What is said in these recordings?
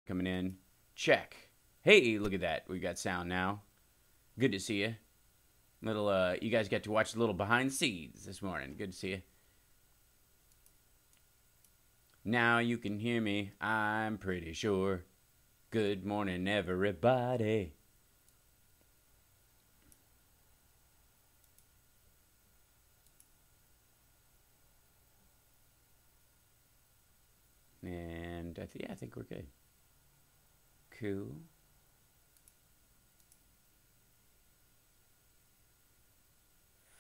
coming in. Check. Hey, look at that. We got sound now. Good to see you. Little, you guys got to watch a little behind the scenes this morning. Good to see you. Now you can hear me, I'm pretty sure. Good morning, everybody. And yeah, I think we're good. Cool.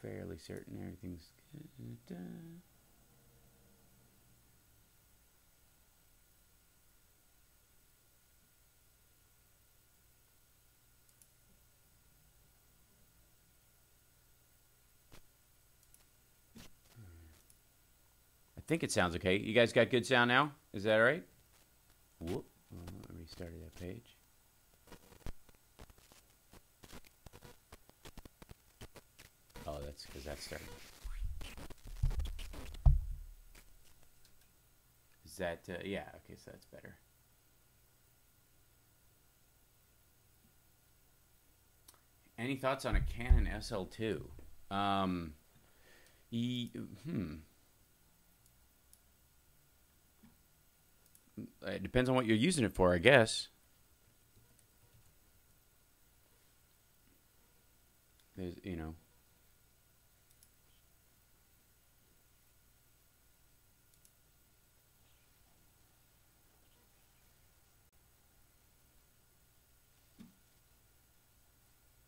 Fairly certain everything's good. I think it sounds okay. You guys got good sound now? Is that all right? Whoop. I restarted that page. Oh, that's because that's starting. Is that, yeah, okay, so that's better. Any thoughts on a Canon SL2? It depends on what you're using it for, I guess. There's, you know.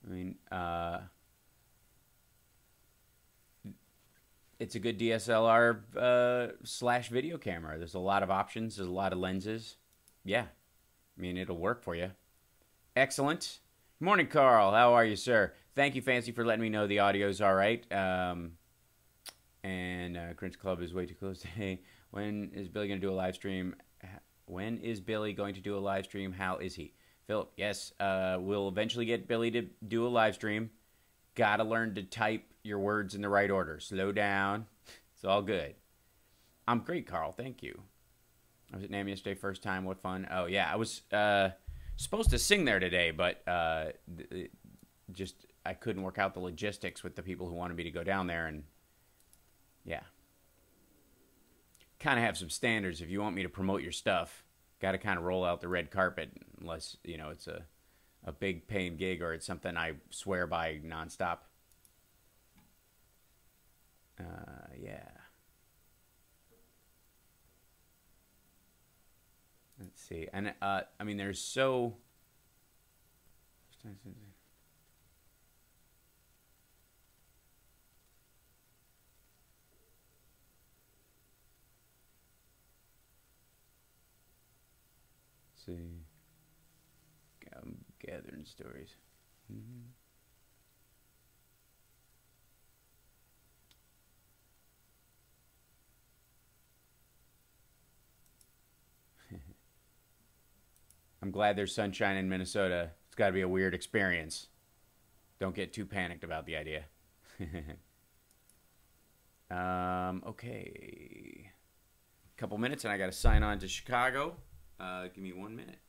I mean, it's a good DSLR slash video camera. There's a lot of options. There's a lot of lenses. Yeah. I mean, it'll work for you. Excellent. Morning, Carl. How are you, sir? Thank you, Fancy, for letting me know the audio's all right. Cringe Club is way too close today. When is Billy going to do a live stream? When is Billy going to do a live stream? How is he? Philip, yes, we'll eventually get Billy to do a live stream. Gotta learn to type your words in the right order. Slow down. It's all good. I'm great, Carl. Thank you. I was at NAMM yesterday, first time. What fun. Oh, yeah. I was supposed to sing there today, but just I couldn't work out the logistics with the people who wanted me to go down there. And, yeah. Kind of have some standards if you want me to promote your stuff. Got to kind of roll out the red carpet unless, you know, it's a big paying gig or it's something I swear by nonstop. Yeah. Let's see. And, I mean, there's so... See, I'm gathering stories. I'm glad there's sunshine in Minnesota. It's got to be a weird experience. Don't get too panicked about the idea. Okay. Couple minutes and I got to sign on to Chicago. Give me 1 minute.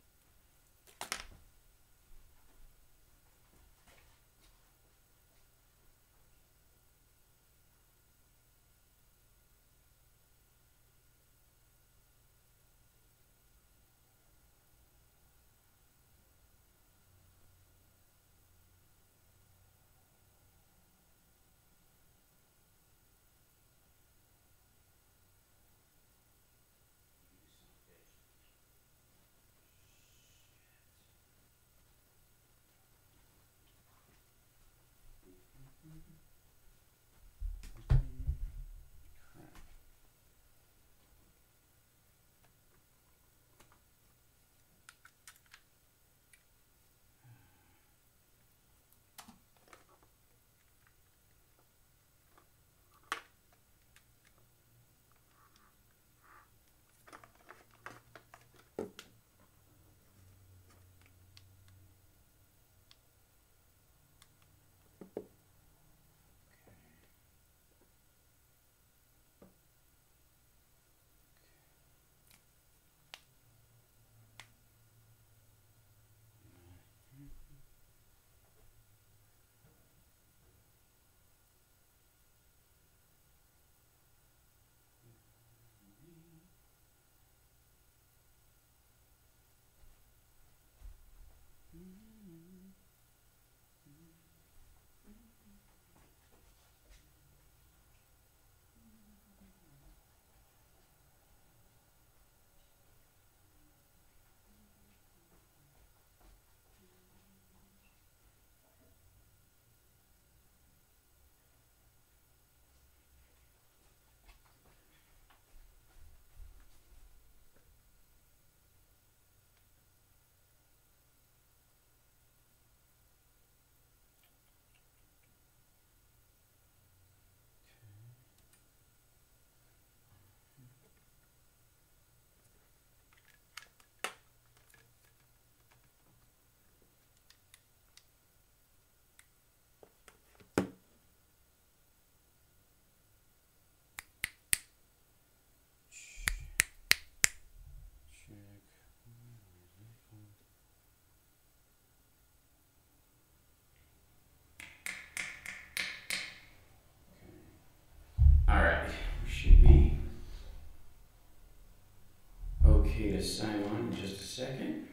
sign on in just a second.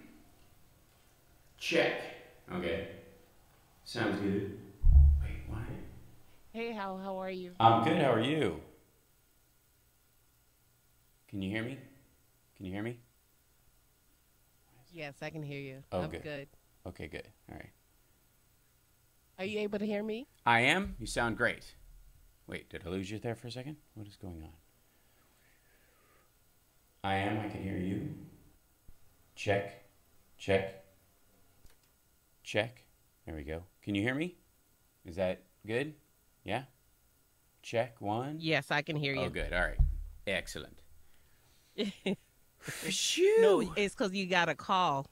Check. Okay. Sounds good. Wait, why? Hey, how are you? I'm good. How are you? Can you hear me? Can you hear me? Yes, I can hear you. Oh, I'm good. good. Okay, good. All right. Are you able to hear me? I am. You sound great. Wait, did I lose you there for a second? What is going on? I am. I can hear you. Check. Check. Check. There we go. Can you hear me? Is that good? Yeah? Check. One. Yes, I can hear you. Oh, good. All right. Excellent. No, Phew. it's because you got a call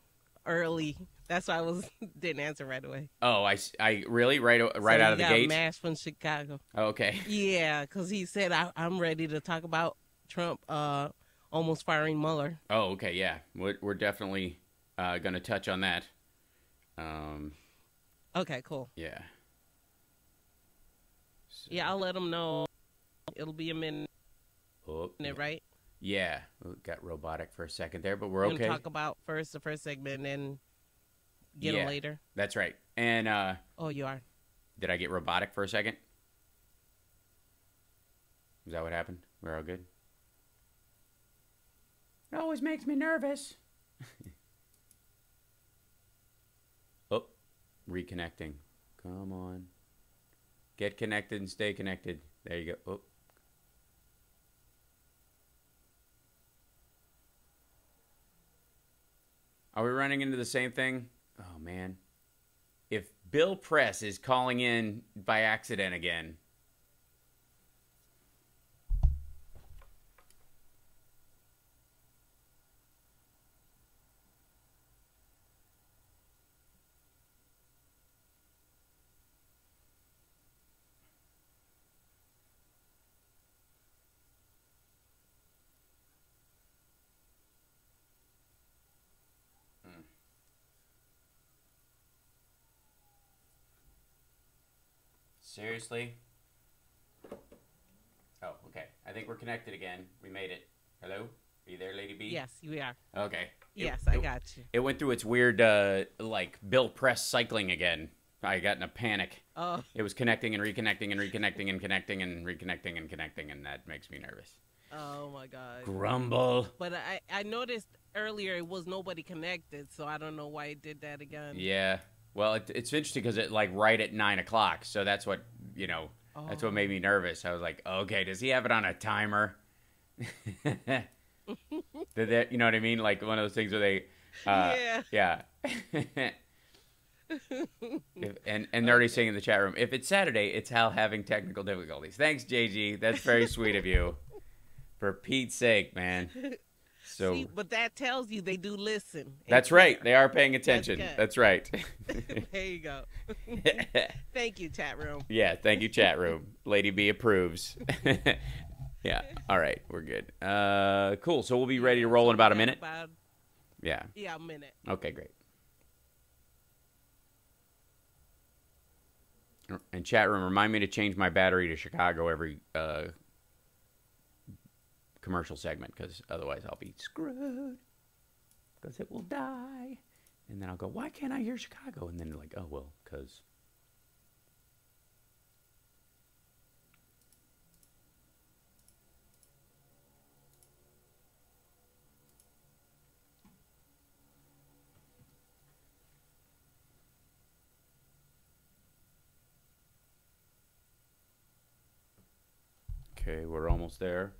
early. That's why didn't answer right away. Oh, I really right So out of the gate. Mash from Chicago. Oh, okay. Yeah, because he said I'm ready to talk about Trump almost firing Mueller. Oh, okay. Yeah, we're definitely gonna touch on that. Okay, cool. Yeah. So, Yeah, I'll let him know. It'll be a minute, oh, right? yeah. We got robotic for a second there, but we're We're okay. gonna talk about the first segment, and then get him later. That's right. And Oh, you are. did I get robotic for a second? Is that what happened? We're all good? It always makes me nervous. Oh, reconnecting. Come on. Get connected and stay connected. There you go. Oh. Are we running into the same thing? Oh, man. If Bill Press is calling in by accident again. Seriously? Oh, okay. I think we're connected again. We made it. Hello? Are you there, Lady B? Yes, we are. Okay. Yes, I got you. It went through its weird, like, Bill Press cycling again. I got in a panic. Oh. It was connecting and reconnecting and reconnecting and connecting and reconnecting and connecting, and that makes me nervous. Oh, my God. Grumble. But I noticed earlier it was nobody connected, so I don't know why it did that again. Yeah. Well, it's interesting because it, like, right at 9 o'clock, so that's what, you know, that's what made me nervous. I was like, okay, does he have it on a timer? Did that, you know what I mean? Like one of those things where they, yeah. And they're already saying in the chat room, if it's Saturday, it's Hal having technical difficulties. Thanks, JG. That's very sweet of you. For Pete's sake, man. So, see, but that tells you they do listen. That's right. They are paying attention. That's right. There you go. Thank you, chat room. Yeah, thank you, chat room. Lady B approves. Yeah. All right, we're good. Cool. So we'll be ready to roll in about a minute. Yeah, a minute. Okay, great. And chat room, remind me to change my battery to Chicago every commercial segment, because otherwise I'll be screwed, because it will die. And then I'll go, why can't I hear Chicago? And then they're like, oh, well, because... Okay, we're almost there.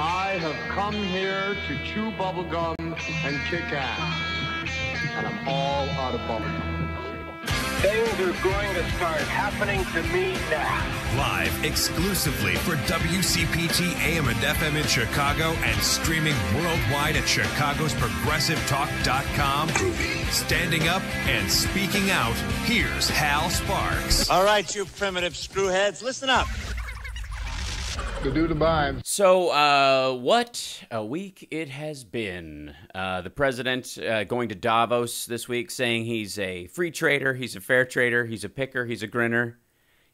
I have come here to chew bubblegum and kick ass. And I'm all out of bubblegum. Things are going to start happening to me now. Live exclusively for WCPT AM and FM in Chicago and streaming worldwide at chicagosprogressivetalk.com. Standing up and speaking out, here's Hal Sparks. All right, you primitive screwheads, listen up. To do the bind. So, what a week it has been. The president going to Davos this week saying he's a free trader, he's a fair trader, he's a picker, he's a grinner.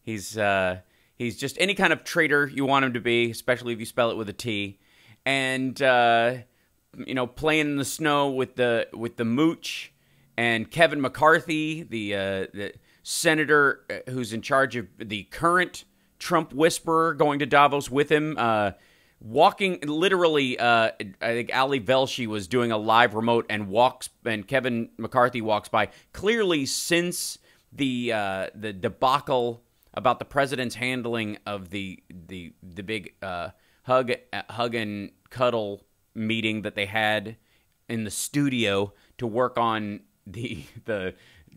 He's just any kind of trader you want him to be, especially if you spell it with a T. And, playing in the snow with the mooch. And Kevin McCarthy, the senator who's in charge of the current Trump whisperer, going to Davos with him, walking literally. I think Ali Velshi was doing a live remote and Kevin McCarthy walks by. Clearly, since the debacle about the president's handling of the big hug and cuddle meeting that they had in the studio to work on the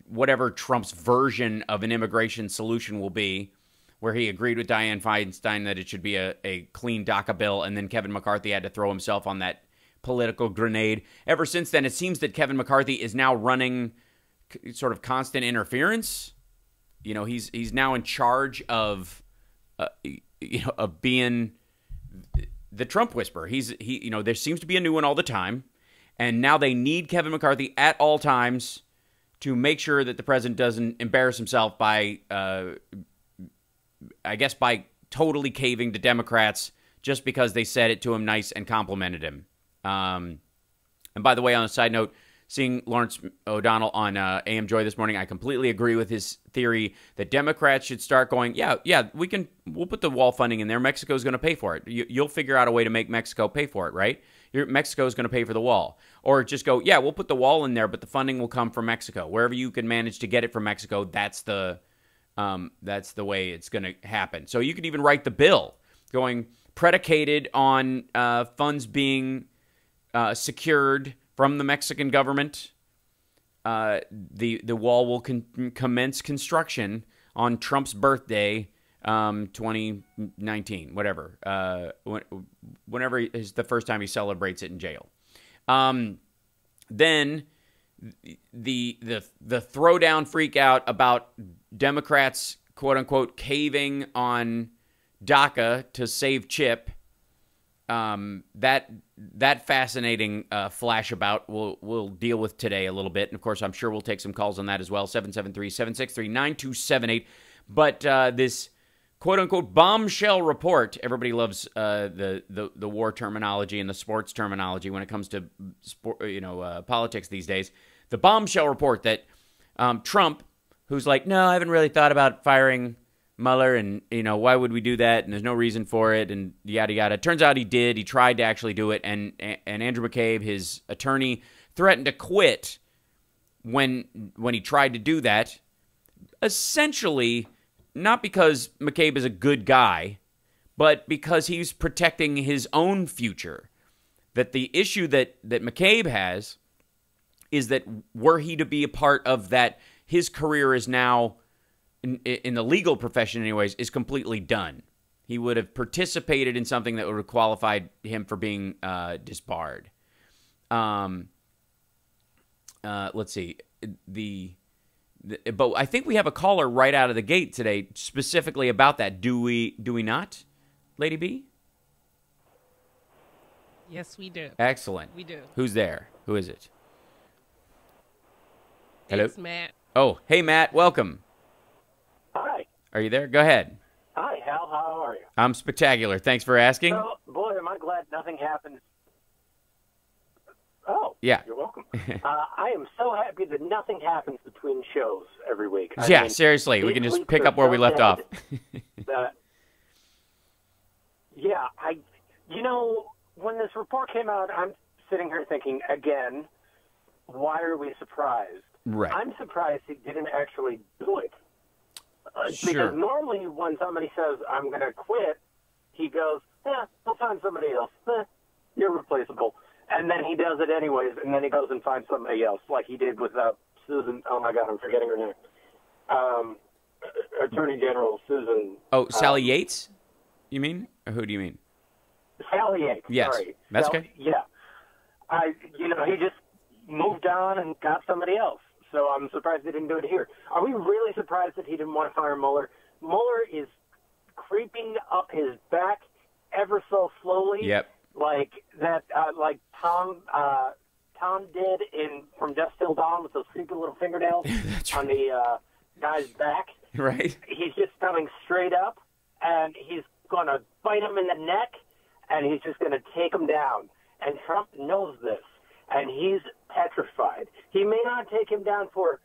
whatever Trump's version of an immigration solution will be, where he agreed with Dianne Feinstein that it should be a clean DACA bill, and then Kevin McCarthy had to throw himself on that political grenade. Ever since then, it seems that Kevin McCarthy is now running sort of constant interference. He's now in charge of being the Trump whisperer. There seems to be a new one all the time, and now they need Kevin McCarthy at all times to make sure that the president doesn't embarrass himself by totally caving to Democrats just because they said it to him nice and complimented him. And by the way, on a side note, seeing Lawrence O'Donnell on AM Joy this morning, I completely agree with his theory that Democrats should start going, we'll put the wall funding in there. Mexico's going to pay for it. You'll figure out a way to make Mexico pay for it, right? Mexico's going to pay for the wall. Or just go, we'll put the wall in there, but the funding will come from Mexico. Wherever you can manage to get it from Mexico, that's the way it's going to happen. So you could even write the bill going predicated on funds being secured from the Mexican government. The wall will commence construction on Trump's birthday, 2019, whatever. Whenever is the first time he celebrates it in jail. Then the throwdown freak out about Democrats, quote unquote, caving on DACA to save Chip. That fascinating flash about we'll deal with today a little bit. And of course, I'm sure we'll take some calls on that as well. 773-763-9278. But this quote unquote bombshell report, everybody loves the war terminology and the sports terminology when it comes to politics these days. The bombshell report that Trump, who's like, no, I haven't really thought about firing Mueller, and why would we do that? And there's no reason for it, and yada yada. Turns out he did. He tried to actually do it, and Andrew McCabe, his attorney, threatened to quit when he tried to do that. Essentially, not because McCabe is a good guy, but because he's protecting his own future. That the issue that McCabe has is that were he to be a part of that, his career is now, in the legal profession anyways, is completely done. He would have participated in something that would have qualified him for being disbarred. Let's see. But I think we have a caller right out of the gate today specifically about that. Do we not, Lady B? Yes, we do. Excellent. We do. Who's there? Who is it? Hello? It's Matt. Oh, hey, Matt. Welcome. Hi. Are you there? Go ahead. Hi, Hal. How are you? I'm spectacular. Thanks for asking. So, boy, am I glad nothing happens. Oh, yeah. You're welcome. I am so happy that nothing happens between shows every week. Seriously. We can just pick up where we left off. When this report came out, I'm sitting here thinking, again, why are we surprised? Right. I'm surprised he didn't actually do it. Sure. Because normally when somebody says, I'm going to quit, he goes, we'll find somebody else. You're replaceable. And then he does it anyways, and then he goes and finds somebody else, like he did with Susan. Oh, my God, I'm forgetting her name. Attorney General Susan. Oh, Sally Yates? You mean? Or who do you mean? Sally Yates. Yes, Sorry. that's okay. Yeah. He just moved on and got somebody else. So I'm surprised they didn't do it here. Are we really surprised that he didn't want to fire Mueller? Mueller is creeping up his back ever so slowly. Yep. Like that, like Tom did from Dusk Till Dawn with those creepy little fingernails on the guy's back. Right. He's just coming straight up, and he's going to bite him in the neck, and he's just going to take him down. And Trump knows this, and he's petrified. He may not take him down for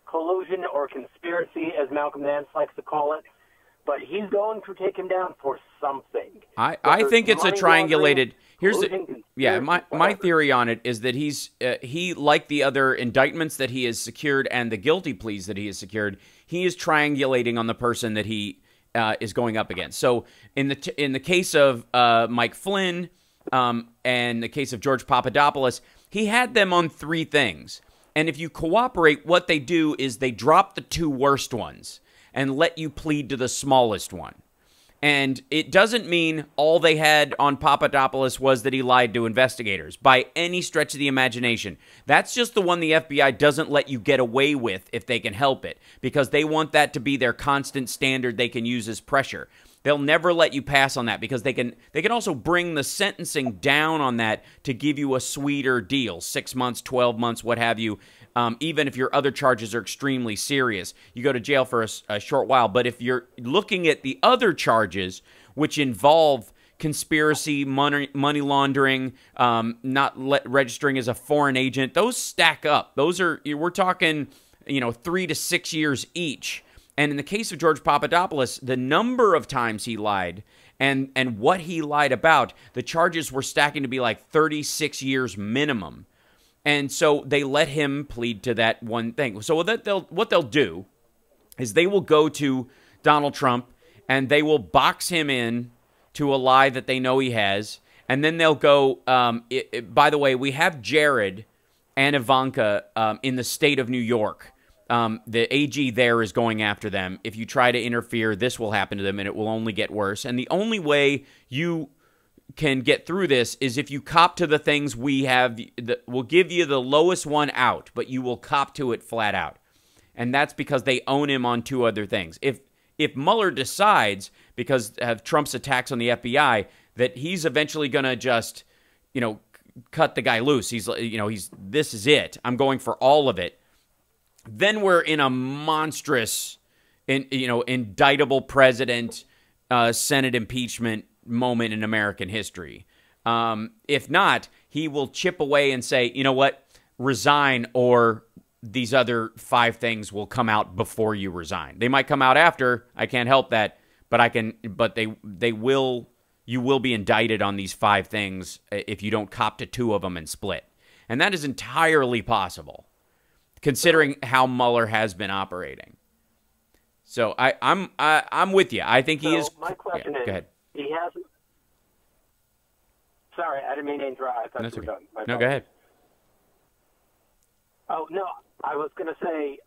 collusion or conspiracy, as Malcolm Nance likes to call it, but he's going to take him down for something. I think it's a triangulated. Here's the my theory on it is that he like the other indictments that he has secured and the guilty pleas that he has secured, he is triangulating on the person that he is going up against. So in the case of Mike Flynn and the case of George Papadopoulos, he had them on 3 things. And if you cooperate, what they do is they drop the 2 worst ones and let you plead to the smallest one. And it doesn't mean all they had on Papadopoulos was that he lied to investigators by any stretch of the imagination. That's just the one the FBI doesn't let you get away with if they can help it, because they want that to be their constant standard they can use as pressure. They'll never let you pass on that because they can also bring the sentencing down on that to give you a sweeter deal, 6 months, 12 months, what have you. Even if your other charges are extremely serious, you go to jail for a short while. But if you're looking at the other charges, which involve conspiracy, money laundering, registering as a foreign agent, those stack up. We're talking, 3 to 6 years each. And in the case of George Papadopoulos, the number of times he lied and what he lied about, the charges were stacking to be like 36 years minimum. And so they let him plead to that one thing. So what they'll do is they will go to Donald Trump and they will box him in to a lie that they know he has. And then they'll go, by the way, we have Jared and Ivanka in the state of New York. The AG there is going after them. If you try to interfere, this will happen to them and it will only get worse. And the only way you can get through this is if you cop to the things we have, we'll give you the lowest one out, but you will cop to it flat out. And that's because they own him on 2 other things. If Mueller decides, because of Trump's attacks on the FBI, that he's eventually going to just, cut the guy loose, this is it, I'm going for all of it, then we're in a monstrous, indictable president, Senate impeachment moment in American history. If not, he will chip away and say, you know what, resign, or these other 5 things will come out before you resign. They might come out after. I can't help that, but you will be indicted on these 5 things if you don't cop to 2 of them and split. And that is entirely possible, considering how Mueller has been operating. So I'm with you. I think he is. My question is, go ahead. He hasn't. Sorry, I didn't mean to interrupt. I thought That's you were okay. done. No, go ahead. Oh no, I was going to say,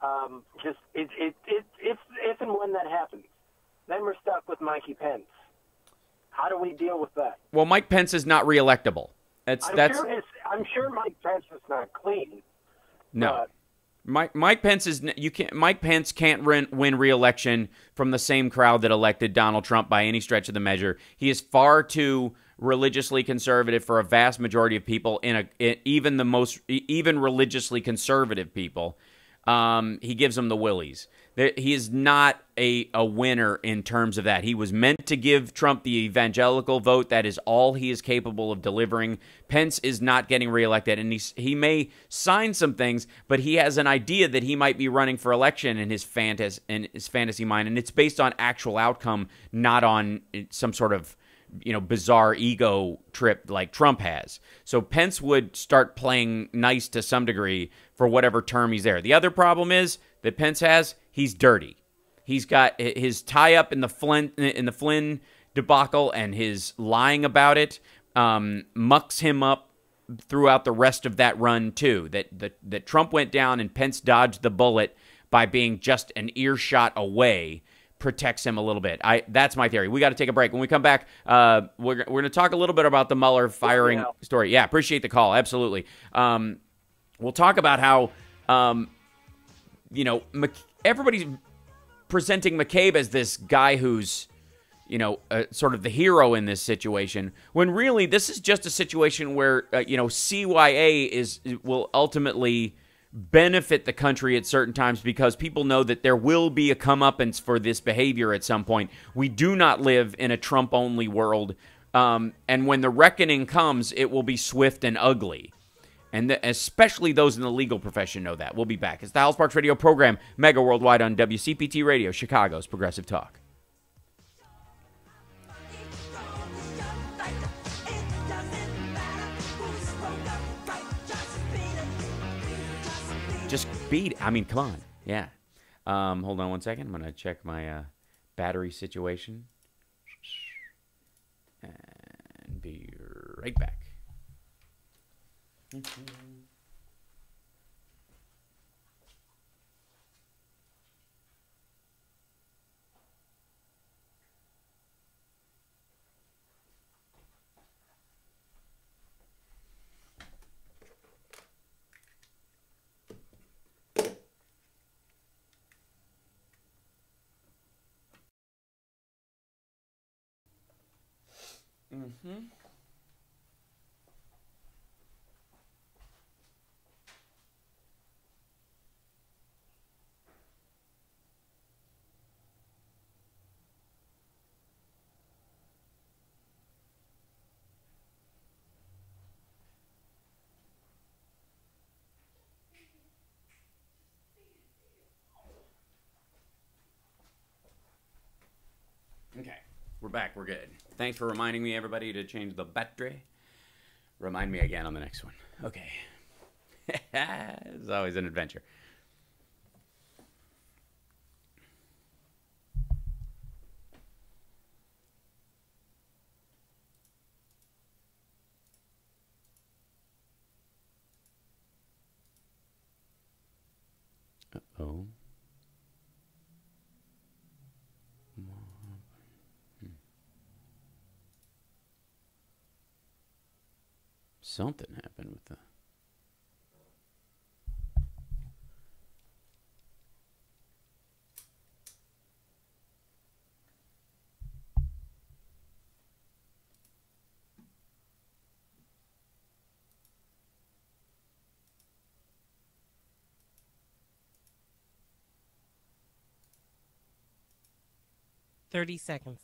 just if and when that happens, then we're stuck with Mikey Pence. How do we deal with that? Well, Mike Pence is not reelectable. I'm sure Mike Pence is not clean. No. Mike Pence Mike Pence can't win re-election from the same crowd that elected Donald Trump by any stretch of the measure. He is far too religiously conservative for a vast majority of people, even religiously conservative people. He gives them the willies. He is not a winner in terms of that. He was meant to give Trump the evangelical vote. That is all he is capable of delivering. Pence is not getting reelected, and he may sign some things, but he has an idea that he might be running for election in his fantasy mind, and it's based on actual outcome, not on some sort of bizarre ego trip like Trump has. So Pence would start playing nice to some degree for whatever term he's there. The other problem is that Pence has, he's dirty. He's got his tie-up in the Flynn debacle, and his lying about it mucks him up throughout the rest of that run too. That Trump went down and Pence dodged the bullet by being just an earshot away protects him a little bit. That's my theory. We got to take a break. When we come back, we're going to talk a little bit about the Mueller firing story. Yeah, appreciate the call. Absolutely. We'll talk about how, everybody's presenting McCabe as this guy who's, sort of the hero in this situation, when really this is just a situation where, CYA will ultimately benefit the country at certain times because people know that there will be a comeuppance for this behavior at some point. We do not live in a Trump-only world, and when the reckoning comes, it will be swift and ugly. And especially those in the legal profession know that. We'll be back. It's the Hal Sparks Radio program, mega worldwide on WCPT Radio, Chicago's Progressive Talk. Just beat it. I mean, come on. Yeah. Hold on one second. I'm going to check my battery situation. And be right back. Mm-hmm. Okay, we're back. We're good. Thanks for reminding me, everybody, to change the battery. Remind me again on the next one. Okay. It's always an adventure. Uh-oh. Something happened with the... $30 seconds.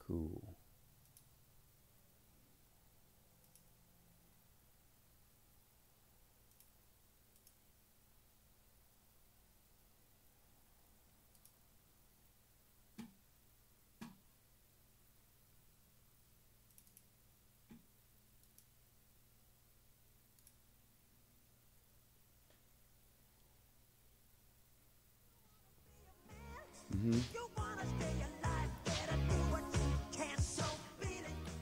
Cool. Mm-hmm.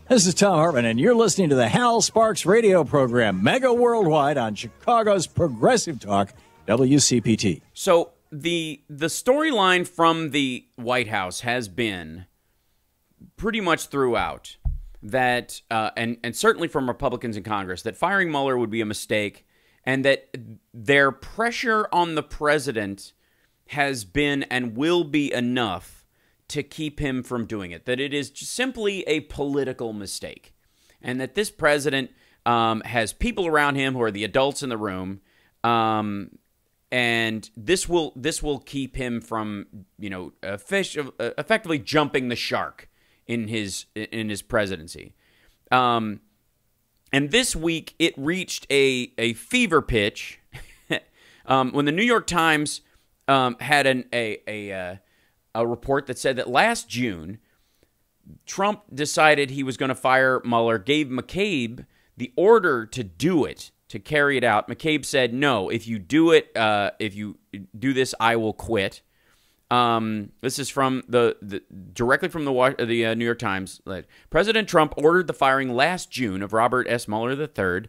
This is Tom Hartman, and you're listening to the Hal Sparks radio program, mega worldwide on Chicago's Progressive Talk, WCPT. So the storyline from the White House has been pretty much throughout that, and certainly from Republicans in Congress, that firing Mueller would be a mistake, and that their pressure on the president has been and will be enough to keep him from doing it, that it is simply a political mistake, and that this president has people around him who are the adults in the room, and this will keep him from, effectively jumping the shark in his presidency. And this week it reached a fever pitch when the New York Times had a report that said that last June, Trump decided he was going to fire Mueller, gave McCabe the order to do it, to carry it out. McCabe said, no, if you do it, if you do this, I will quit. This is from directly from the New York Times. President Trump ordered the firing last June of Robert S. Mueller III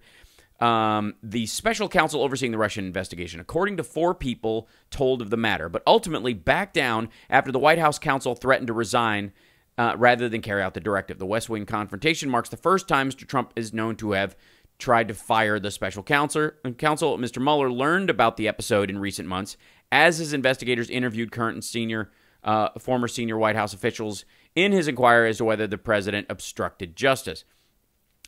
the special counsel overseeing the Russian investigation, according to 4 people told of the matter, but ultimately backed down after the White House counsel threatened to resign rather than carry out the directive. The West Wing confrontation marks the first time Mr. Trump is known to have tried to fire the special counsel. Mr. Mueller learned about the episode in recent months as his investigators interviewed current and former senior White House officials in his inquiry as to whether the president obstructed justice.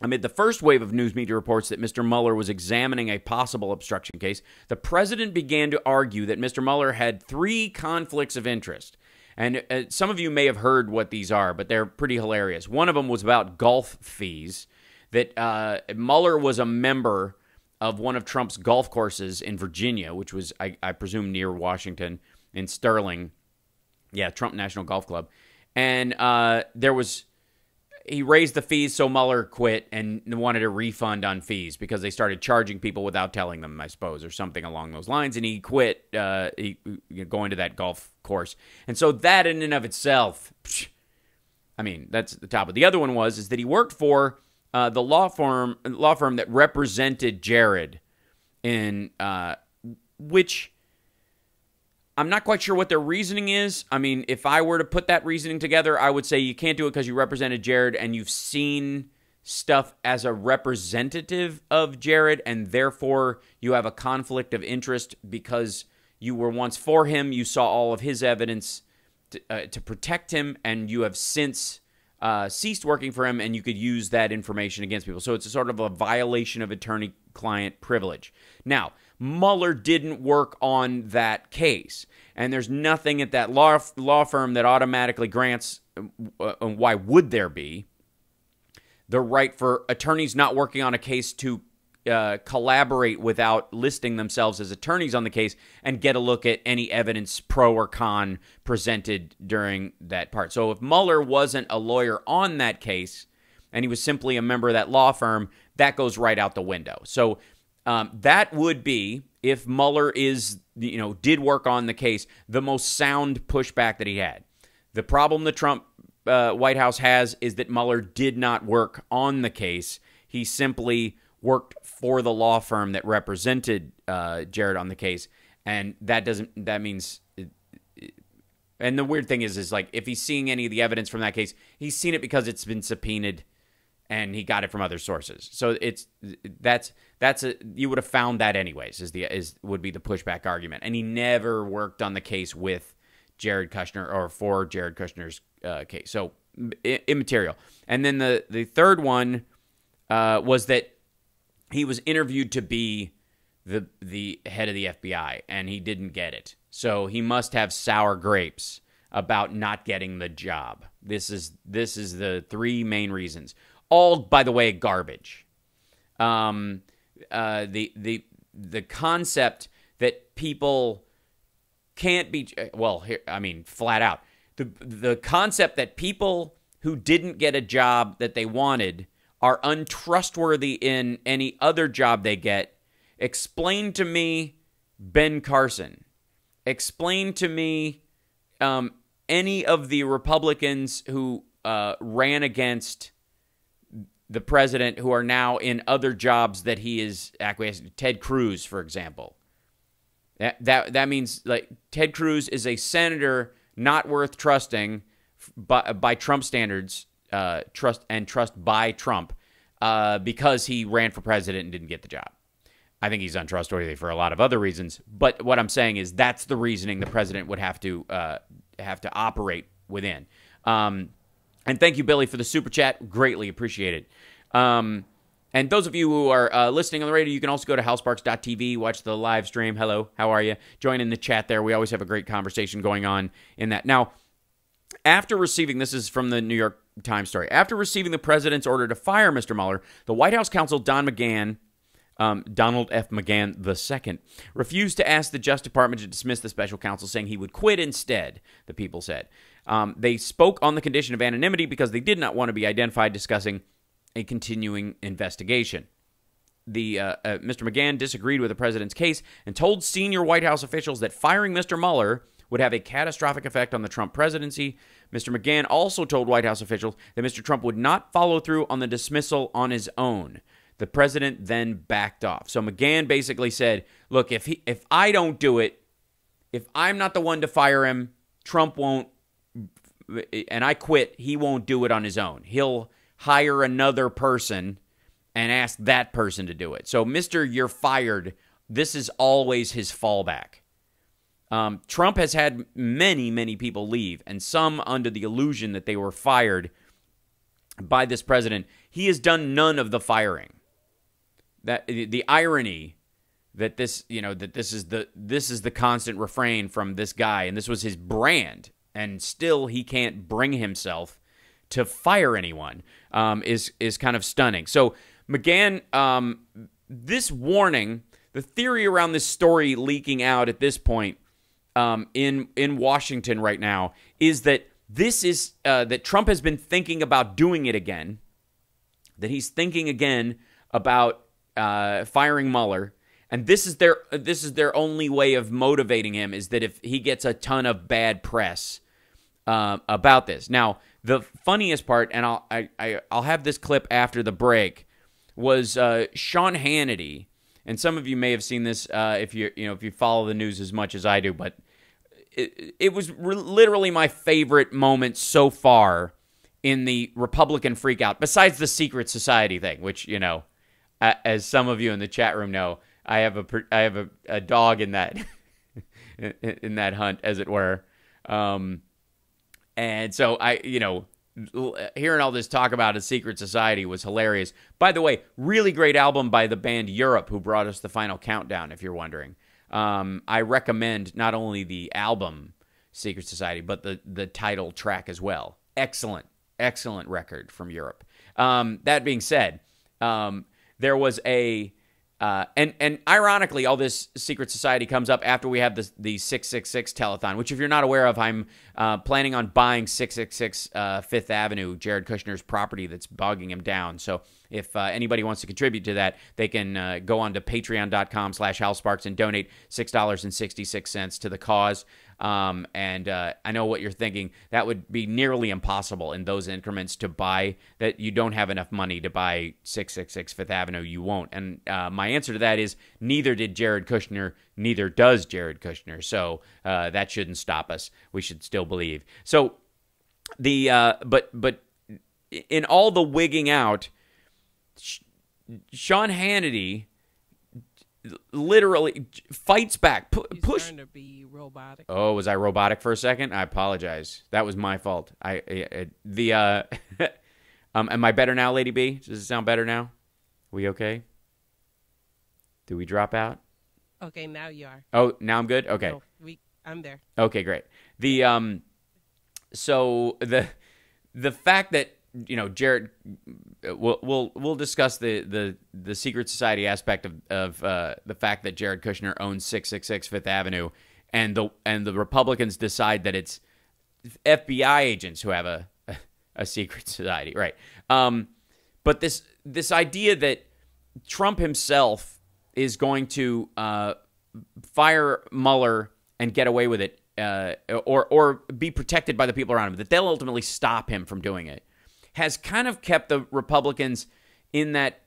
Amid the first wave of news media reports that Mr. Mueller was examining a possible obstruction case, the president began to argue that Mr. Mueller had 3 conflicts of interest. And some of you may have heard what these are, but they're pretty hilarious. One of them was about golf fees, that Mueller was a member of one of Trump's golf courses in Virginia, which was, I presume, near Washington, in Sterling. Yeah, Trump National Golf Club. And he raised the fees, so Mueller quit and wanted a refund on fees because they started charging people without telling them, I suppose, or something along those lines. And he quit going to that golf course. And so that in and of itself, that's the top of it. The other one is that he worked for the law firm that represented Jared, in which I'm not quite sure what their reasoning is. I mean, if I were to put that reasoning together, I would say you can't do it because you represented Jared and you've seen stuff as a representative of Jared, and therefore you have a conflict of interest because you were once for him, you saw all of his evidence to protect him, and you have since ceased working for him, and you could use that information against people. So it's a sort of a violation of attorney-client privilege. Now, Mueller didn't work on that case, and there's nothing at that law firm that automatically grants, why would there be, the right for attorneys not working on a case to collaborate without listing themselves as attorneys on the case and get a look at any evidence, pro or con, presented during that part. So if Mueller wasn't a lawyer on that case and he was simply a member of that law firm, that goes right out the window. So that would be, if Mueller did work on the case, the most sound pushback that he had. The problem the Trump White House has is that Mueller did not work on the case. He simply worked for the law firm that represented Jared on the case, and that means. And the weird thing is like, if he's seeing any of the evidence from that case, he's seen it because it's been subpoenaed, and he got it from other sources. So you would have found that anyways. Would be the pushback argument, and he never worked on the case with Jared Kushner or for Jared Kushner's case. So immaterial. And then the third one was that he was interviewed to be the head of the FBI, and he didn't get it. So he must have sour grapes about not getting the job. This is the 3 main reasons. All, by the way, garbage. The concept that people can't be, flat out. The concept that people who didn't get a job that they wanted are untrustworthy in any other job they get. Explain to me Ben Carson. Explain to me any of the Republicans who ran against the president who are now in other jobs that he is acquiescing. Ted Cruz, for example. That means, like, Ted Cruz is a senator not worth trusting by Trump standards, trust by Trump, because he ran for president and didn't get the job. I think he's untrustworthy for a lot of other reasons, but what I'm saying is that's the reasoning the president would have to operate within. And thank you, Billy, for the super chat. Greatly appreciate it. And those of you who are listening on the radio, you can also go to howsparks.tv, watch the live stream. Hello, how are you? Join in the chat there. We always have a great conversation going on in that. Now, after receiving, this is from the New York Times story, after receiving the president's order to fire Mr. Mueller, the White House counsel Donald F. McGahn II, refused to ask the Justice Department to dismiss the special counsel, saying he would quit instead, the people said. They spoke on the condition of anonymity because they did not want to be identified discussing a continuing investigation. Mr. McGahn disagreed with the president's case and told senior White House officials that firing Mr. Mueller would have a catastrophic effect on the Trump presidency. Mr. McGahn also told White House officials that Mr. Trump would not follow through on the dismissal on his own. The president then backed off. So McGahn basically said, look, if I don't do it, if I'm not the one to fire him, Trump won't, and I quit, he won't do it on his own. He'll hire another person and ask that person to do it. So, Mr. You're fired, this is always his fallback. Trump has had many, many people leave, and some under the illusion that they were fired by this president. He has done none of the firing. That the irony that this is the constant refrain from this guy, and this was his brand, and still he can't bring himself to fire anyone, is kind of stunning. So McGahn, this warning, the theory around this story leaking out at this point in Washington right now is that this is that Trump has been thinking about doing it again, that he's thinking again about firing Mueller. And this is their only way of motivating him, is that if he gets a ton of bad press about this. Now, the funniest part, and I'll have this clip after the break, was Sean Hannity, and some of you may have seen this if you follow the news as much as I do, but it was literally my favorite moment so far in the Republican freakout, besides the secret society thing, which as some of you in the chat room know. I have a dog in that in that hunt, as it were, and so hearing all this talk about a secret society was hilarious. By the way, really great album by the band Europe, who brought us the Final Countdown. If you're wondering, I recommend not only the album Secret Society, but the title track as well. Excellent record from Europe. That being said, there was a and ironically, all this secret society comes up after we have the 666 telethon, which, if you're not aware of, I'm planning on buying 666 Fifth Avenue, Jared Kushner's property that's bogging him down. So if anybody wants to contribute to that, they can go on to patreon.com/HalSparks and donate $6.66 to the cause. And I know what you're thinking. That would be nearly impossible in those increments to buy. That you don't have enough money to buy 666 Fifth Avenue. You won't. And my answer to that is neither did Jared Kushner. Neither does Jared Kushner. So that shouldn't stop us. We should still believe. So but in all the wigging out, Sean Hannity literally fights back. Push. To be robotic. Oh, was I robotic for a second? I apologize. That was my fault. Am I better now, Lady B? Does it sound better now? We okay? Do we drop out? Okay, now you are. Oh, now I'm good. Okay. No, I'm there. Okay, great. So the fact that Jared, we'll discuss the secret society aspect of the fact that Jared Kushner owns 666 Fifth Avenue, and the Republicans decide that it's FBI agents who have a secret society, right? But this idea that Trump himself is going to fire Mueller and get away with it, or be protected by the people around him, that they'll ultimately stop him from doing it, has kind of kept the Republicans in that,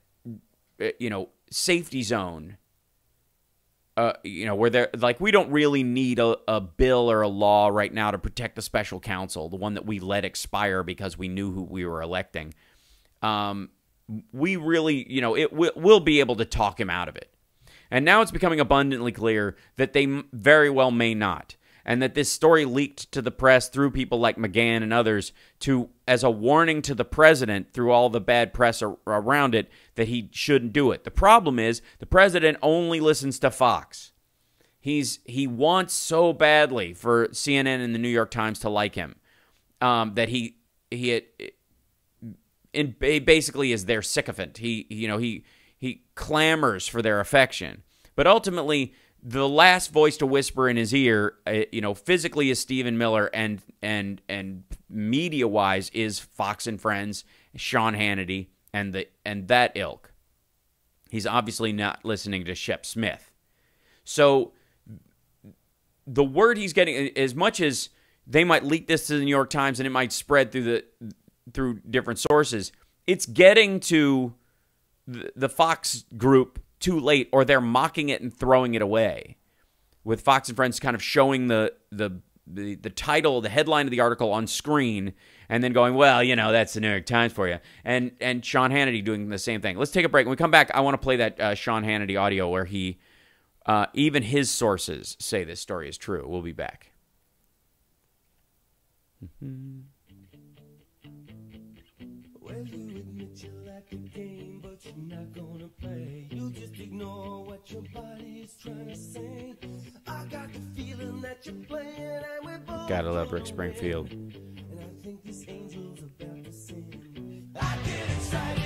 safety zone, where they're like, we don't really need a bill or a law right now to protect the special counsel, the one that we let expire because we knew who we were electing. We really, we'll be able to talk him out of it. And now it's becoming abundantly clear that they very well may not. And that this story leaked to the press through people like McGahn and others as a warning to the president through all the bad press around it that he shouldn't do it. The problem is the president only listens to Fox. He wants so badly for CNN and the New York Times to like him that he basically is their sycophant. He clamors for their affection, but ultimately, the last voice to whisper in his ear, physically is Stephen Miller, and media-wise is Fox and Friends, Sean Hannity, and that ilk. He's obviously not listening to Shep Smith. So the word he's getting, as much as they might leak this to the New York Times and it might spread through different sources, it's getting to the Fox group too late, or they're mocking it and throwing it away. With Fox and Friends kind of showing the title, the headline of the article on screen, and then going, well, that's the New York Times for you. And Sean Hannity doing the same thing. Let's take a break. When we come back, I want to play that Sean Hannity audio where he, even his sources say this story is true. We'll be back. Mm-hmm. Well, you admit you like the game, but you're not gonna play. You just ignore what your body is trying to say. I got the feeling that you're playing, and we're both. Gotta love Rick Springfield. And I think this angel's about to sing. I get excited.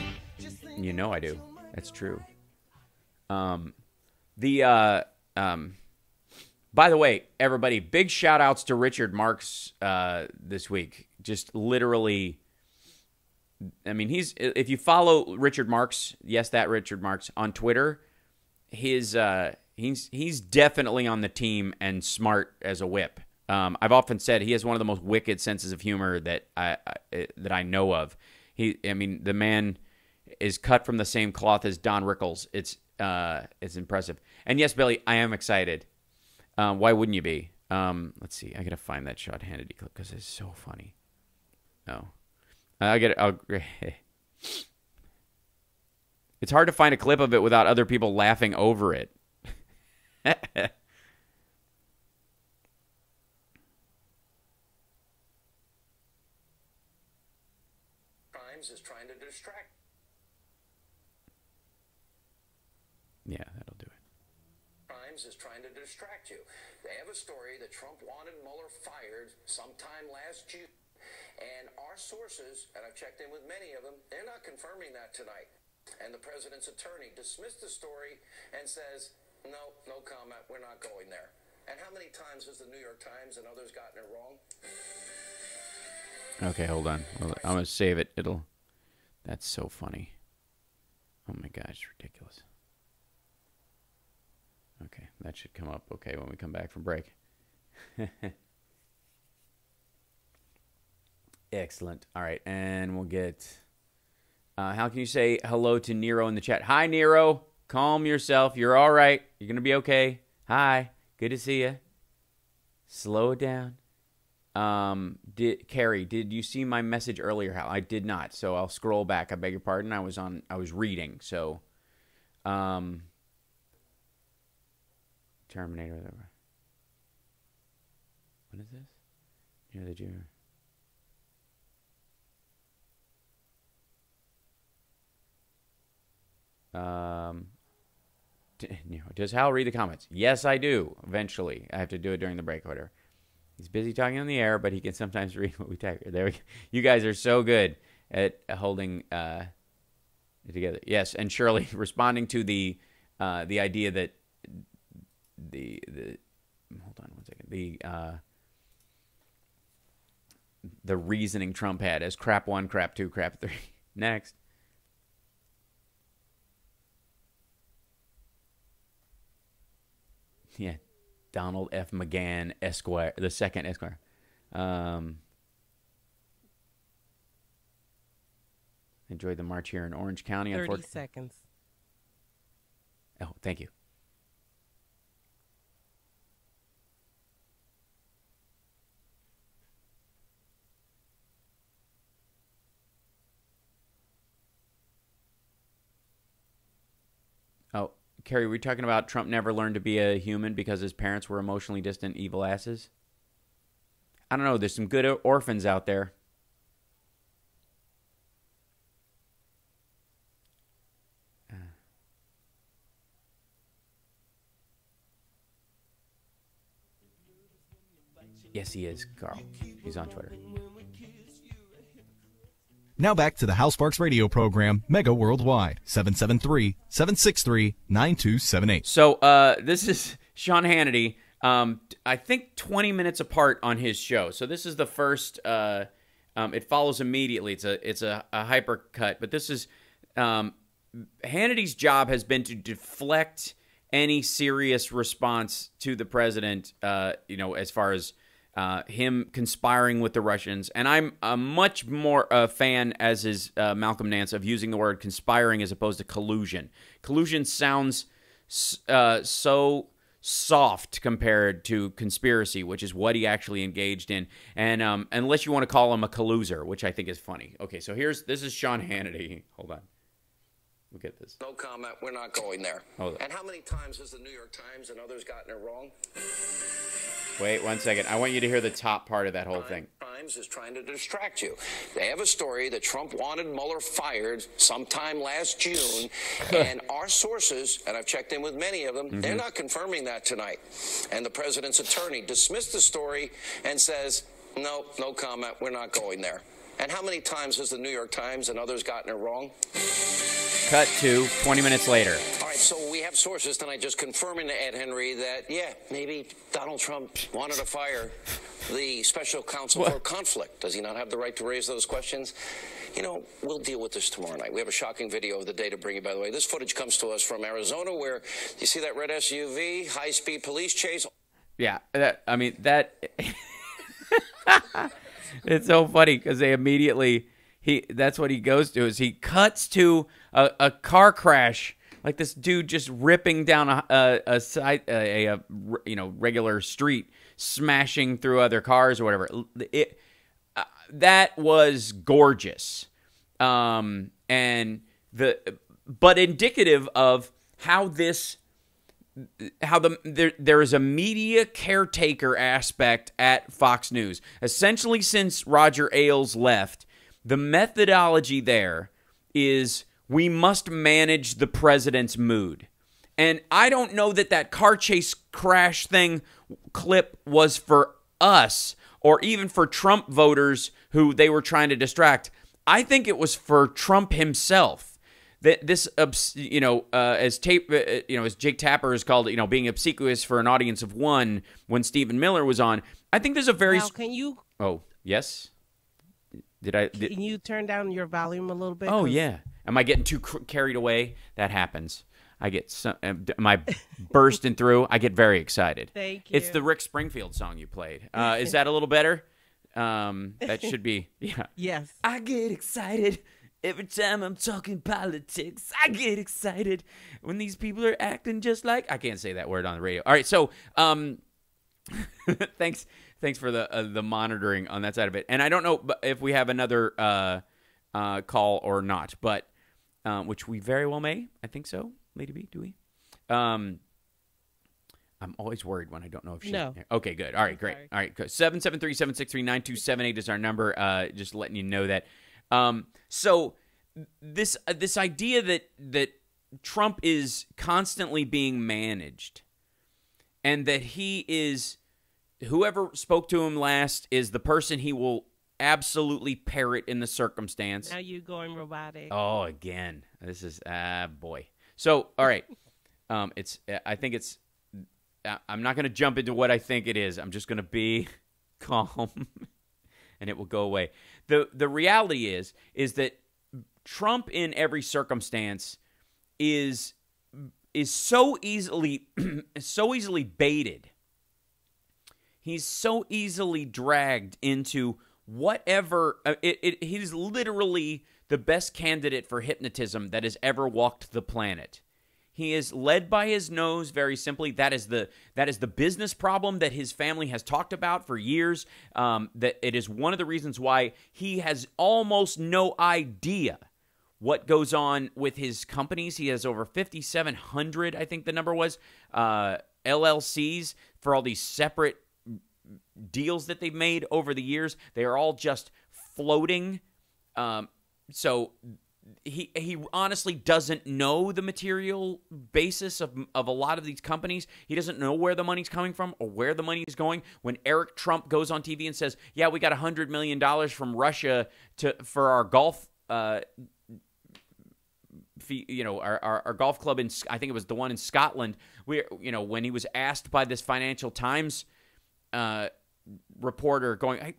I do. That's true. By the way, everybody, big shout outs to Richard Marks this week. Just literally, if you follow Richard Marks, yes, that Richard Marks on Twitter, he's definitely on the team and smart as a whip. I've often said he has one of the most wicked senses of humor that I know of. The man is cut from the same cloth as Don Rickles. It's impressive. And yes, Billy, I am excited. Why wouldn't you be? Let's see. I gotta find that Sean Hannity clip because it's so funny. Oh, it's hard to find a clip of it without other people laughing over it. Crimes is trying to distract. Yeah, that'll do it. Is trying to distract you. They have a story that Trump wanted Mueller fired sometime last June. And our sources, and I've checked in with many of them, they're not confirming that tonight. And the president's attorney dismissed the story and says, no comment, we're not going there. And how many times has the New York Times and others gotten it wrong? Okay, hold on. I'm going to save it. That's so funny. Oh my gosh, ridiculous. Okay, that should come up okay when we come back from break. Excellent. All right, and we'll get... how can you say hello to Nero in the chat? Hi, Nero. Calm yourself. You're all right. You're going to be okay. Hi. Good to see you. Slow it down. Carrie, did you see my message earlier? How I did not, so I'll scroll back. I beg your pardon. I was reading, so... Terminator. What is this? Near the Jew. Does Hal read the comments? Yes, I do. Eventually, I have to do it during the break or whatever. He's busy talking on the air, but he can sometimes read what we type. There we go. You guys are so good at holding it together. Yes, and Shirley responding to the idea that hold on one second. The reasoning Trump had as crap 1, crap 2, crap 3. Next. Yeah, Donald F. McGahn Esquire, the second Esquire. Enjoyed the march here in Orange County. 30 seconds. Oh, thank you. Oh, Carrie, were you talking about Trump never learned to be a human because his parents were emotionally distant evil asses? I don't know. There's some good orphans out there. Yes, he is, Carl. He's on Twitter. Now back to the Hal Sparks radio program, Mega Worldwide, 773-763-9278. So this is Sean Hannity, I think 20 minutes apart on his show. So this is the first, it follows immediately. It's a hypercut, but this is, Hannity's job has been to deflect any serious response to the president, as far as him conspiring with the Russians. And I'm a much more fan, as is Malcolm Nance, of using the word conspiring as opposed to collusion. Collusion sounds so soft compared to conspiracy, which is what he actually engaged in. And unless you want to call him a colluser, which I think is funny. Okay, so this is Sean Hannity. Hold on. Look at this. No comment. We're not going there. Hold on. And how many times has the New York Times and others gotten it wrong? Wait 1 second. I want you to hear the top part of that whole thing. Times is trying to distract you. They have a story that Trump wanted Mueller fired sometime last June, and our sources, and I've checked in with many of them, they're not confirming that tonight. And the president's attorney dismissed the story and says, no comment. We're not going there. And how many times has the New York Times and others gotten it wrong? Cut to 20 minutes later. All right, so we have sources tonight just confirming to Ed Henry that, yeah, maybe Donald Trump wanted to fire the special counsel for conflict. Does he not have the right to raise those questions? You know, we'll deal with this tomorrow night. We have a shocking video of the day to bring you, by the way. This footage comes to us from Arizona, where you see that red SUV, high-speed police chase. Yeah, that it's so funny because they immediately that's what he goes to, is he cuts to a car crash, like this dude just ripping down a side regular street, smashing through other cars or whatever. That was gorgeous, but indicative of how there is a media caretaker aspect at Fox News. Essentially, since Roger Ailes left, the methodology there is we must manage the president's mood. And I don't know that car chase crash thing clip was for us or even for Trump voters who they were trying to distract. I think it was for Trump himself. That this, as Jake Tapper has called it, being obsequious for an audience of one when Stephen Miller was on. I think there's a very. Now, can you? Oh, yes. Can you turn down your volume a little bit? Oh yeah. Am I getting too carried away? That happens. I get am I bursting through? I get very excited. Thank you. It's the Rick Springfield song you played. Is that a little better? That should be. Yeah. Yes. I get excited. Every time I'm talking politics, I get excited when these people are acting just like... I can't say that word on the radio. All right, so thanks for the monitoring on that side of it. And I don't know if we have another call or not, but which we very well may. I think so, Lady B. Do we? I'm always worried when I don't know if she... No. Okay, good. All right, great. Sorry. All right, 773-763-9278 is our number. Just letting you know that. So this idea that Trump is constantly being managed, and that he is, whoever spoke to him last is the person he will absolutely parrot in the circumstance. Now you going robotic. Oh, again. This is boy. So all right, I think it's. I'm not going to jump into what I think it is. I'm just going to be calm. And it will go away. The reality is that Trump in every circumstance is so easily baited. He's so easily dragged into whatever. He's literally the best candidate for hypnotism that has ever walked the planet. He is led by his nose, very simply. That is the business problem that his family has talked about for years. That it is one of the reasons why he has almost no idea what goes on with his companies. He has over 5,700, I think the number was, LLCs for all these separate deals that they've made over the years. They are all just floating. So he honestly doesn't know the material basis of a lot of these companies. He doesn't know where the money's coming from or where the money is going. When Eric Trump goes on TV and says, yeah, we got $100 million from Russia for our golf, our golf club in, I think it was the one in Scotland. When he was asked by this Financial Times reporter going,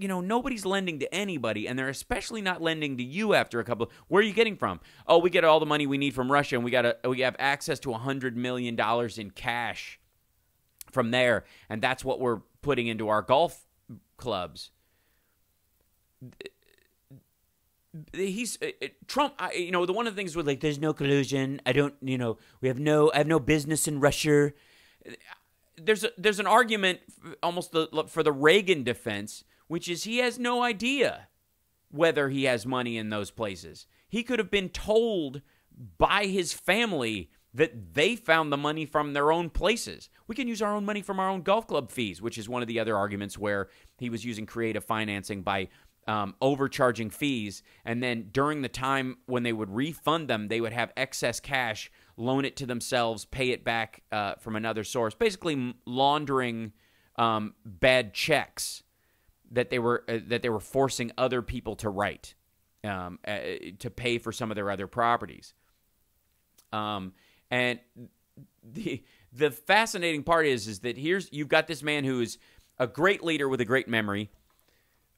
nobody's lending to anybody, and they're especially not lending to you after a couple. Where are you getting from? Oh, we get all the money we need from Russia, and we have access to $100 million in cash from there, and that's what we're putting into our golf clubs. He's Trump. The one of the things with like, there's no collusion. I have no business in Russia. There's an argument almost for the Reagan defense, which is he has no idea whether he has money in those places. He could have been told by his family that they found the money from their own places. We can use our own money from our own golf club fees, which is one of the other arguments where he was using creative financing by overcharging fees, and then during the time when they would refund them, they would have excess cash, loan it to themselves, pay it back from another source, basically laundering bad checks that they were forcing other people to write to pay for some of their other properties. And the fascinating part is that you've got this man who is a great leader with a great memory.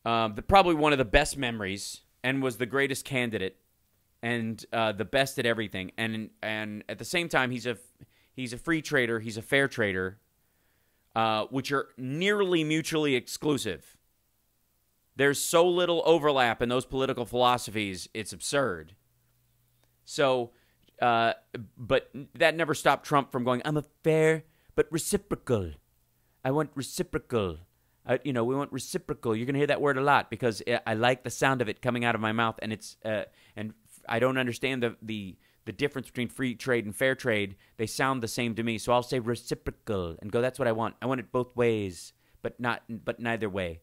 Probably one of the best memories, and was the greatest candidate, and the best at everything. And at the same time, he's a free trader. He's a fair trader, which are nearly mutually exclusive. There's so little overlap in those political philosophies, it's absurd. So, but that never stopped Trump from going, I'm a fair but reciprocal. I want reciprocal. We want reciprocal. You're going to hear that word a lot because I like the sound of it coming out of my mouth, and and I don't understand the difference between free trade and fair trade. They sound the same to me, so I'll say reciprocal and go. That's what I want. I want it both ways, but neither way.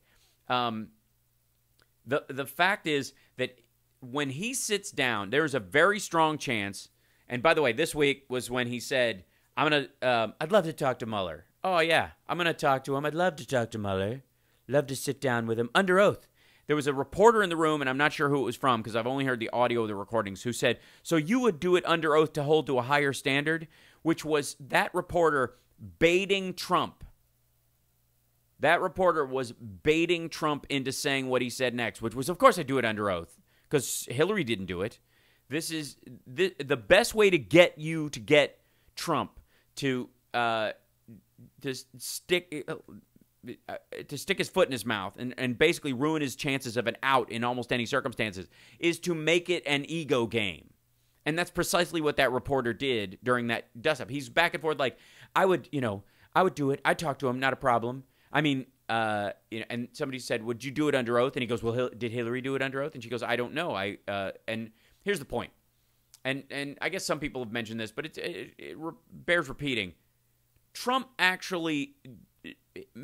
The fact is that when he sits down, there's a very strong chance. And by the way, this week was when he said, I'd love to talk to Mueller. Oh, yeah, I'm going to talk to him. I'd love to talk to Mueller. Love to sit down with him under oath. There was a reporter in the room, and I'm not sure who it was from because I've only heard the audio of the recordings, who said, so you would do it under oath to hold to a higher standard, which was that reporter baiting Trump. That reporter was baiting Trump into saying what he said next, which was, of course, I'd do it under oath because Hillary didn't do it. This is the best way to get Trump to stick his foot in his mouth and basically ruin his chances of an out in almost any circumstances is to make it an ego game. And that's precisely what that reporter did during that dust-up. He's back and forth like, I would do it. I'd talk to him, not a problem. I mean, and somebody said, would you do it under oath? And he goes, well, did Hillary do it under oath? And she goes, I don't know. And here's the point. And I guess some people have mentioned this, but it bears repeating. Trump actually,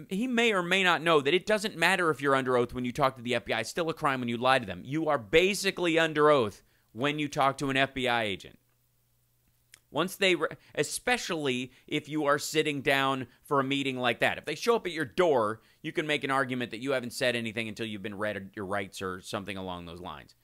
he may or may not know that it doesn't matter if you're under oath when you talk to the FBI. It's still a crime when you lie to them. You are basically under oath when you talk to an FBI agent. Once especially if you are sitting down for a meeting like that. If they show up at your door, you can make an argument that you haven't said anything until you've been read your rights or something along those lines.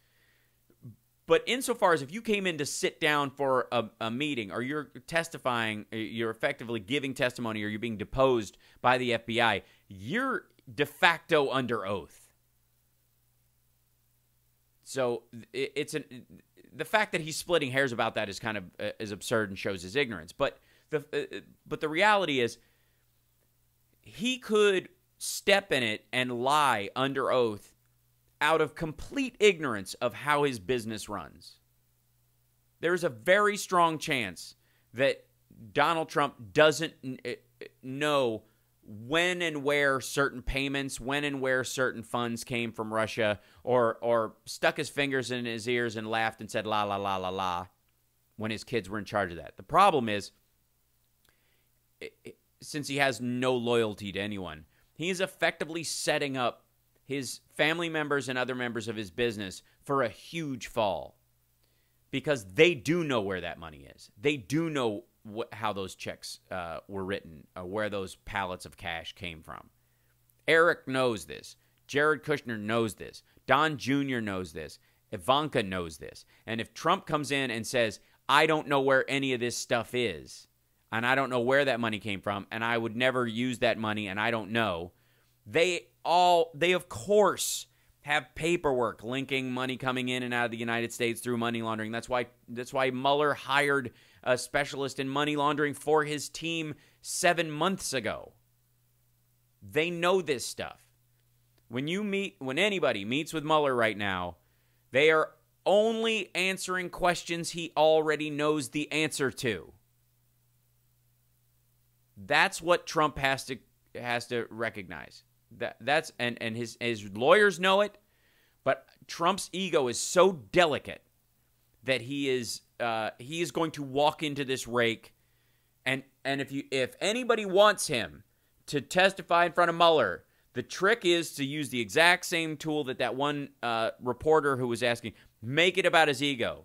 But insofar as if you came in to sit down for a meeting, or you're testifying, you're effectively giving testimony, or you're being deposed by the FBI, you're de facto under oath. So the fact that he's splitting hairs about that is kind of is absurd and shows his ignorance. But the reality is, he could step in it and lie under oath out of complete ignorance of how his business runs. There's a very strong chance that Donald Trump doesn't know when and where certain payments, when and where certain funds came from Russia, or stuck his fingers in his ears and laughed and said la la la la la when his kids were in charge of that. The problem is, since he has no loyalty to anyone, he is effectively setting up his family members and other members of his business for a huge fall, because they do know where that money is. They do know how those checks were written, or where those pallets of cash came from. Eric knows this. Jared Kushner knows this. Don Jr. knows this. Ivanka knows this. And if Trump comes in and says, I don't know where any of this stuff is, and I don't know where that money came from, and I would never use that money, and I don't know, they of course have paperwork linking money coming in and out of the United States through money laundering. That's why Mueller hired a specialist in money laundering for his team 7 months ago. They know this stuff. when anybody meets with Mueller right now, they are only answering questions he already knows the answer to. That's what Trump has to recognize. That's his lawyers know it, but Trump's ego is so delicate that he is going to walk into this rake, and if anybody wants him to testify in front of Mueller, the trick is to use the exact same tool that one reporter who was asking, make it about his ego.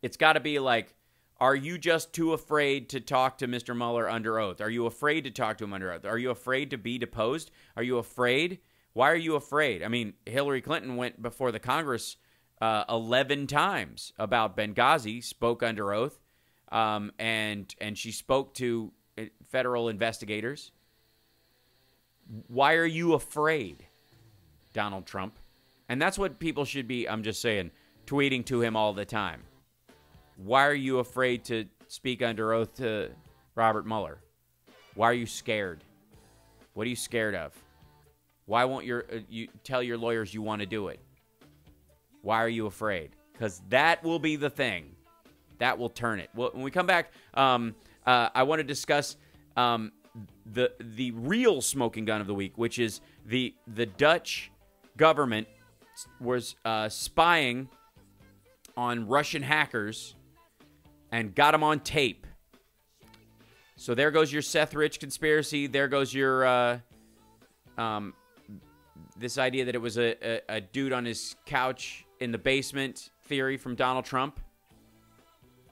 It's got to be like, are you just too afraid to talk to Mr. Mueller under oath? Are you afraid to talk to him under oath? Are you afraid to be deposed? Are you afraid? Why are you afraid? I mean, Hillary Clinton went before the Congress 11 times about Benghazi, spoke under oath, and she spoke to federal investigators. Why are you afraid, Donald Trump? And that's what people should be, I'm just saying, tweeting to him all the time. Why are you afraid to speak under oath to Robert Mueller? Why are you scared? What are you scared of? Why won't you tell your lawyers you want to do it? Why are you afraid? Because that will be the thing. That will turn it. Well, when we come back, I want to discuss the real smoking gun of the week, which is the Dutch government was spying on Russian hackers and got them on tape. So there goes your Seth Rich conspiracy. There goes your this idea that it was a dude on his couch in the basement theory from Donald Trump.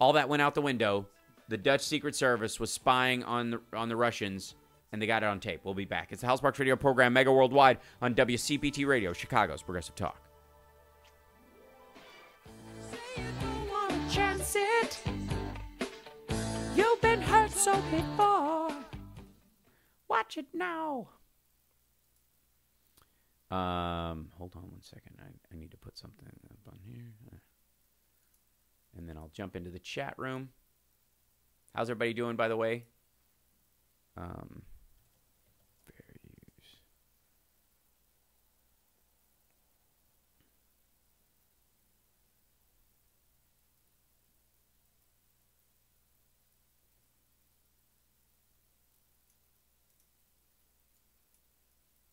All that went out the window. The Dutch Secret Service was spying on the Russians, and they got it on tape. We'll be back. It's the House Sparks Radio program, Mega Worldwide, on WCPT Radio, Chicago's Progressive Talk. Chance it. You've been hurt so before. Watch it now. Hold on one second. I need to put something up on here. And then I'll jump into the chat room. How's everybody doing, by the way? Fair use.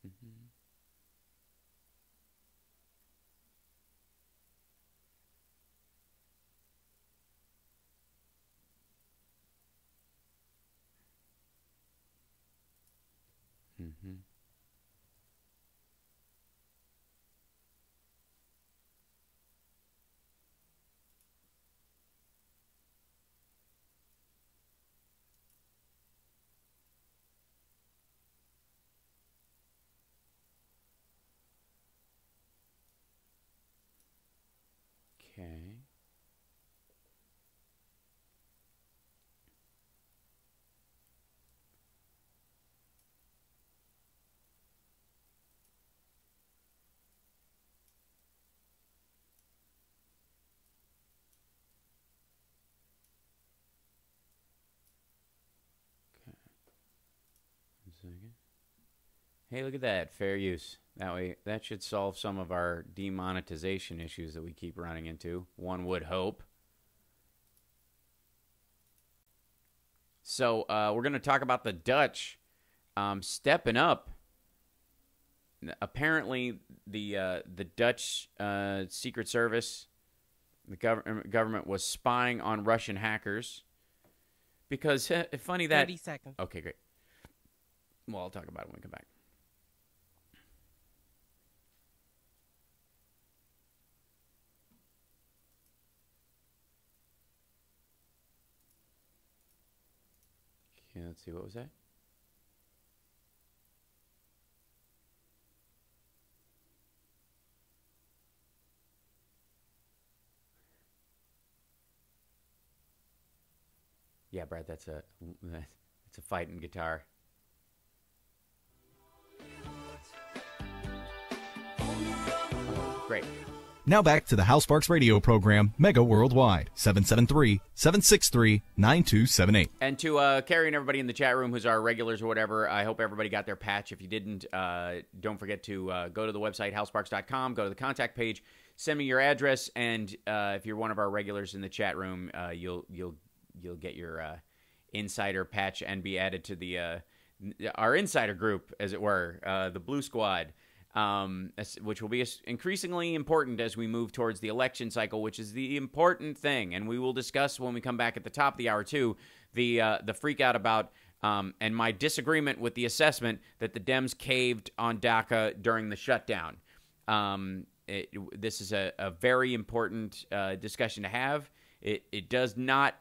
Okay. Second. Hey, look at that. Fair use. That way, that should solve some of our demonetization issues that we keep running into. One would hope. So, we're going to talk about the Dutch stepping up. Apparently, the Dutch Secret Service, the government was spying on Russian hackers. Because, funny that... 30 seconds. Okay, great. Well, I'll talk about it when we come back. Okay, let's see. What was that? Yeah, Brad, that's a fighting guitar. Great. Now back to the Hal Sparks radio program, Mega Worldwide, 773-763-9278. And to Carrie and everybody in the chat room who's our regulars or whatever, I hope everybody got their patch. If you didn't, don't forget to go to the website, halsparks.com, go to the contact page, send me your address, and if you're one of our regulars in the chat room, you'll get your insider patch and be added to the our insider group, as it were, the Blue Squad. Which will be increasingly important as we move towards the election cycle, which is the important thing. And we will discuss when we come back at the top of the hour, too, the freak out about and my disagreement with the assessment that the Dems caved on DACA during the shutdown. This is a very important discussion to have. It does not...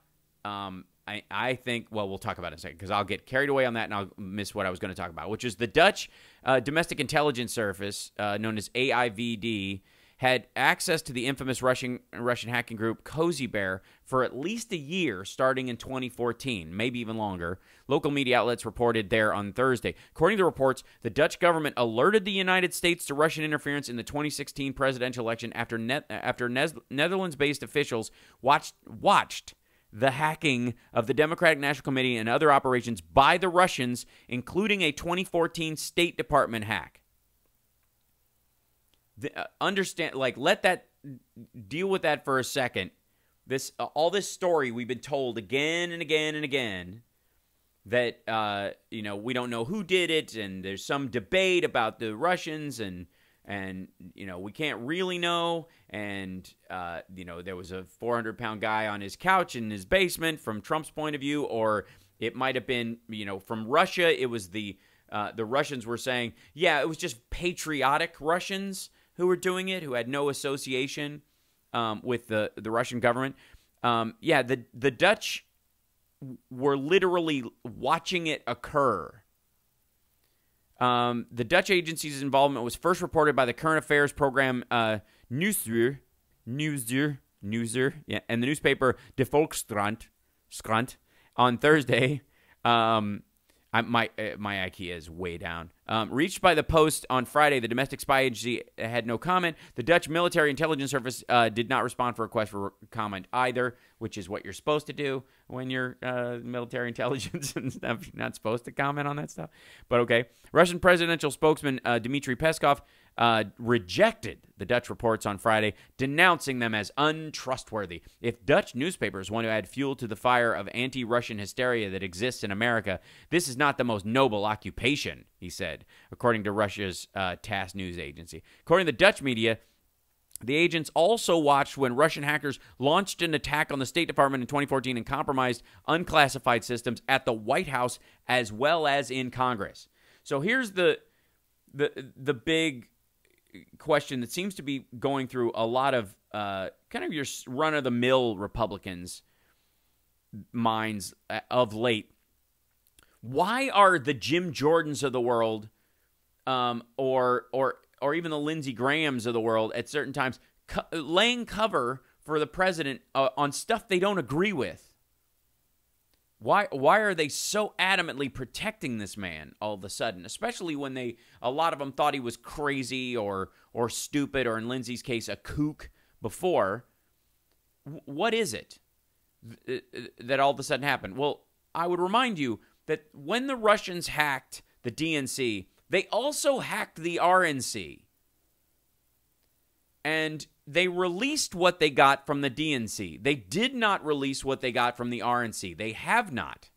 I think, well, we'll talk about it in a second because I'll get carried away on that and I'll miss what I was going to talk about, which is the Dutch domestic intelligence service, known as AIVD, had access to the infamous Russian hacking group Cozy Bear for at least a year starting in 2014, maybe even longer. Local media outlets reported there on Thursday. According to reports, the Dutch government alerted the United States to Russian interference in the 2016 presidential election after Netherlands-based officials watched the hacking of the Democratic National Committee and other operations by the Russians, including a 2014 State Department hack. Let that deal with that for a second. All this story we've been told again and again and again that we don't know who did it, and there's some debate about the Russians, and we can't really know, and there was a 400-pound guy on his couch in his basement from Trump's point of view, or it might have been from Russia. It was the Russians were saying, yeah, it was just patriotic Russians who were doing it, who had no association with the Russian government. The Dutch were literally watching it occur. The Dutch agency's involvement was first reported by the current affairs program Nieuwsuur, and the newspaper De Volkskrant on Thursday. My IKEA is way down. Reached by the Post on Friday, the domestic spy agency had no comment. The Dutch military intelligence service did not respond for a request for comment either, which is what you're supposed to do when you're military intelligence and stuff. You're not supposed to comment on that stuff. But okay. Russian presidential spokesman Dmitry Peskov rejected the Dutch reports on Friday, denouncing them as untrustworthy. If Dutch newspapers want to add fuel to the fire of anti-Russian hysteria that exists in America, this is not the most noble occupation, he said, according to Russia's TASS news agency. According to the Dutch media, the agents also watched when Russian hackers launched an attack on the State Department in 2014 and compromised unclassified systems at the White House as well as in Congress. So here's the big question that seems to be going through a lot of kind of your run-of-the-mill Republicans' minds of late. Why are the Jim Jordans of the world, or even the Lindsey Grahams of the world at certain times laying cover for the president on stuff they don't agree with? Why are they so adamantly protecting this man all of a sudden, especially when a lot of them thought he was crazy or stupid, or in Lindsey's case, a kook before? What is it that all of a sudden happened? Well, I would remind you that when the Russians hacked the DNC, they also hacked the RNC. And they released what they got from the DNC. They did not release what they got from the RNC. They have not.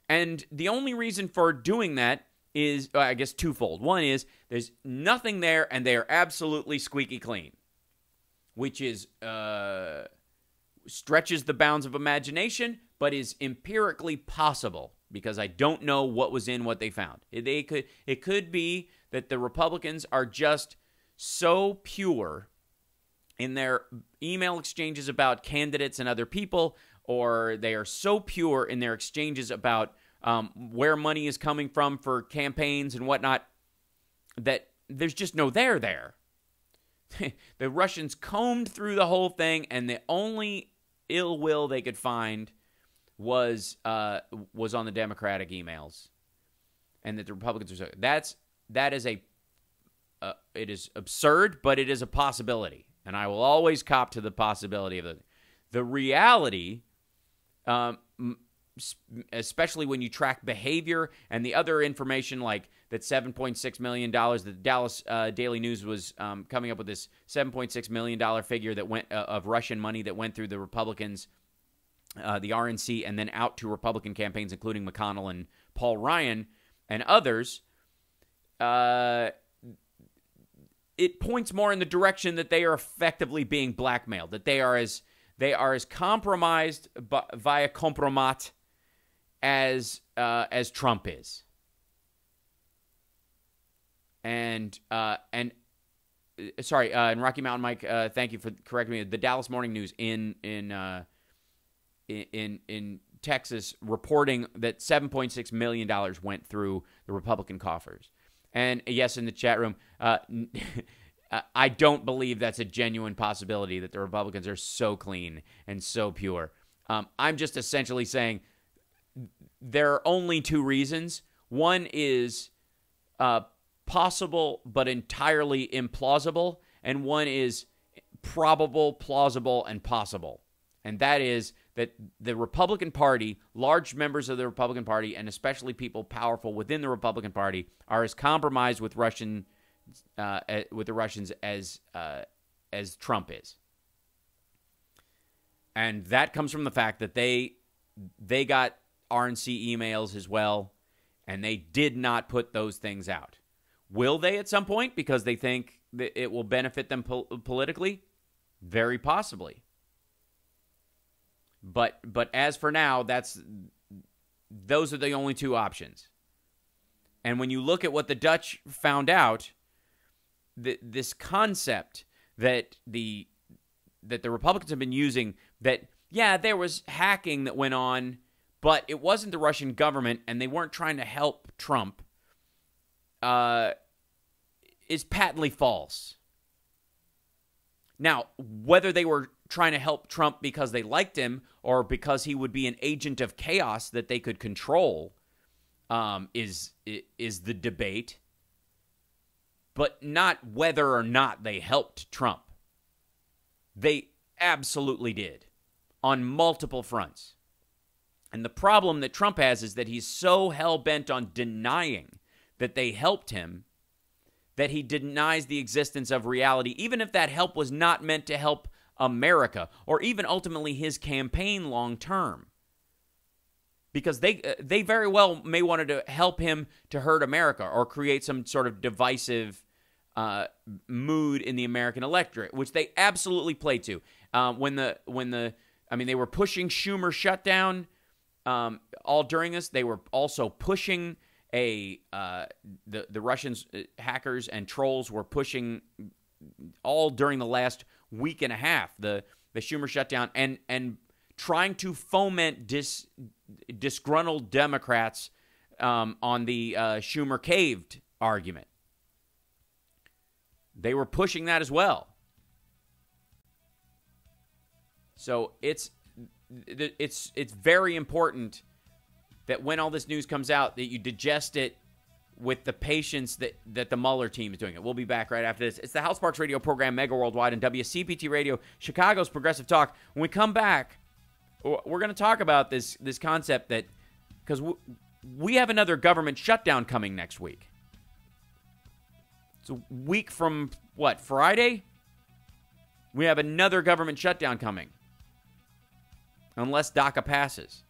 And the only reason for doing that is, I guess, twofold. One is there's nothing there, and they are absolutely squeaky clean, which is stretches the bounds of imagination, but is empirically possible, because I don't know what was in what they found. It could be that the Republicans are just so pure in their email exchanges about candidates and other people, or they are so pure in their exchanges about where money is coming from for campaigns and whatnot, that there's just no there. The Russians combed through the whole thing, and the only ill will they could find was on the Democratic emails, and that the Republicans are so. That is a absurd, but it is a possibility, and I will always cop to the possibility of it. The reality, especially when you track behavior and the other information, like that $7.6 million, the Dallas Daily News was coming up with this $7.6 million figure that went of Russian money that went through the Republicans, the RNC, and then out to Republican campaigns, including McConnell and Paul Ryan and others. It points more in the direction that they are effectively being blackmailed, that they are as compromised via compromat as Trump is. And Rocky Mountain Mike, thank you for correcting me. The Dallas Morning News in Texas reporting that $7.6 million went through the Republican coffers. And yes, in the chat room, I don't believe that's a genuine possibility that the Republicans are so clean and so pure. I'm just essentially saying there are only two reasons. One is possible but entirely implausible, and one is probable, plausible, and possible. And that is that the Republican Party, large members of the Republican Party, and especially people powerful within the Republican Party, are as compromised with the Russians as Trump is. And that comes from the fact that they got RNC emails as well, and they did not put those things out. Will they at some point because they think that it will benefit them politically? Very possibly. But as for now, those are the only two options. And when you look at what the Dutch found out, this concept that the Republicans have been using, that, yeah, there was hacking that went on, but it wasn't the Russian government and they weren't trying to help Trump, is patently false. Now, whether they were trying to help Trump because they liked him or because he would be an agent of chaos that they could control is the debate, but not whether or not they helped Trump. They absolutely did on multiple fronts. And the problem that Trump has is that he's so hell-bent on denying that they helped him that he denies the existence of reality, even if that help was not meant to help America or even ultimately his campaign long term. Because they very well may wanted to help him to hurt America or create some sort of divisive mood in the American electorate, which they absolutely played to. When they were pushing Schumer shutdown all during this, they were also pushing the Russians, hackers and trolls were pushing all during the last week and a half the Schumer shutdown and trying to foment disgruntled Democrats on the Schumer caved argument. They were pushing that as well. So it's very important that when all this news comes out, that you digest it with the patience that the Mueller team is doing it. We'll be back right after this. It's the Hal Sparks Radio program, Mega Worldwide, and WCPT Radio, Chicago's Progressive Talk. When we come back, we're going to talk about this concept that, because we have another government shutdown coming next week. It's a week from, Friday? We have another government shutdown coming. Unless DACA passes.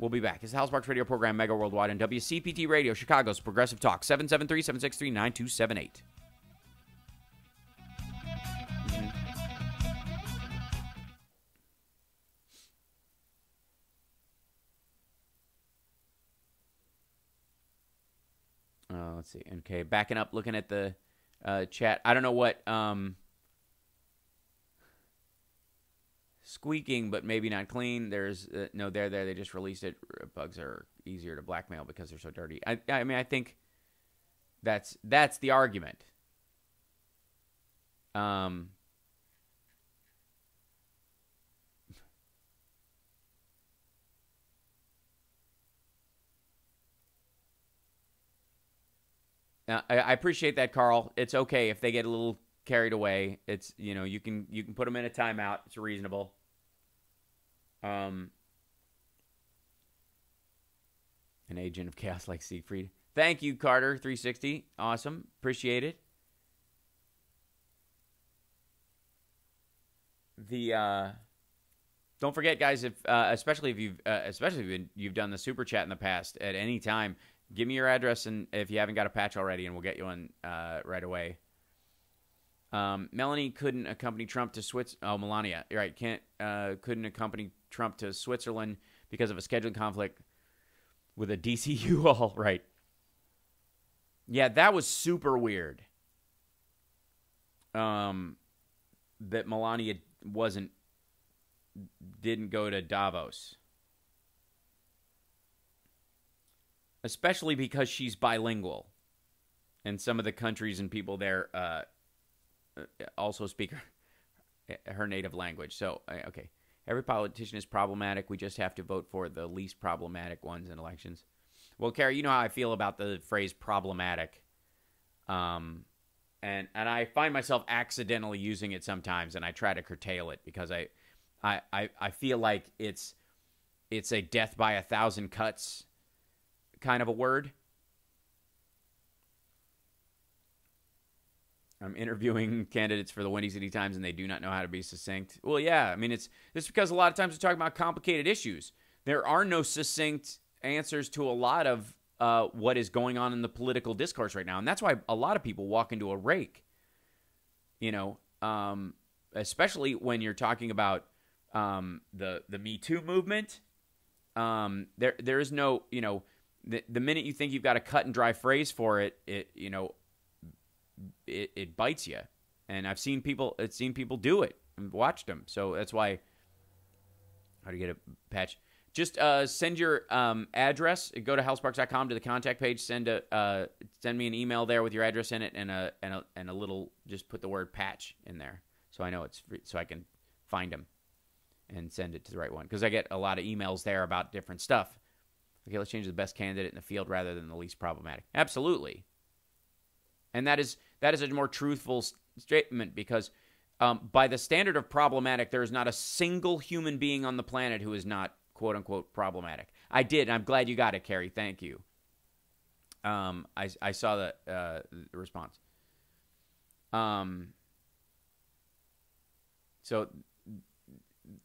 We'll be back. It's the Hal Sparks Radio program, Mega Worldwide, and WCPT Radio, Chicago's Progressive Talk, 773-763-9278. Let's see. Okay, backing up, looking at the chat. I don't know what... squeaking, but maybe not clean. There's no there. They just released it. Bugs are easier to blackmail because they're so dirty. I think that's the argument. I appreciate that, Carl. It's okay if they get a little carried away. It's, you can put them in a timeout. It's reasonable. An agent of chaos like Siegfried. Thank you, Carter 360. Awesome. Appreciate it. Don't forget, guys, if especially if you've done the super chat in the past at any time, give me your address, and if you haven't got a patch already, and we'll get you one right away. Melanie couldn't accompany Trump to Switzerland. Oh, Melania, you're right. Couldn't accompany Trump to Switzerland because of a scheduling conflict with a DCU all right. Yeah, that was super weird. That Melania didn't go to Davos. Especially because she's bilingual. And some of the countries and people there also speak her native language. So, okay. Every politician is problematic. We just have to vote for the least problematic ones in elections. Well, Carrie, you know how I feel about the phrase problematic. And I find myself accidentally using it sometimes, and I try to curtail it because I feel like it's a death by 1,000 cuts kind of a word. I'm interviewing candidates for the Windy City Times, and they do not know how to be succinct. Well, yeah, I mean, it's because a lot of times we're talking about complicated issues. There are no succinct answers to a lot of what is going on in the political discourse right now, and that's why a lot of people walk into a rake. Especially when you're talking about the Me Too movement. There is no, the minute you think you've got a cut and dry phrase for it, it bites you. And I've seen people do it and watched them. So that's why. How do you get a patch? Just send your address. Go to hellsparks.com to the contact page. Send me an email there with your address in it and a little. Just put the word patch in there so I know it's free, so I can find them and send it to the right one, because I get a lot of emails there about different stuff. Okay, let's change the best candidate in the field rather than the least problematic. Absolutely, and that is a more truthful statement, because by the standard of problematic, there is not a single human being on the planet who is not quote-unquote problematic. I did, and I'm glad you got it, Carrie. Thank you. I saw the response. So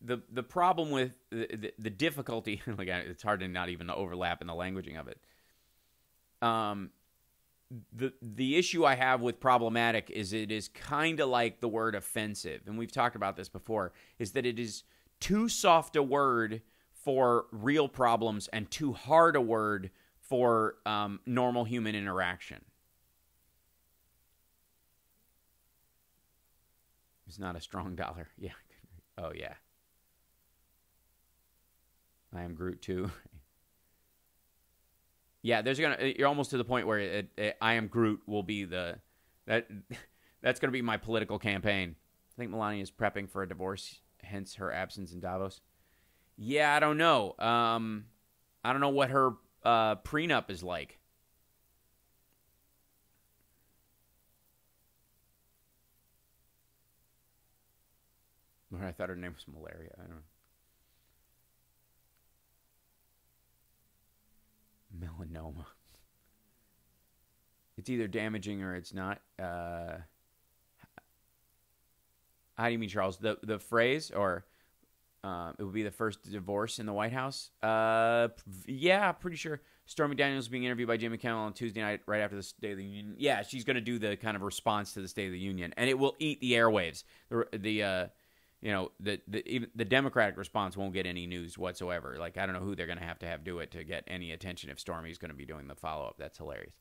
the problem with the difficulty, like, it's hard to not even overlap in the languaging of it. The issue I have with problematic is it is kind of like the word offensive, and we've talked about this before, is that it is too soft a word for real problems and too hard a word for normal human interaction. It's not a strong dollar. Yeah. Oh, yeah. I am Groot, too. Yeah, you're almost to the point where I am Groot will be that's going to be my political campaign. I think Melania is prepping for a divorce, hence her absence in Davos. Yeah, I don't know. I don't know what her prenup is like. Or I thought her name was Malaria. I don't know. Melanoma. It's either damaging or it's not. How do you mean, Charles? The phrase, or it would be the first divorce in the White House? Yeah, pretty sure. Stormy Daniels being interviewed by Jimmy Kimmel on Tuesday night right after the State of the Union. Yeah, she's going to do the kind of response to the State of the Union, and it will eat the airwaves. The Democratic response won't get any news whatsoever. Like, I don't know who they're going to have do it to get any attention if Stormy's going to be doing the follow-up. That's hilarious.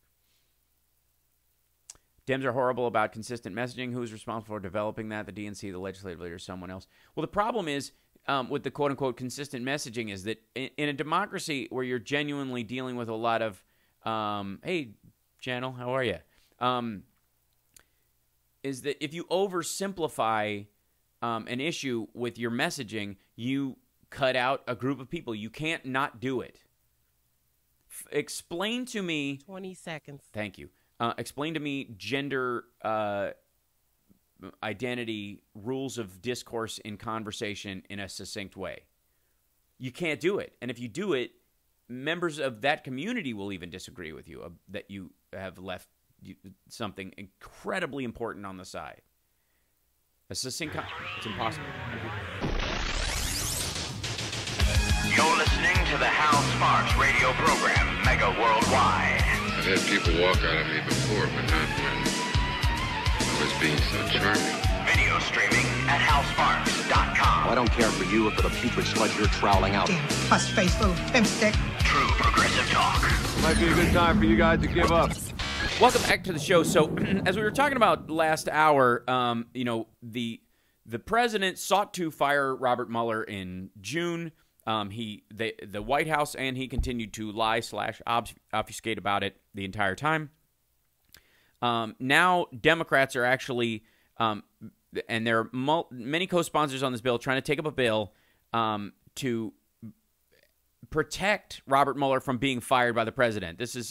Dems are horrible about consistent messaging. Who's responsible for developing that? The DNC, the legislative leader, someone else? Well, the problem is with the quote-unquote consistent messaging is that in a democracy where you're genuinely dealing with a lot of, hey, channel, how are you? Is that if you oversimplify an issue with your messaging, you cut out a group of people. You can't not do it. Explain to me. 20 seconds. Thank you. explain to me gender identity, rules of discourse in conversation in a succinct way. You can't do it. And if you do it, members of that community will even disagree with you that you have left something incredibly important on the side. A succinct, it's impossible. You're listening to the Hal Sparks radio program, Mega Worldwide. I've had people walk out of me before, but not when I was being so charming. Video streaming at halsparks.com. Well, I don't care for you or for the putrid sludge you're troweling out. Damn puss-faced little pimp stick. True progressive talk. Might be a good time for you guys to give up. Welcome back to the show. So, as we were talking about last hour, the president sought to fire Robert Mueller in June. The White House and he continued to lie / obfuscate about it the entire time. Now Democrats are actually, and there are many co-sponsors on this bill trying to take up a bill to protect Robert Mueller from being fired by the president. This is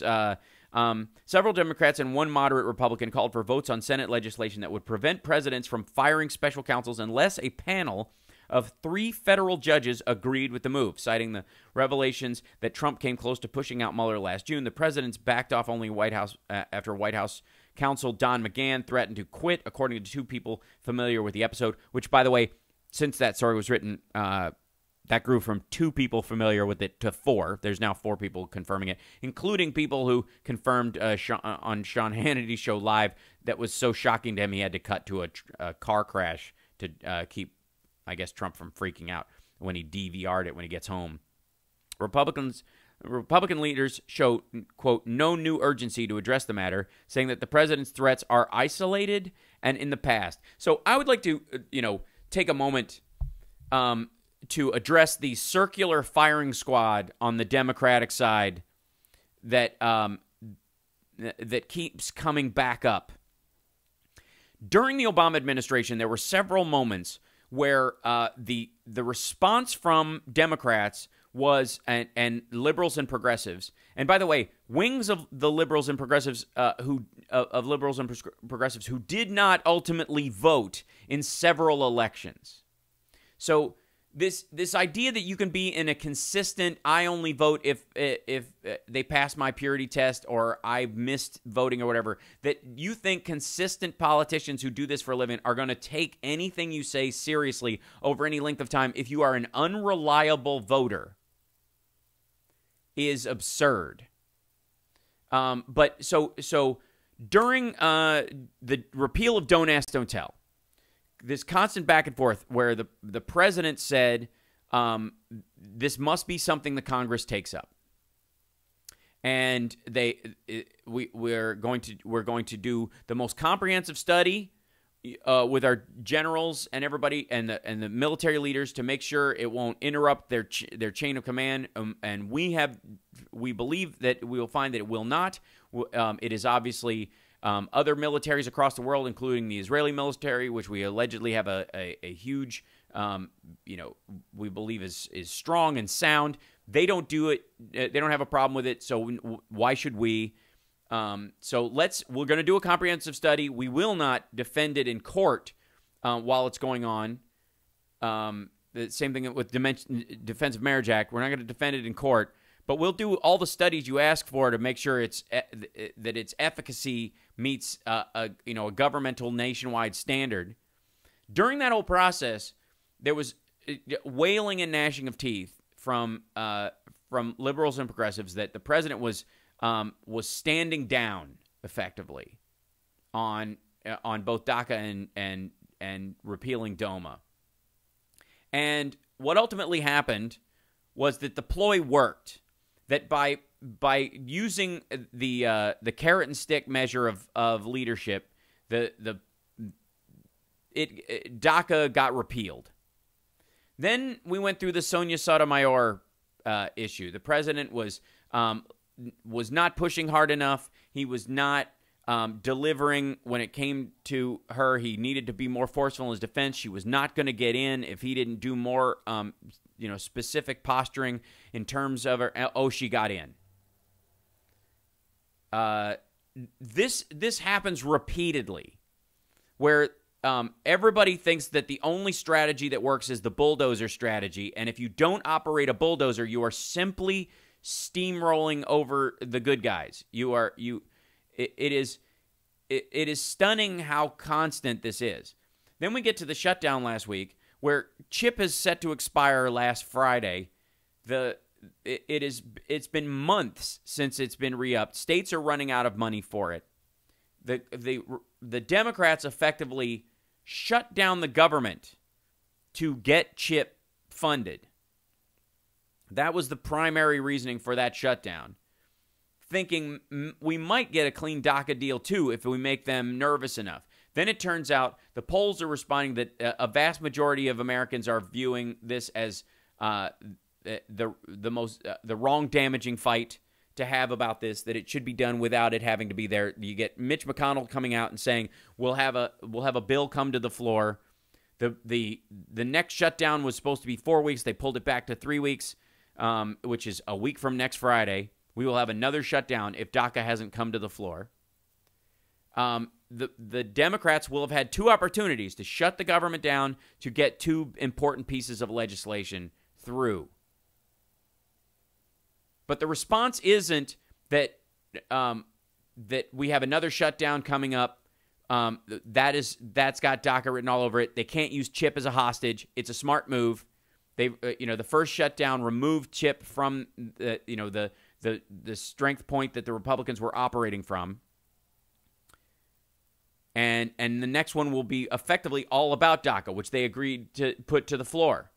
several Democrats and one moderate Republican called for votes on Senate legislation that would prevent presidents from firing special counsels unless a panel of 3 federal judges agreed with the move, citing the revelations that Trump came close to pushing out Mueller last June. The president's backed off only White House after White House counsel Don McGahn threatened to quit, according to 2 people familiar with the episode, which, by the way, since that story was written, that grew from 2 people familiar with it to 4. There's now 4 people confirming it, including people who confirmed on Sean Hannity's show live that was so shocking to him he had to cut to a car crash to keep, I guess, Trump from freaking out when he DVR'd it when he gets home. Republican leaders show, quote, no new urgency to address the matter, saying that the president's threats are isolated and in the past. So I would like to, take a moment to address the circular firing squad on the Democratic side that keeps coming back up. During the Obama administration, there were several moments where the response from Democrats was and liberals and progressives, and by the way, wings of the liberals and progressives who did not ultimately vote in several elections. So this idea that you can be in a consistent, I only vote if they pass my purity test or I missed voting or whatever, that you think consistent politicians who do this for a living are going to take anything you say seriously over any length of time if you are an unreliable voter is absurd. But so during the repeal of Don't Ask, Don't Tell, this constant back and forth where the president said this must be something the Congress takes up, and we're going to do the most comprehensive study with our generals and everybody and the military leaders to make sure it won't interrupt their chain of command, and we believe that we will find that it will not. It is obviously other militaries across the world, including the Israeli military, which we allegedly have a huge, we believe is strong and sound. They don't do it. They don't have a problem with it. So why should we? So we're going to do a comprehensive study. We will not defend it in court while it's going on. The same thing with Defense of Marriage Act. We're not going to defend it in court, but we'll do all the studies you ask for to make sure that its efficacy meets a governmental nationwide standard. During that whole process, there was wailing and gnashing of teeth from liberals and progressives that the president was standing down effectively on both DACA and repealing DOMA. And what ultimately happened was that the ploy worked. That by using the carrot and stick measure of leadership, DACA got repealed. Then we went through the Sonia Sotomayor issue. The president was not pushing hard enough. He was not delivering when it came to her. He needed to be more forceful in his defense. She was not going to get in if he didn't do more specific posturing in terms of her. Oh, she got in. this happens repeatedly, where everybody thinks that the only strategy that works is the bulldozer strategy, and if you don't operate a bulldozer, you are simply steamrolling over the good guys. It is stunning how constant this is. Then we get to the shutdown last week, where CHIP is set to expire last Friday. It's been months since it's been re-upped. States are running out of money for it. The Democrats effectively shut down the government to get CHIP funded. That was the primary reasoning for that shutdown, thinking we might get a clean DACA deal too if we make them nervous enough. Then it turns out the polls are responding that a vast majority of Americans are viewing this as the wrong damaging fight to have about this, that it should be done without it having to be there. You get Mitch McConnell coming out and saying we'll have a bill come to the floor. The next shutdown was supposed to be 4 weeks. They pulled it back to 3 weeks, which is a week from next Friday. We will have another shutdown if DACA hasn't come to the floor. The Democrats will have had two opportunities to shut the government down to get two important pieces of legislation through. But the response isn't that we have another shutdown coming up. That's got DACA written all over it. They can't use CHIP as a hostage. It's a smart move. They, the first shutdown removed CHIP from the strength point that the Republicans were operating from. And the next one will be effectively all about DACA, which they agreed to put to the floor.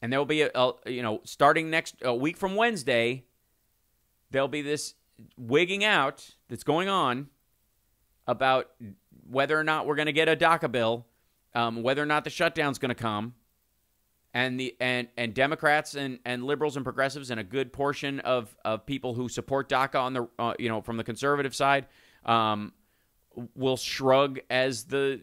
And there will be starting next week from Wednesday, there'll be this wigging out that's going on about whether or not we're going to get a DACA bill, whether or not the shutdown's going to come, and Democrats and liberals and progressives and a good portion of people who support DACA on the from the conservative side will shrug as the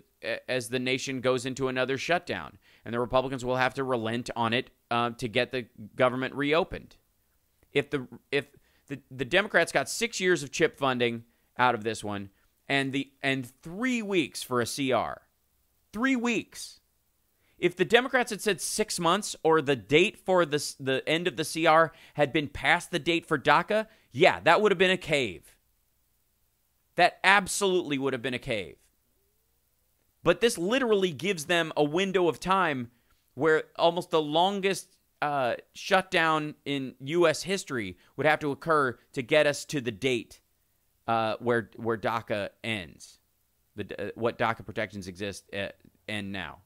nation goes into another shutdown. And the Republicans will have to relent on it to get the government reopened. If the Democrats got 6 years of CHIP funding out of this one, and 3 weeks for a CR, 3 weeks. If the Democrats had said 6 months, or the date for the end of the CR had been past the date for DACA, yeah, that would have been a cave. That absolutely would have been a cave. But this literally gives them a window of time where almost the longest shutdown in U.S. history would have to occur to get us to the date where DACA ends, what DACA protections exist end now.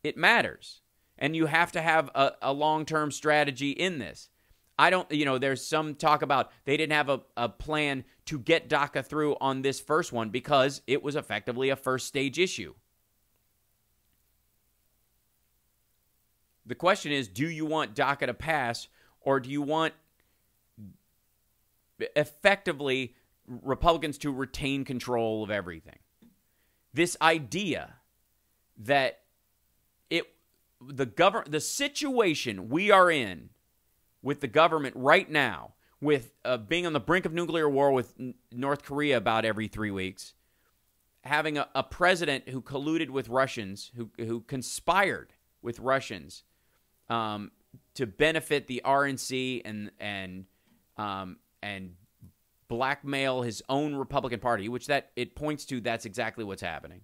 It matters, and you have to have a long-term strategy in this. There's some talk about they didn't have a plan to get DACA through on this first one because it was effectively a first-stage issue. The question is, do you want DACA to pass, or do you want effectively Republicans to retain control of everything? This idea that the situation we are in with the government right now, with being on the brink of nuclear war with North Korea about every 3 weeks, having a president who colluded with Russians, who conspired with Russians to benefit the RNC and blackmail his own Republican Party, which it points to that's exactly what's happening.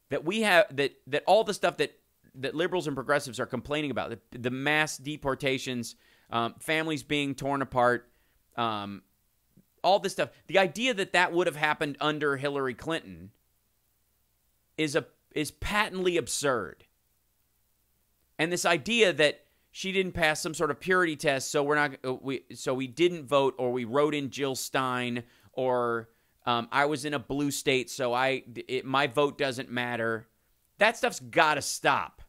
That we have that all the stuff that liberals and progressives are complaining about, the mass deportations, families being torn apart, all this stuff. The idea that would have happened under Hillary Clinton is patently absurd. And this idea that she didn't pass some sort of purity test, so we didn't vote, or we wrote in Jill Stein, or I was in a blue state, so my vote doesn't matter. That stuff's got to stop.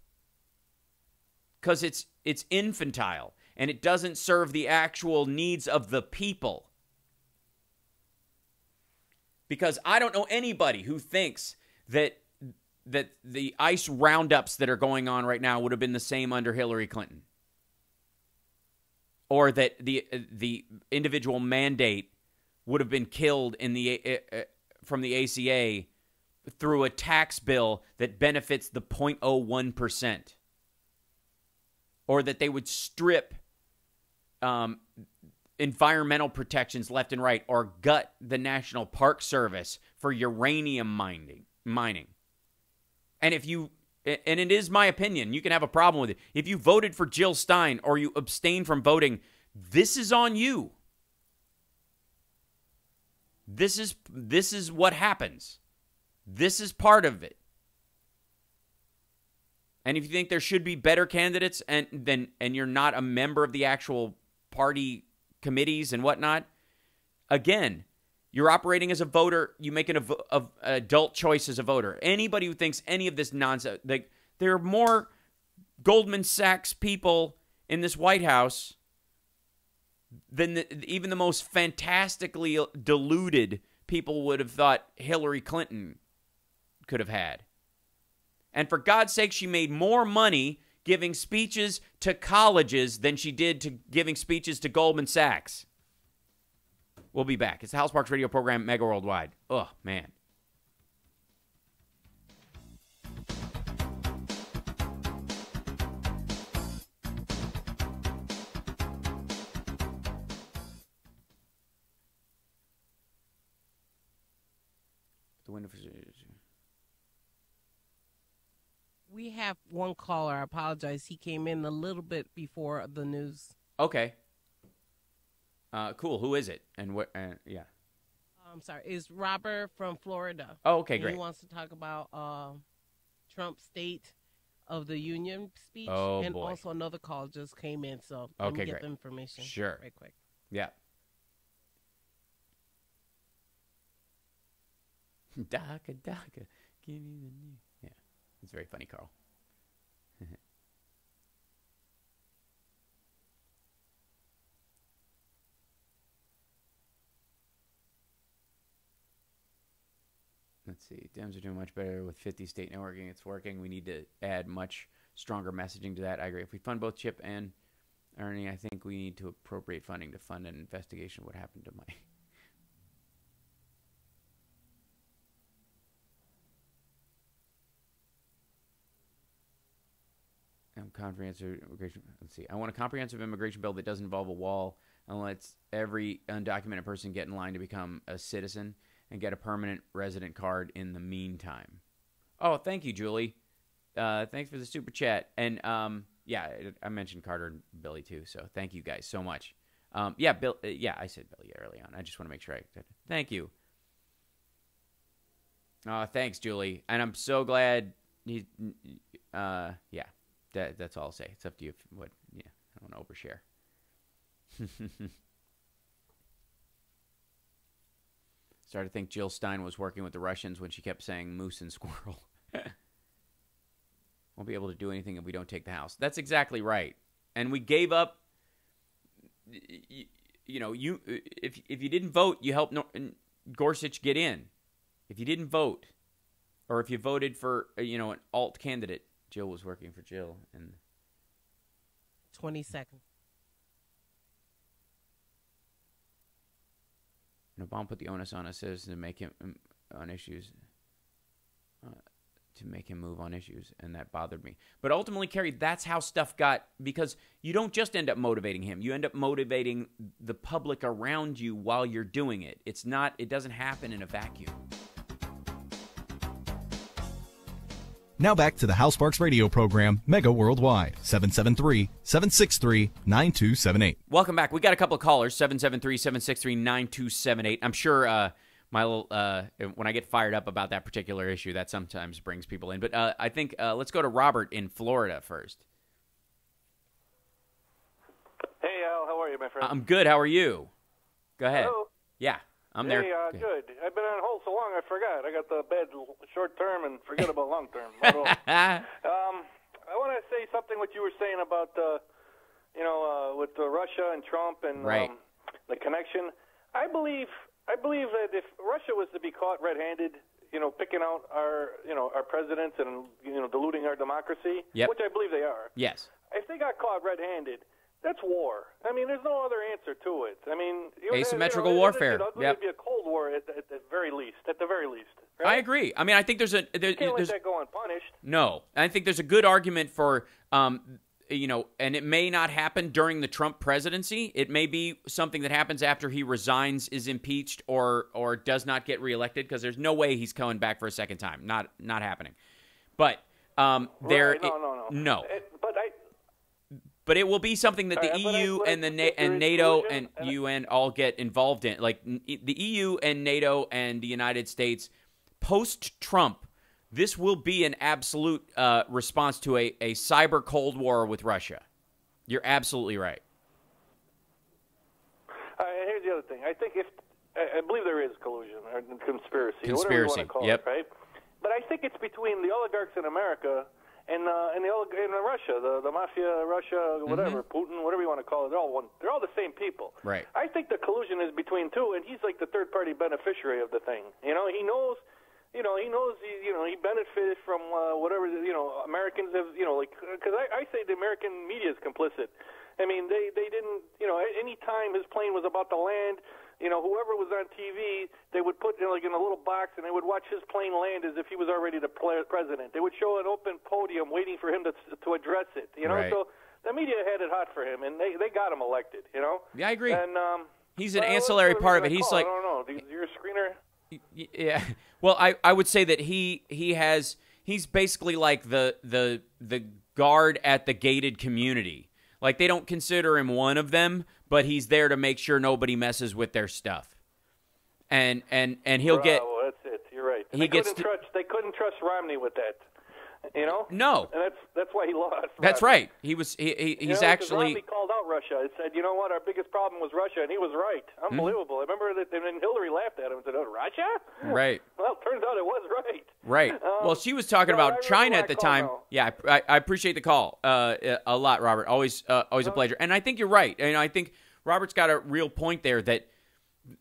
Because it's infantile, and it doesn't serve the actual needs of the people. Because I don't know anybody who thinks that the ICE roundups that are going on right now would have been the same under Hillary Clinton. or that the individual mandate would have been killed in from the ACA through a tax bill that benefits the 0.01%, or that they would strip environmental protections left and right, or gut the National Park Service for uranium mining. And and it is my opinion, you can have a problem with it. If you voted for Jill Stein or you abstained from voting, this is on you. This is what happens. This is part of it. And if you think there should be better candidates and you're not a member of the actual party committees and whatnot, again, you're operating as a voter. You make an adult choice as a voter. Anybody who thinks any of this nonsense, there are more Goldman Sachs people in this White House than even the most fantastically deluded people would have thought Hillary Clinton could have had. And for God's sake, she made more money giving speeches to colleges than she did to giving speeches to Goldman Sachs. We'll be back. It's the Hal Sparks radio program, Mega Worldwide. Oh, man. The window for... We have one caller. I apologize. He came in a little bit before the news. Okay. Cool. Who is it? And what? Yeah. I'm sorry. It's Robert from Florida. Oh, okay, great. He wants to talk about Trump's State of the Union speech. Oh, and boy. also another call just came in, so let me get great. the information. Sure. Right quick. Yeah. DACA, DACA, give me the news. Yeah. It's very funny, Carl. Let's see. Dems are doing much better with 50-state networking. It's working. We need to add much stronger messaging to that. I agree. If we fund both Chip and Ernie, I think we need to appropriate funding to fund an investigation of what happened to my... comprehensive immigration. Let's see. I want a comprehensive immigration bill that doesn't involve a wall and lets every undocumented person get in line to become a citizen and get a permanent resident card in the meantime. Oh, thank you, Julie. Thanks for the super chat. And yeah, I mentioned Carter and Billy too. So thank you guys so much. Yeah, Bill. Yeah, I said Billy early on. I just want to make sure I said it. Thank you. Thanks, Julie. And I'm so glad he. Yeah. That's all I'll say. It's up to you. I don't want to overshare. Started to think Jill Stein was working with the Russians when she kept saying moose and squirrel. Won't be able to do anything if we don't take the House. That's exactly right. And we gave up. If you didn't vote, you helped Gorsuch get in. If you didn't vote, or if you voted for an alt candidate. Jill was working for Jill. And 20 seconds. And Obama put the onus on a citizen to make him on issues, to make him move on issues, and that bothered me. But ultimately, Kerry, that's how stuff got, because you don't just end up motivating him. You end up motivating the public around you while you're doing it. It doesn't happen in a vacuum. Now back to the Hal Sparks radio program, Mega Worldwide, 773-763-9278. Welcome back. We got a couple of callers, 773-763-9278. I'm sure my little when I get fired up about that particular issue, that sometimes brings people in. But I think let's go to Robert in Florida first. Hey, Al. How are you, my friend? I'm good. How are you? Go ahead. Hello? Yeah, I'm there. Hey, good. I've been on hold so long, I forgot. I got the bad short term and forget about long term. I want to say something what you were saying about, with Russia and Trump and right. The connection. I believe that if Russia was to be caught red-handed, picking out our presidents and diluting our democracy, yep. which I believe they are. Yes. If they got caught red-handed, That's war. I mean, there's no other answer to it. I mean, asymmetrical warfare. It'd be a Cold War at the very least. At the very least. Right? I agree. I mean, I think there's a you can't let that go unpunished. No, I think there's a good argument for and it may not happen during the Trump presidency. It may be something that happens after he resigns, is impeached, or does not get reelected, because there's no way he's coming back for a second time. Not happening. But No. But it will be something that the EU and NATO and UN all get involved in. Like the EU and NATO and the United States post-Trump, this will be an absolute response to a cyber Cold War with Russia. You're absolutely right. Here's the other thing. I think I believe there is collusion or conspiracy, whatever you want to call it, right? But I think it's between the oligarchs in America and Russia, the mafia, Russia, whatever, Putin, whatever you want to call it. They're all the same people. Right. I think the collusion is between two, and he's like the third-party beneficiary of the thing. He knows. He benefited from whatever Americans have. Because I say the American media is complicit. I mean, they didn't. Any time his plane was about to land, whoever was on TV, they would put in a little box, and they would watch his plane land as if he was already the president. They would show an open podium waiting for him to address it. Right. So the media had it hot for him, and they got him elected. Yeah, I agree. And he's an ancillary part of it. He's like, I don't know. You're a screener. Yeah. Well, I would say that he's basically like the guard at the gated community. Like, they don't consider him one of them, but he's there to make sure nobody messes with their stuff. And he'll get. Well, that's it. You're right. They couldn't trust Romney with that. No. And that's why he lost. That's right. He's actually. Romney called out Russia. He said, "You know what? Our biggest problem was Russia," and he was right. Unbelievable. I remember that, and Hillary laughed at him and said, "Oh, Russia?" Right. Well, it turns out it was right. Right. Well, she was talking about China at the time. Now. Yeah, I appreciate the call a lot, Robert. Always a pleasure. And I think you're right. And I think Robert's got a real point there that,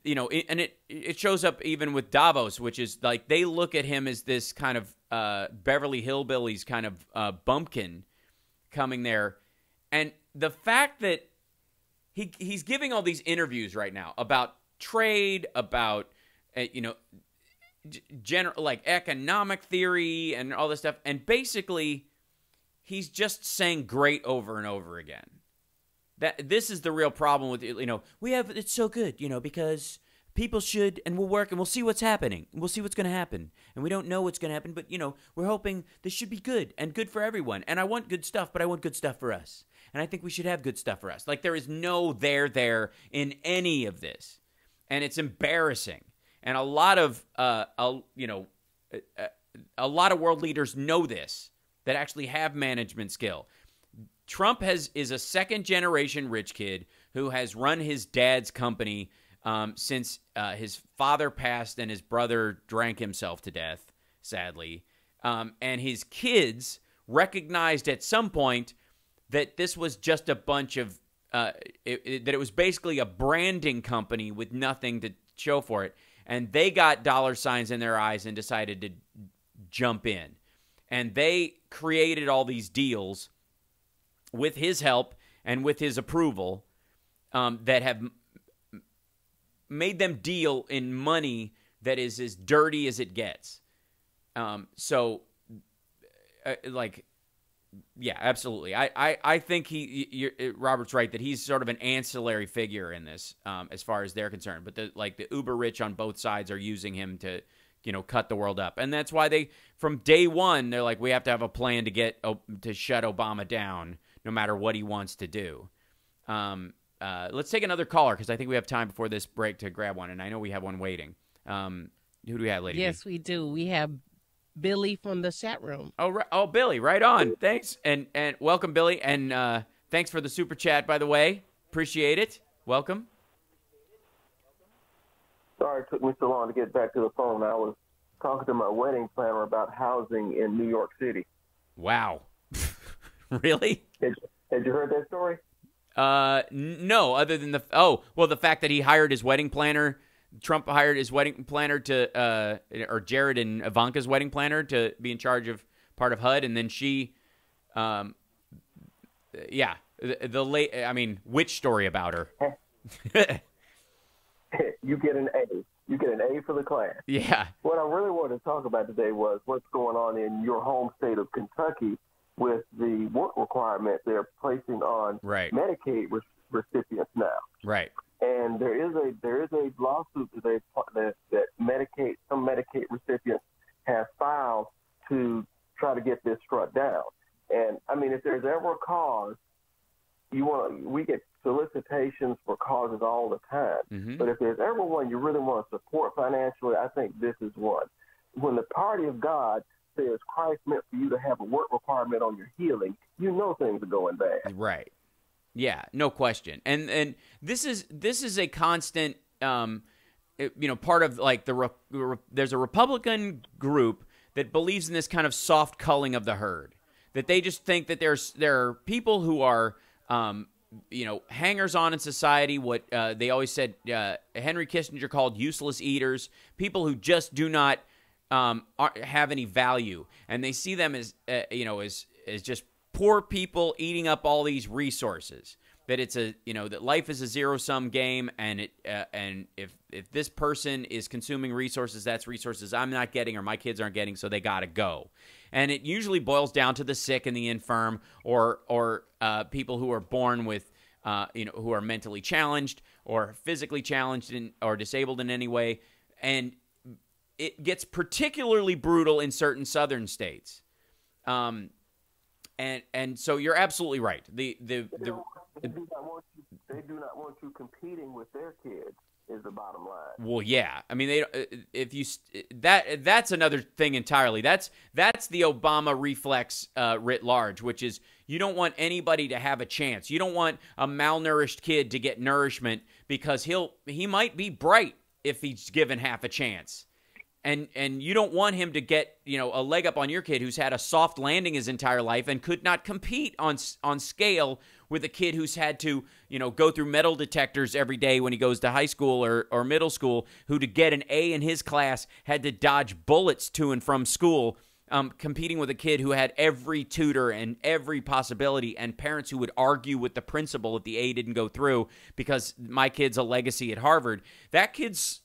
and it shows up even with Davos, which is like they look at him as this kind of Beverly Hillbillies kind of bumpkin coming there. And the fact that he's giving all these interviews right now about trade, about, general like economic theory and all this stuff. And basically he's just saying great over and over again. That this is the real problem with, it's so good, because people should, and we'll work and we'll see what's happening. We'll see what's going to happen. And we don't know what's going to happen, but, we're hoping this should be good and good for everyone. And I want good stuff, but I want good stuff for us. And I think we should have good stuff for us. Like, there is no there in any of this. And it's embarrassing. And a lot of, a lot of world leaders know this, that actually have management skill. Trump is a second-generation rich kid who has run his dad's company since his father passed and his brother drank himself to death, sadly. And his kids recognized at some point that this was just a bunch of that it was basically a branding company with nothing to show for it. And they got dollar signs in their eyes and decided to jump in. And they created all these deals with his help and with his approval that have made them deal in money that is as dirty as it gets. Yeah, absolutely. I think Robert's right that he's sort of an ancillary figure in this as far as they're concerned. But the uber rich on both sides are using him to, cut the world up. And that's why they, from day one, they're like, we have to have a plan to shut Obama down no matter what he wants to do. Let's take another caller because I think we have time before this break to grab one. And I know we have one waiting. Who do we have, Lady? Yes, we do. We have Billy from the chat room. Oh, Billy, right on. Thanks. And welcome, Billy. And thanks for the super chat, by the way. Appreciate it. Welcome. Sorry it took me so long to get back to the phone. I was talking to my wedding planner about housing in New York City. Wow. Really? Had you heard that story? No, other than the fact that he hired his wedding planner. Trump hired his wedding planner or Jared and Ivanka's wedding planner to be in charge of part of HUD, and then she, yeah, which story about her? You get an A. You get an A for the class. Yeah. What I really wanted to talk about today was what's going on in your home state of Kentucky with the work requirement they're placing on Medicaid recipients now. Right. And there is a lawsuit that some Medicaid recipients have filed to try to get this struck down. And I mean, if there's ever a cause, we get solicitations for causes all the time. Mm-hmm. But if there's ever one you really want to support financially, I think this is one. When the party of God says Christ meant for you to have a work requirement on your healing, you know things are going bad. Right. Yeah, no question. And this is a constant, part of like there's a Republican group that believes in this kind of soft culling of the herd, that they just think that there are people who are, hangers on in society, what they always said Henry Kissinger called useless eaters, people who just do not have any value, and they see them as just poor people eating up all these resources. That it's that life is a zero-sum game, and if this person is consuming resources, that's resources I'm not getting or my kids aren't getting, so they got to go. And it usually boils down to the sick and the infirm, or people who are born with, who are mentally challenged or physically challenged or disabled in any way. And it gets particularly brutal in certain southern states. And so you're absolutely right. They do not want you competing with their kids. Is the bottom line. Well, yeah. I mean, that's another thing entirely. That's the Obama reflex writ large, which is you don't want anybody to have a chance. You don't want a malnourished kid to get nourishment because he might be bright if he's given half a chance. And you don't want him to get, a leg up on your kid who's had a soft landing his entire life and could not compete on scale with a kid who's had to, go through metal detectors every day when he goes to high school or middle school, who to get an A in his class had to dodge bullets to and from school, competing with a kid who had every tutor and every possibility and parents who would argue with the principal if the A didn't go through because my kid's a legacy at Harvard. That kid's,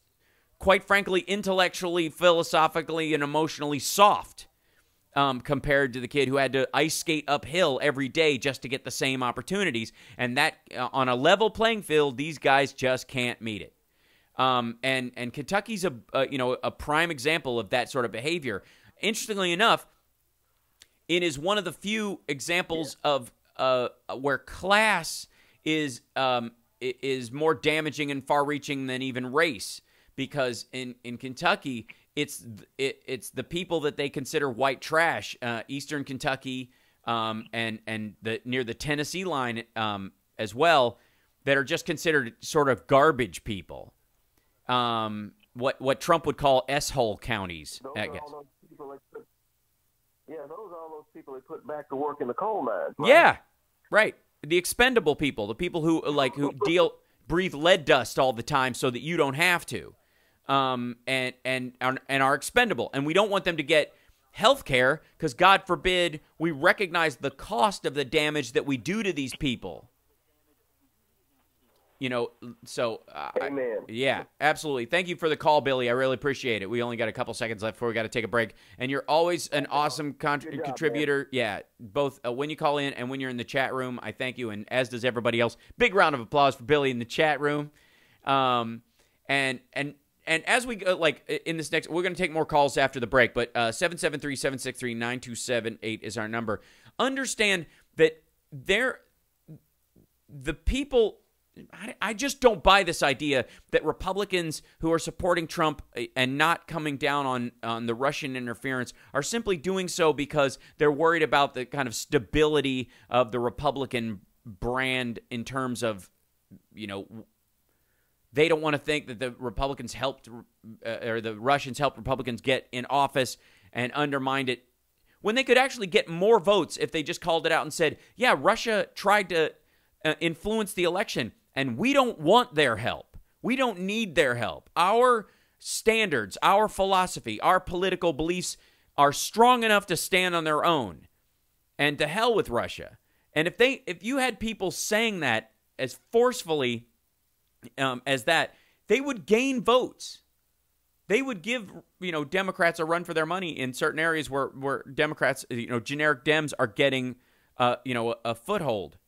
quite frankly, intellectually, philosophically, and emotionally soft compared to the kid who had to ice skate uphill every day just to get the same opportunities. And that, on a level playing field, these guys just can't meet it. And Kentucky's a prime example of that sort of behavior. Interestingly enough, it is one of the few examples of where class is more damaging and far-reaching than even race. Because in Kentucky, it's the people that they consider white trash, Eastern Kentucky, and near the Tennessee line as well, that are just considered sort of garbage people. What Trump would call S-hole counties, I guess. Those are all those people they put back to work in the coal mines. Right? Yeah, right. The expendable people, the people who breathe lead dust all the time so that you don't have to. And are expendable. And we don't want them to get health care because, God forbid, we recognize the cost of the damage that we do to these people. Amen. Yeah, absolutely. Thank you for the call, Billy. I really appreciate it. We only got a couple seconds left before we got to take a break. And you're always an awesome contributor. Man. Yeah, both when you call in and when you're in the chat room. I thank you, and as does everybody else. Big round of applause for Billy in the chat room. And as we go, in this next, we're going to take more calls after the break, but 773-763-9278 is our number. Understand that the people, I just don't buy this idea that Republicans who are supporting Trump and not coming down on the Russian interference are simply doing so because they're worried about the kind of stability of the Republican brand in terms of, they don't want to think that the Republicans helped or the Russians helped Republicans get in office and undermined it when they could actually get more votes if they just called it out and said, yeah, Russia tried to influence the election and we don't want their help. We don't need their help. Our standards, our philosophy, our political beliefs are strong enough to stand on their own. And to hell with Russia. And if you had people saying that as forcefully as that, they would gain votes. They would give, Democrats a run for their money in certain areas where Democrats, generic Dems are getting, a foothold.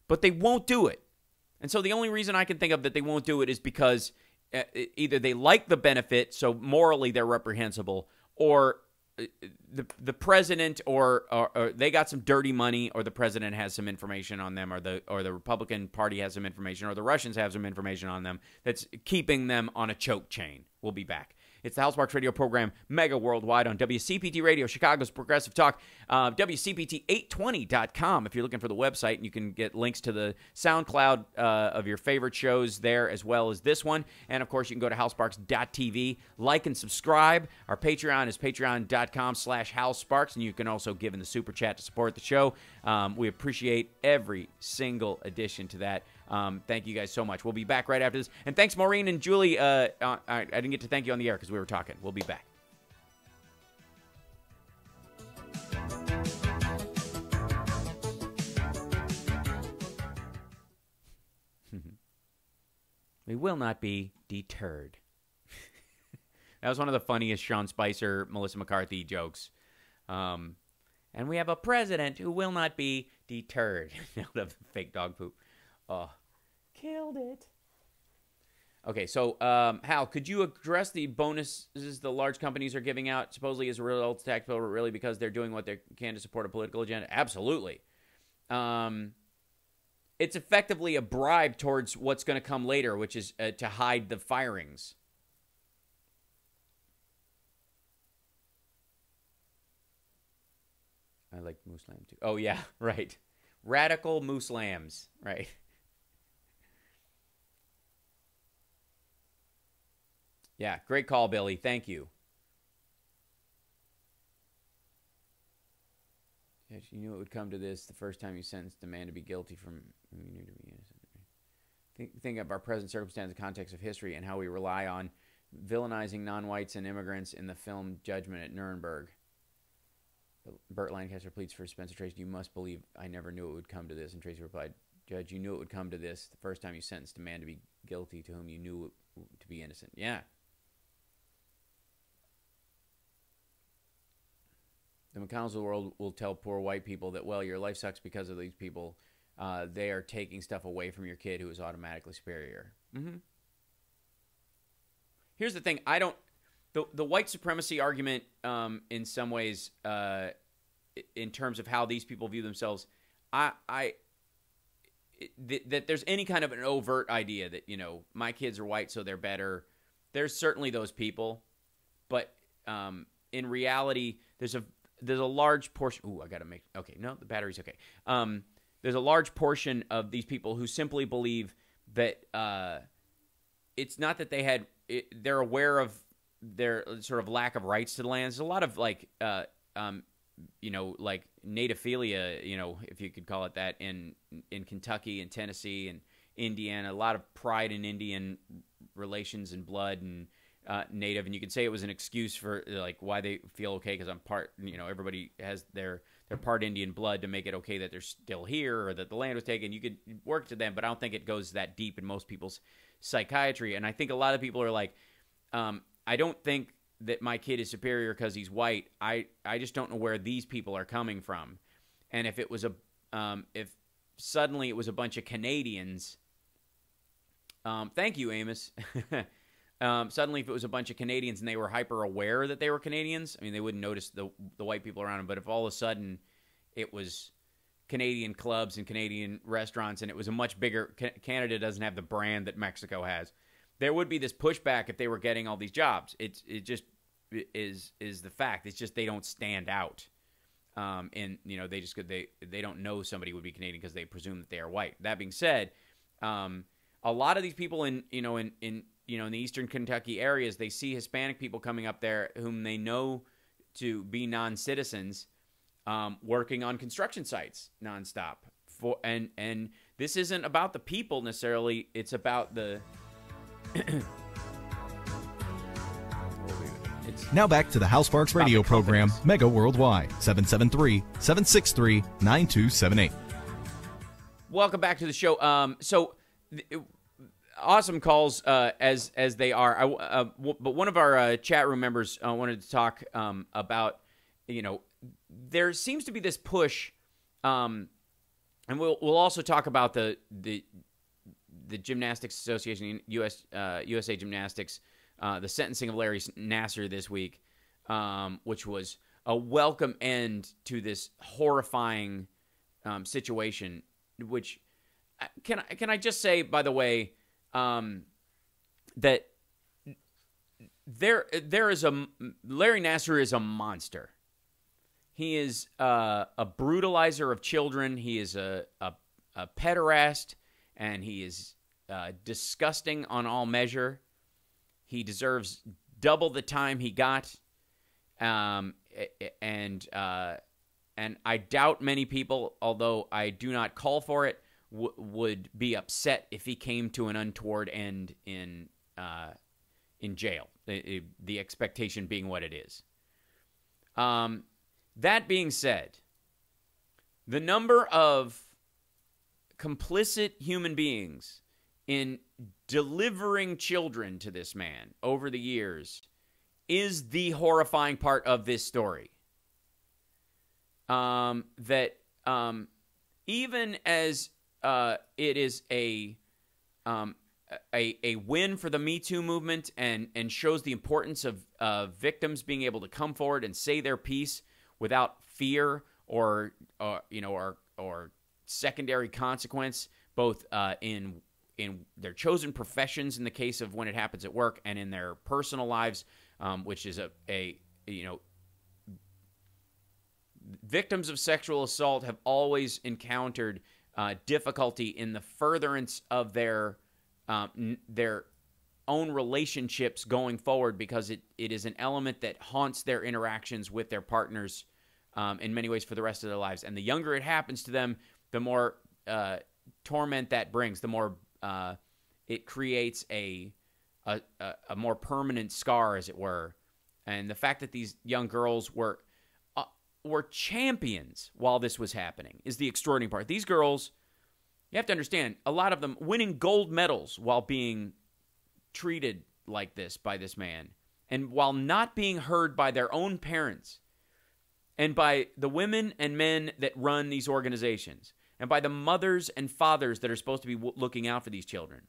But they won't do it. And so the only reason I can think of that they won't do it is because either they like the benefit, so morally they're reprehensible, or the president or they got some dirty money, or the president has some information on them, or the Republican Party has some information, or the Russians have some information on them that's keeping them on a choke chain. We'll be back. It's the Hal Sparks radio program, Mega Worldwide on WCPT Radio, Chicago's Progressive Talk, WCPT820.com if you're looking for the website, and you can get links to the SoundCloud of your favorite shows there, as well as this one. And, of course, you can go to halsparks.tv, like and subscribe. Our Patreon is patreon.com/HalSparks, and you can also give in the Super Chat to support the show. We appreciate every single addition to that. Thank you guys so much. We'll be back right after this. And thanks, Maureen and Julie. I didn't get to thank you on the air because we were talking. We'll be back. We will not be deterred. That was one of the funniest Sean Spicer, Melissa McCarthy jokes. And we have a president who will not be deterred. The fake dog poop. Oh. Killed it. Okay, so, Hal, could you address the bonuses the large companies are giving out, supposedly as a result of the tax bill, really because they're doing what they can to support a political agenda? Absolutely. It's effectively a bribe towards what's going to come later, which is to hide the firings. I like moose lamb, too. Oh, yeah, right. Radical moose lambs, right. Yeah, great call, Billy. Thank you. Yes, you knew it would come to this the first time you sentenced a man to be guilty from who you knew to be innocent. Think of our present circumstance, the context of history, and how we rely on villainizing non-whites and immigrants in the film Judgment at Nuremberg. Burt Lancaster pleads for Spencer Tracy. You must believe I never knew it would come to this. And Tracy replied, Judge, you knew it would come to this the first time you sentenced a man to be guilty to whom you knew to be innocent. Yeah. The McConnells of the world will tell poor white people that, well, your life sucks because of these people. They are taking stuff away from your kid who is automatically superior. Mm-hmm. Here's the thing. The white supremacy argument, in some ways, in terms of how these people view themselves, that there's any kind of an overt idea that, my kids are white, so they're better. There's certainly those people. But in reality, there's a large portion. Ooh, I got to make. Okay, no, the battery's okay. There's a large portion of these people who simply believe that it's not that they're aware of their sort of lack of rights to the land. There's a lot of like nativephilia, if you could call it that, in Kentucky and Tennessee and Indiana. A lot of pride in Indian relations and blood and native, and you could say it was an excuse for like why they feel okay because I'm part. Everybody has their part Indian blood to make it okay that they're still here or that the land was taken. You could work to them, but I don't think it goes that deep in most people's psychiatry. And I think a lot of people are like, I don't think that my kid is superior because he's white. I just don't know where these people are coming from. And if it was if suddenly it was a bunch of Canadians, thank you, Amos. Suddenly, if it was a bunch of Canadians and they were hyper aware that they were Canadians, I mean, they wouldn't notice the white people around them. But if all of a sudden it was Canadian clubs and Canadian restaurants and it was a much bigger, Canada doesn't have the brand that Mexico has, there would be this pushback if they were getting all these jobs. It just is the fact. It's just they don't stand out. And they don't know somebody would be Canadian because they presume that they are white. That being said, a lot of these people in the eastern Kentucky areas, they see Hispanic people coming up there whom they know to be non-citizens, working on construction sites nonstop. And this isn't about the people necessarily; it's about the Now back to the Hal Sparks radio program, Mega Worldwide, 773-763-9278. Welcome back to the show. Awesome calls as they are. But one of our chat room members wanted to talk about, there seems to be this push, and we'll also talk about the Gymnastics Association, USA Gymnastics, the sentencing of Larry Nassar this week, which was a welcome end to this horrifying situation. Which can I just say, by the way, that there is Larry Nassar is a monster. He is a brutalizer of children. He is a pederast, and he is disgusting on all measure. He deserves double the time he got, and I doubt many people, although I do not call for it, would be upset if he came to an untoward end in jail. The expectation being what it is. That being said, the number of complicit human beings in delivering children to this man over the years is the horrifying part of this story. That even as it is a win for the Me Too movement and shows the importance of victims being able to come forward and say their piece without fear or secondary consequence, both in their chosen professions in the case of when it happens at work and in their personal lives, which is victims of sexual assault have always encountered difficulty in the furtherance of their own relationships going forward, because it is an element that haunts their interactions with their partners in many ways for the rest of their lives. And the younger it happens to them, the more torment that brings, the more it creates a more permanent scar, as it were. And the fact that these young girls were champions while this was happening is the extraordinary part. These girls, you have to understand, a lot of them winning gold medals while being treated like this by this man, and while not being heard by their own parents and by the women and men that run these organizations and by the mothers and fathers that are supposed to be looking out for these children.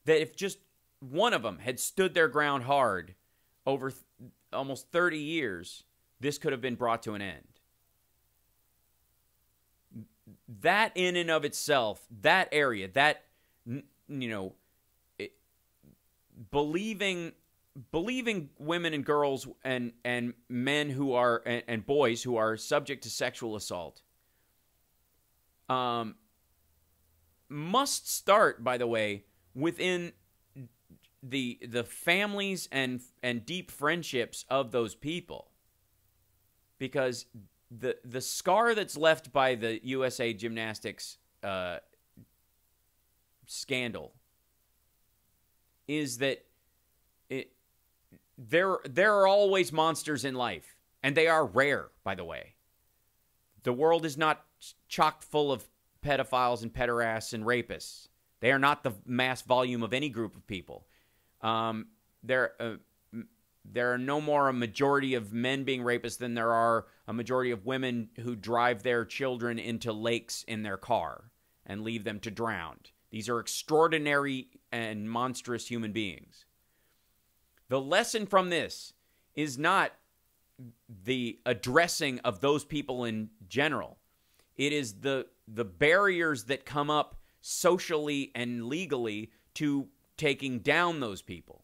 That if just one of them had stood their ground hard over almost 30 years, this could have been brought to an end. That in and of itself, that area, that, believing women and girls and men who are, and boys who are subject to sexual assault, must start, by the way, within the families and deep friendships of those people. Because the scar that's left by the USA Gymnastics scandal is that there are always monsters in life, and they are rare, by the way. The world is not chock full of pedophiles and pederasts and rapists. They are not the mass volume of any group of people. There are no more a majority of men being rapists than there are a majority of women who drive their children into lakes in their car and leave them to drown. These are extraordinary and monstrous human beings. The lesson from this is not the addressing of those people in general. It is the barriers that come up socially and legally to taking down those people.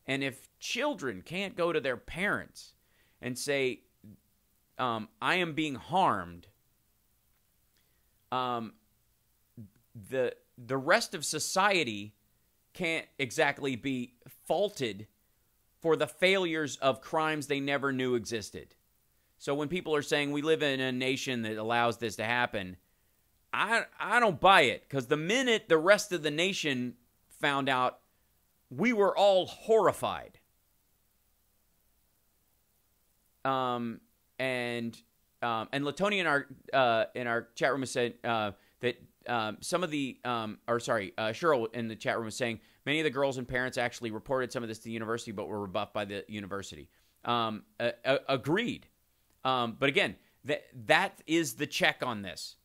And if children can't go to their parents and say, I am being harmed, the rest of society can't exactly be faulted for the failures of crimes they never knew existed. So when people are saying we live in a nation that allows this to happen, I don't buy it, because the minute the rest of the nation found out, we were all horrified. Latonia in our chat room has said that some of the Cheryl in the chat room was saying many of the girls and parents actually reported some of this to the university, but were rebuffed by the university. Agreed. But again, that is the check on this,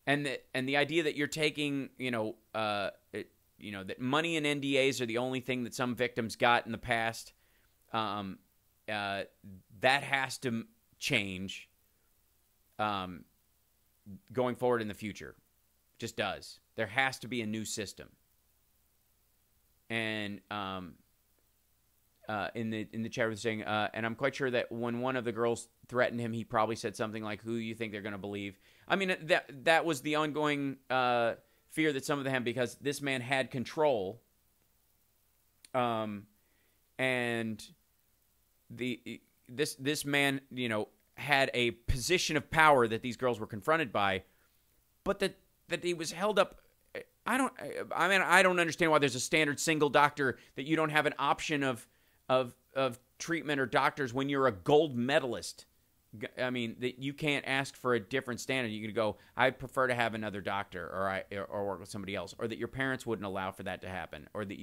and the idea that you're taking, that money and NDAs are the only thing that some victims got in the past. That has to change going forward in the future. Just does. There has to be a new system. And in the chat room saying, and I'm quite sure that when one of the girls threatened him, he probably said something like, "Who you think they're going to believe?" I mean, that was the ongoing fear that some of them had, because this man had control. And this man, had a position of power that these girls were confronted by, but that he was held up. I don't understand why there's a standard single doctor, that you don't have an option of treatment or doctors when you're a gold medalist. I mean, that you can't ask for a different standard. You can go, I prefer to have another doctor, or work with somebody else, or that your parents wouldn't allow for that to happen, or that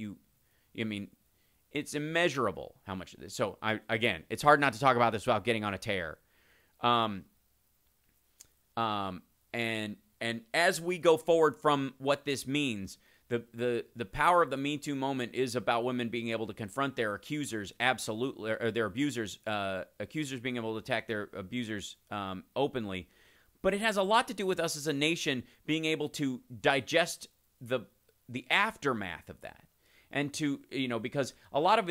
it's immeasurable how much of this. So again, it's hard not to talk about this without getting on a tear. And as we go forward from what this means, the power of the Me Too moment is about women being able to confront their accusers, absolutely, or their abusers, accusers being able to attack their abusers openly. But it has a lot to do with us as a nation being able to digest the aftermath of that. And to, because a lot of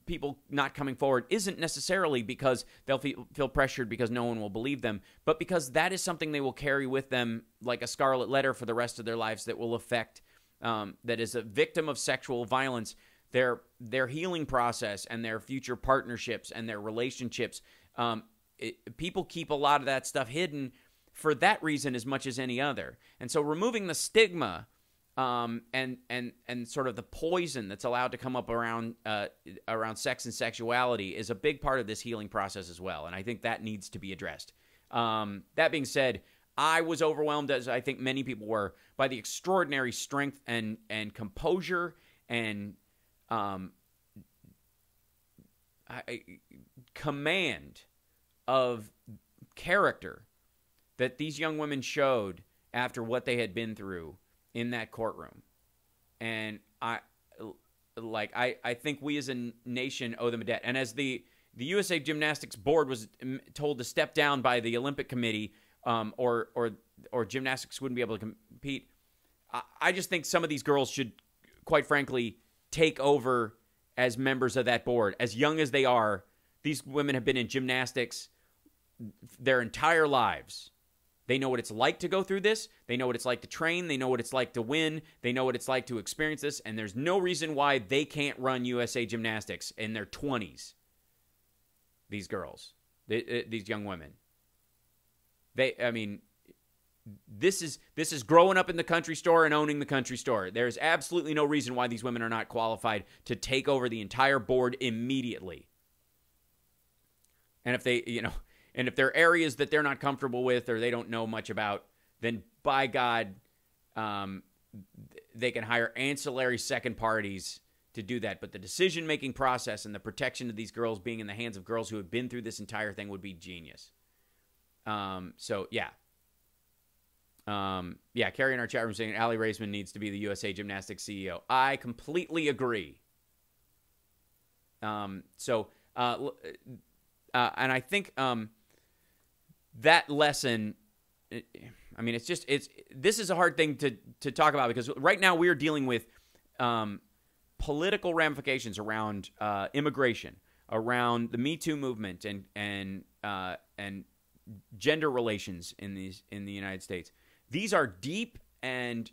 people not coming forward isn't necessarily because they'll feel pressured because no one will believe them, but because that is something they will carry with them like a scarlet letter for the rest of their lives that will affect, that is a victim of sexual violence, their healing process and their future partnerships and their relationships. People keep a lot of that stuff hidden for that reason as much as any other. And so removing the stigma and sort of the poison that's allowed to come up around sex and sexuality is a big part of this healing process as well, and I think that needs to be addressed. That being said, I was overwhelmed, as I think many people were, by the extraordinary strength and composure and command of character that these young women showed after what they had been through in that courtroom. And I think we as a nation owe them a debt. And as the USA Gymnastics board was told to step down by the Olympic Committee, or gymnastics wouldn't be able to compete, I just think some of these girls should, quite frankly, take over as members of that board. As young as they are, these women have been in gymnastics their entire lives. They know what it's like to go through this. They know what it's like to train. They know what it's like to win. They know what it's like to experience this. And there's no reason why they can't run USA Gymnastics in their 20s. These girls, these young women. This is growing up in the country store and owning the country store. There's absolutely no reason why these women are not qualified to take over the entire board immediately. And if they, and if there are areas that they're not comfortable with or they don't know much about, then by God, they can hire ancillary second parties to do that. But the decision-making process and the protection of these girls being in the hands of girls who have been through this entire thing would be genius. Carrie in our chat room saying Allie Raisman needs to be the USA Gymnastics CEO. I completely agree. And I think that lesson, this is a hard thing to talk about, because right now we're dealing with political ramifications around immigration, around the Me Too movement, and gender relations in the United States. These are deep and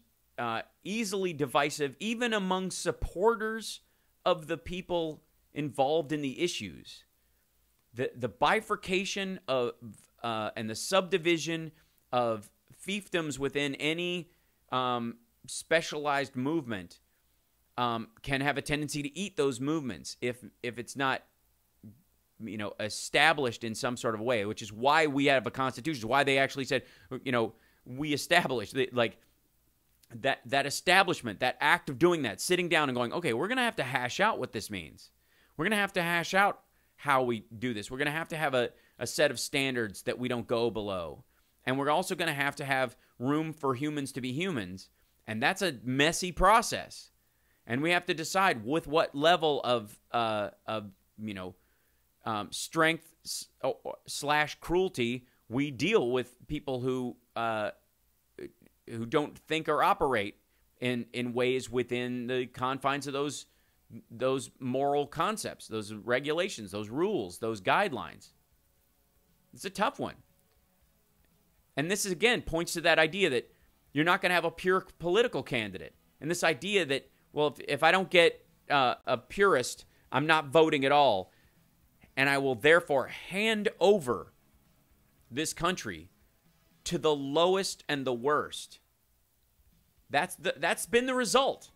easily divisive, even among supporters of the people involved in the issues. The bifurcation of and the subdivision of fiefdoms within any specialized movement can have a tendency to eat those movements if it's not established in some sort of way, which is why we have a constitution, why they actually said, we established that establishment, that act of doing that, sitting down and going, okay, we're going to have to hash out what this means. We're going to have to hash out how we do this. We're going to have a set of standards that we don't go below. And we're also going to have room for humans to be humans. And that's a messy process. And we have to decide with what level of strength / cruelty we deal with people who don't think or operate in ways within the confines of those moral concepts, those regulations, those rules, those guidelines. It's a tough one. And this, again, points to that idea that you're not going to have a pure political candidate. And this idea that, well, if I don't get a purist, I'm not voting at all. And I will therefore hand over this country to the lowest and the worst. That's been the result.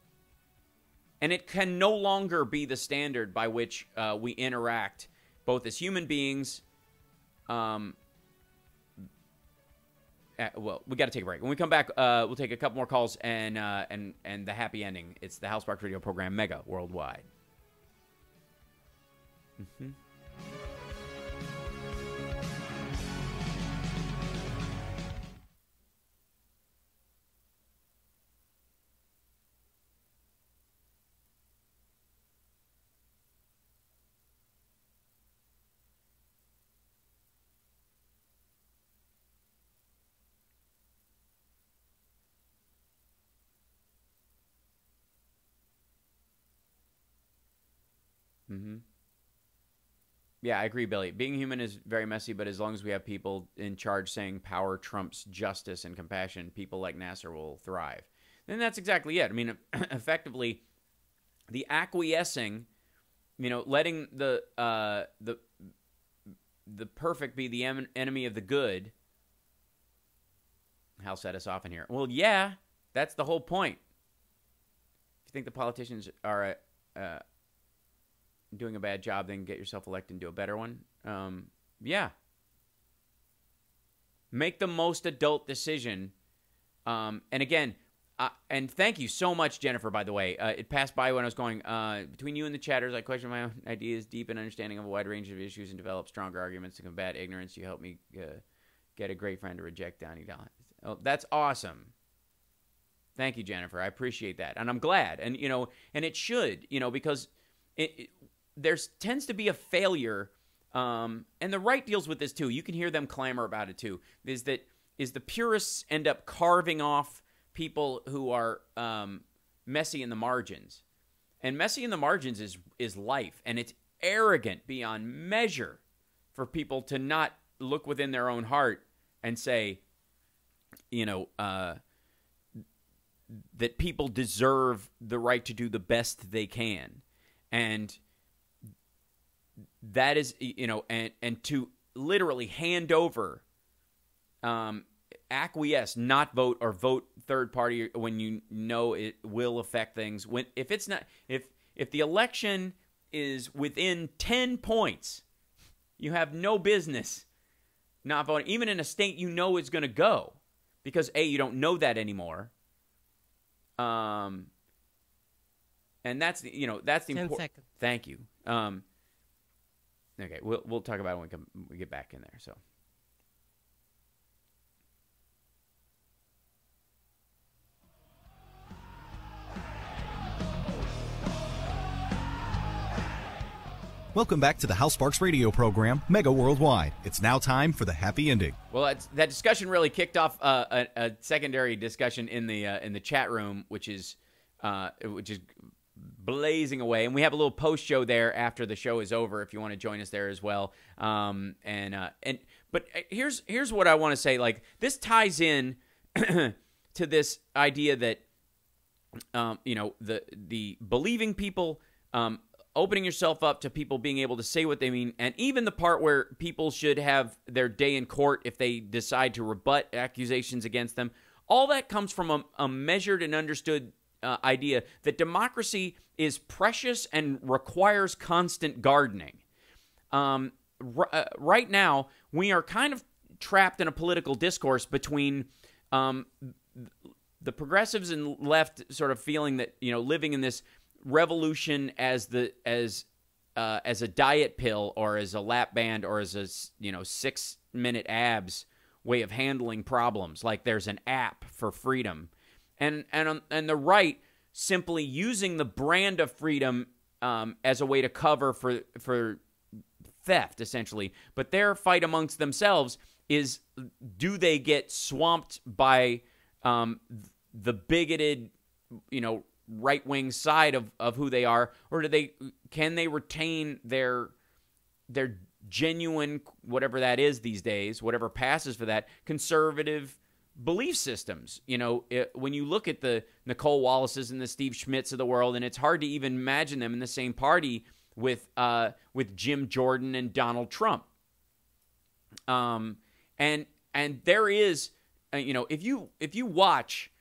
And it can no longer be the standard by which we interact, both as human beings. Well, we got to take a break. When we come back, we'll take a couple more calls and the happy ending. It's the Hal Sparks Radio program, Mega Worldwide. Mm-hmm. Mm-hmm. Yeah, I agree, Billy. Being human is very messy, but as long as we have people in charge saying power trumps justice and compassion, people like Nasser will thrive. And that's exactly it. I mean, effectively, the acquiescing, letting the perfect be the enemy of the good. Hal set us off in here. Well, yeah, that's the whole point. If you think the politicians are doing a bad job, then get yourself elected and do a better one. Yeah. Make the most adult decision. And again, and thank you so much, Jennifer, by the way. It passed by when I was going, between you and the chatters, I question my own ideas, deepen understanding of a wide range of issues, and develop stronger arguments to combat ignorance. You helped me get a great friend to reject Downey Dollars. Oh, that's awesome. Thank you, Jennifer. I appreciate that. And I'm glad. And, and it should, because there tends to be a failure, and the right deals with this too. You can hear them clamor about it too. Is the purists end up carving off people who are messy in the margins, and messy in the margins is life, and it's arrogant beyond measure for people to not look within their own heart and say, that people deserve the right to do the best they can, and that is, and to literally hand over, acquiesce, not vote, or vote third party when it will affect things. If the election is within 10 points, you have no business not voting, even in a state is going to go, because you don't know that anymore. And that's the 10 seconds. Thank you. Okay, we'll talk about it when we get back in there. So. Welcome back to the Hal Sparks radio program, Mega Worldwide. It's now time for the happy ending. Well, that discussion really kicked off a secondary discussion in the chat room, which is blazing away, and we have a little post show there after the show is over if you want to join us there as well. But here's what I want to say. Like, this ties in to this idea that the believing people, opening yourself up to people being able to say what they mean, and even the part where people should have their day in court if they decide to rebut accusations against them. All that comes from a measured and understood idea that democracy is precious and requires constant gardening. right now we are kind of trapped in a political discourse between the progressives and left sort of feeling that, living in this revolution as a diet pill or as a lap band or as a 6-minute abs way of handling problems, like there's an app for freedom, and the right simply using the brand of freedom as a way to cover for theft, essentially. But their fight amongst themselves is, do they get swamped by the bigoted, right-wing side of who they are, or can they retain their genuine, whatever that is these days, whatever passes for that, conservative belief systems? When you look at the Nicole Wallaces and the Steve Schmitz of the world, and it's hard to even imagine them in the same party with Jim Jordan and Donald Trump. And there is, if you watch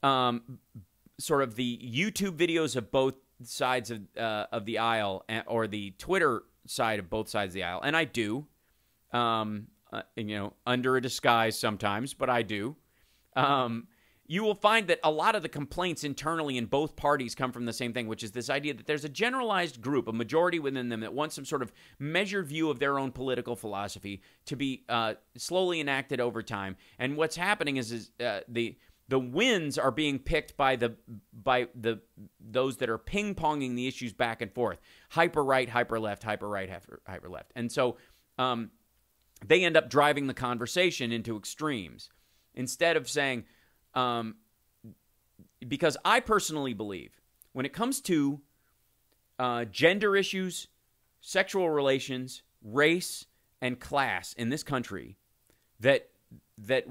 sort of the YouTube videos of both sides of the aisle, or the Twitter side of both sides of the aisle, and I do, under a disguise sometimes, but I do, you will find that a lot of the complaints internally in both parties come from the same thing, which is this idea that there's a generalized group, a majority within them, that wants some sort of measured view of their own political philosophy to be slowly enacted over time. And what's happening is the wins are being picked by those that are ping-ponging the issues back and forth. Hyper-right, hyper-left, hyper-right, hyper-left. And so they end up driving the conversation into extremes. Instead of saying, because I personally believe when it comes to gender issues, sexual relations, race, and class in this country, that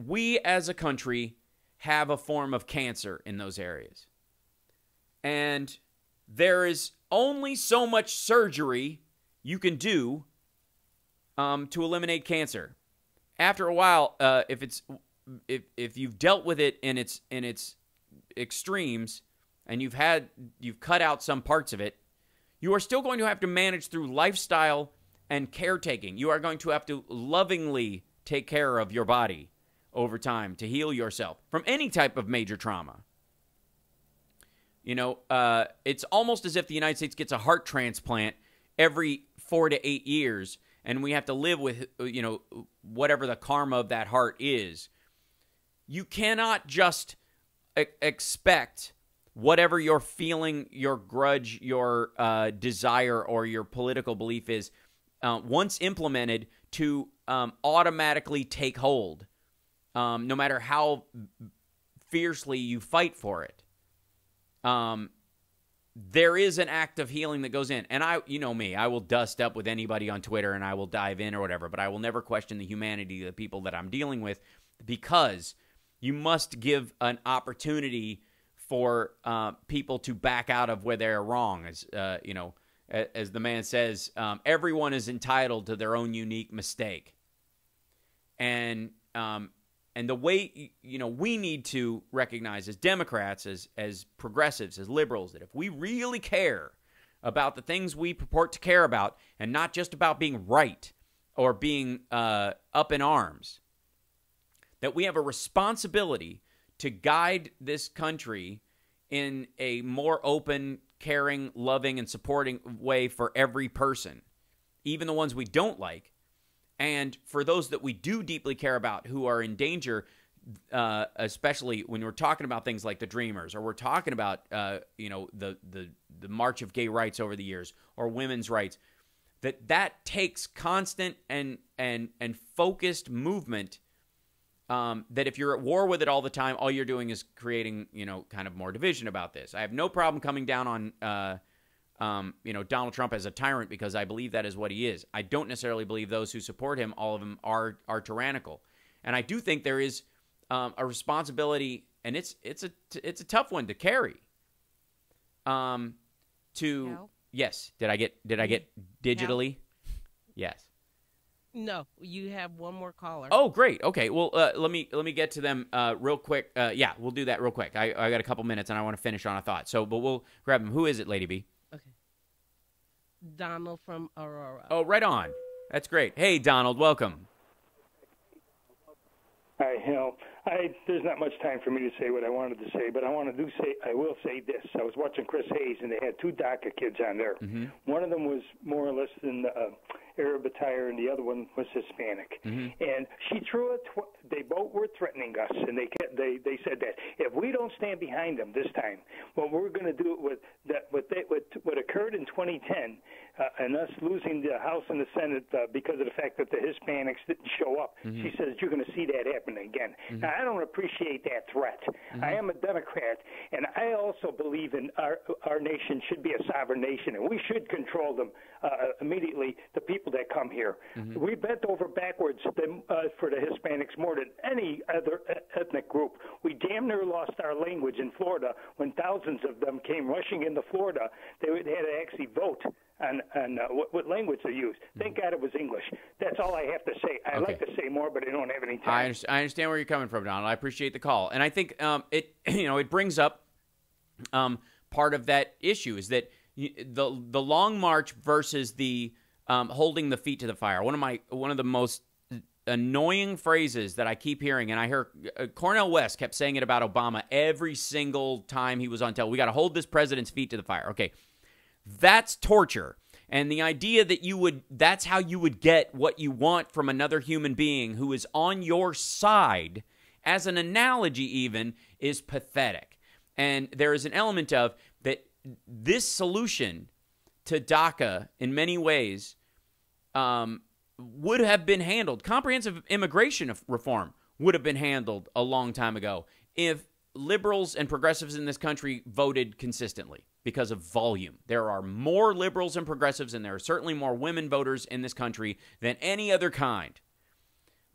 we as a country have a form of cancer in those areas. And there is only so much surgery you can do to eliminate cancer. After a while, if you've dealt with it in its extremes, and you've cut out some parts of it, you are still going to have to manage through lifestyle and caretaking. You are going to have to lovingly take care of your body over time to heal yourself from any type of major trauma. It's almost as if the United States gets a heart transplant every 4 to 8 years, and we have to live with, whatever the karma of that heart is. You cannot just expect whatever your feeling, your grudge, your desire, or your political belief is, once implemented, to automatically take hold, no matter how fiercely you fight for it. There is an act of healing that goes in. And me, I will dust up with anybody on Twitter and I will dive in or whatever, but I will never question the humanity of the people that I'm dealing with, because you must give an opportunity for people to back out of where they're wrong. As the man says, everyone is entitled to their own unique mistake. And the way, we need to recognize as Democrats, as progressives, as liberals, that if we really care about the things we purport to care about, and not just about being right or being up in arms, that we have a responsibility to guide this country in a more open, caring, loving, and supporting way for every person, even the ones we don't like. And for those that we do deeply care about who are in danger, especially when we're talking about things like the Dreamers, or we're talking about the march of gay rights over the years, or women's rights, that takes constant and focused movement. That if you're at war with it all the time, all you're doing is creating, kind of more division about this. I have no problem coming down on Donald Trump as a tyrant, because I believe that is what he is. I don't necessarily believe those who support him, all of them, are tyrannical. And I do think there is a responsibility, and it's a tough one to carry. Yes. Did I get digitally? No. Yes. No, you have one more caller. Oh, great. Okay. Well, let me get to them real quick. Yeah, we'll do that real quick. I got a couple minutes, and I want to finish on a thought. But we'll grab them. Who is it, Lady B? Okay. Donald from Aurora. Oh, right on. That's great. Hey, Donald, welcome. Hi, there's not much time for me to say what I wanted to say, but I will say this. I was watching Chris Hayes, and they had 2 DACA kids on there. Mm-hmm. One of them was more or less in Arab attire, and the other one was Hispanic. Mm-hmm. And she threw it. They both were threatening us, and they said that if we don't stand behind them this time, what we're going to do with that what occurred in 2010, and us losing the House and the Senate because of the fact that the Hispanics didn't show up. Mm-hmm. She says you're going to see that happen again. Mm-hmm. Now, I don't appreciate that threat. Mm-hmm. I am a Democrat, and I also believe in our nation should be a sovereign nation, and we should control them immediately, the people that come here. Mm-hmm. We bent over backwards for the Hispanics more than any other ethnic group. We damn near lost our language in Florida when thousands of them came rushing into Florida. They had to actually vote on what language they use. Thank God it was English. That's all I have to say. I'd like to say more, but I don't have any time. I understand where you're coming from, Donald. I appreciate the call, and I think it brings up part of that issue is that the long march versus the holding the feet to the fire. One of the most annoying phrases that I keep hearing, and I hear Cornel West kept saying it about Obama every single time he was on television. We got to hold this president's feet to the fire. Okay. That's torture. And the idea that that's how you would get what you want from another human being who is on your side, as an analogy even, is pathetic. And there is an element of that this solution to DACA in many ways would have been handled. Comprehensive immigration reform would have been handled a long time ago if liberals and progressives in this country voted consistently because of volume. There are more liberals and progressives, and there are certainly more women voters in this country than any other kind.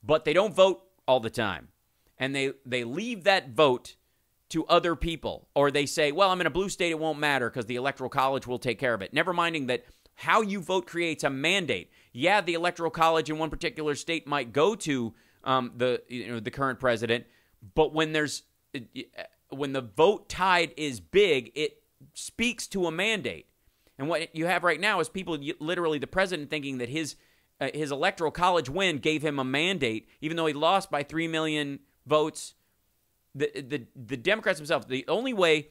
But they don't vote all the time. And they leave that vote to other people. Or they say, well, I'm in a blue state, it won't matter because the Electoral College will take care of it. Never minding that how you vote creates a mandate. Yeah, the Electoral College in one particular state might go to the current president, but when the vote tide is big, it speaks to a mandate. And what you have right now is people, literally the president, thinking that his Electoral College win gave him a mandate, even though he lost by 3 million votes. The Democrats themselves, the only way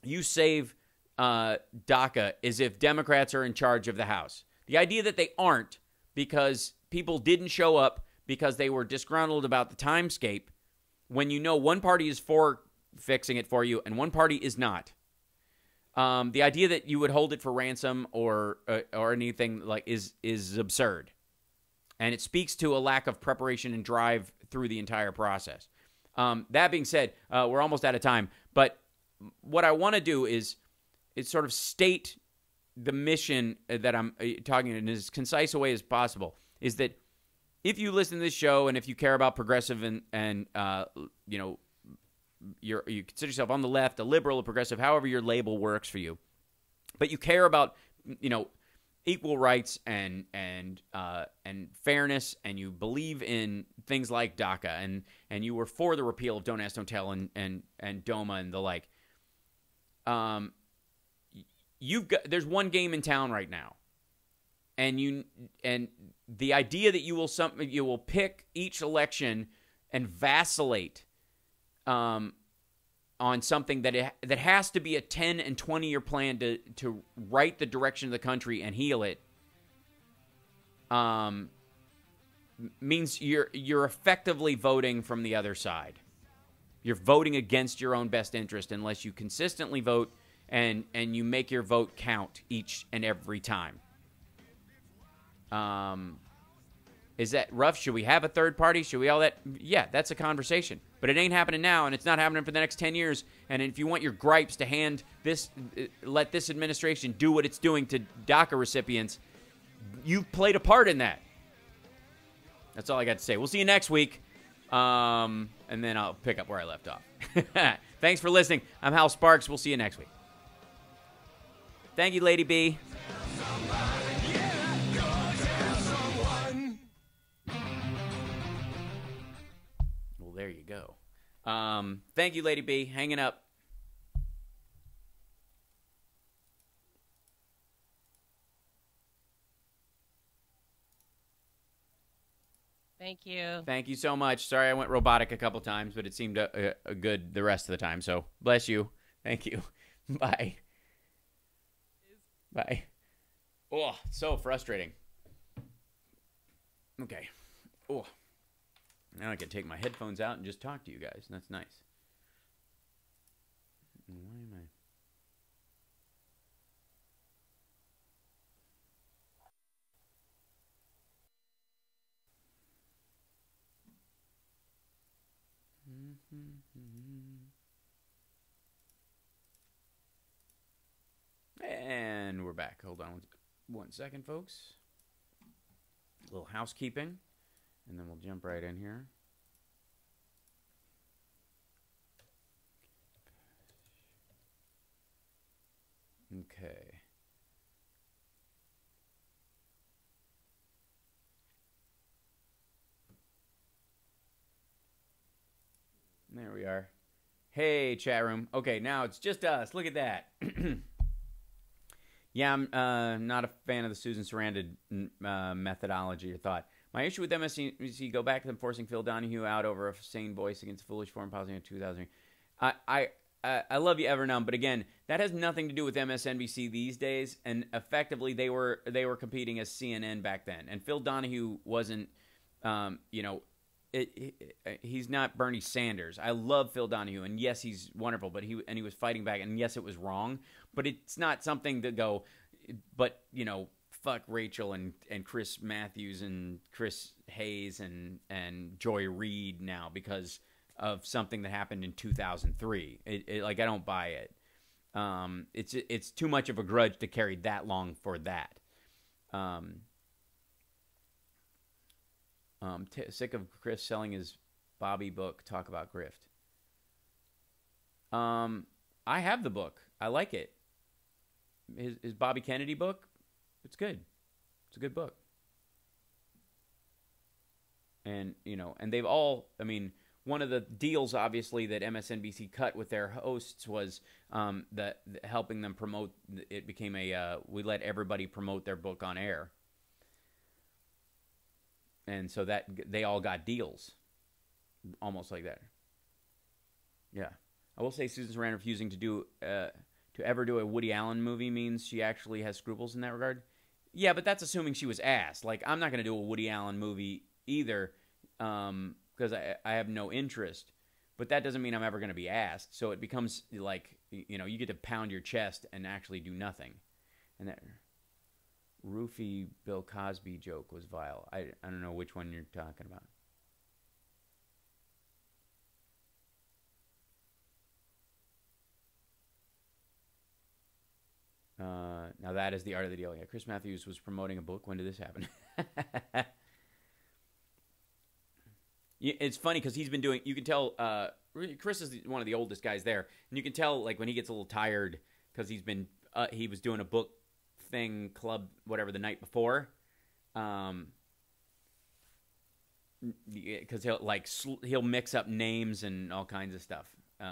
you save DACA is if Democrats are in charge of the House. The idea that they aren't because people didn't show up because they were disgruntled about the timescape, when you know one party is for fixing it for you and one party is not. The idea that you would hold it for ransom or anything like is absurd. And it speaks to a lack of preparation and drive through the entire process. That being said, we're almost out of time. But what I want to do is sort of state the mission that I'm talking in as concise a way as possible, is that if you listen to this show and if you care about progressive and you consider yourself on the left, a liberal, a progressive, however your label works for you, but you care about equal rights and fairness, and you believe in things like DACA, and you were for the repeal of Don't Ask, Don't Tell and DOMA and the like. There's one game in town right now, and the idea that you will pick each election and vacillate on something that has to be a 10 and 20 year plan to right the direction of the country and heal it, means you're effectively voting from the other side. You're voting against your own best interest unless you consistently vote and you make your vote count each and every time. Is that rough? Should we have a third party? Should we all that? Yeah, that's a conversation. But it ain't happening now, and it's not happening for the next 10 years. And if you want your gripes to let this administration do what it's doing to DACA recipients, you've played a part in that. That's all I got to say. We'll see you next week, and then I'll pick up where I left off. Thanks for listening. I'm Hal Sparks. We'll see you next week. Thank you, Lady B. Well, there you go. Thank you, Lady B. Hanging up. Thank you. Thank you so much. Sorry I went robotic a couple times, but it seemed good the rest of the time. So bless you. Thank you. Bye. Bye. Oh, so frustrating. Okay. Oh. Now I can take my headphones out and just talk to you guys. That's nice. Why am I... And we're back. Hold on one second, folks. A little housekeeping, and then we'll jump right in here. Okay. There we are. Hey, chat room. Okay, now it's just us. Look at that. Yeah, I'm not a fan of the Susan Sarandon methodology or thought. My issue with MSNBC, go back to them forcing Phil Donahue out over a sane voice against foolish foreign policy in 2000. I love you, Evernow, but again, that has nothing to do with MSNBC these days. And effectively, they were competing as CNN back then. And Phil Donahue wasn't, he's not Bernie Sanders. I love Phil Donahue, and yes, he's wonderful. But he was fighting back, and yes, it was wrong. But it's not something to go. But fuck Rachel and Chris Matthews and Chris Hayes and Joy Reid now because of something that happened in 2003. Like I don't buy it. It's too much of a grudge to carry that long for that. Sick of Chris selling his Bobby book, Talk About Grift. I have the book. I like it. His Bobby Kennedy book, it's good. It's a good book. And, and they've all, one of the deals, obviously, that MSNBC cut with their hosts was that helping them promote, it became we let everybody promote their book on air. And so that they all got deals, almost like that. Yeah, I will say Susan Sarandon refusing to ever do a Woody Allen movie means she actually has scruples in that regard. Yeah, but that's assuming she was asked. Like, I'm not going to do a Woody Allen movie either, because I have no interest. But that doesn't mean I'm ever going to be asked. So it becomes like you get to pound your chest and actually do nothing, and that. Roofie Bill Cosby joke was vile. I don't know which one you're talking about. Now that is the art of the deal. Yeah, Chris Matthews was promoting a book. When did this happen? It's funny because he's been doing. You can tell. Chris is one of the oldest guys there, and you can tell like when he gets a little tired because he's been. He was doing a book thing club whatever the night before, because he'll mix up names and all kinds of stuff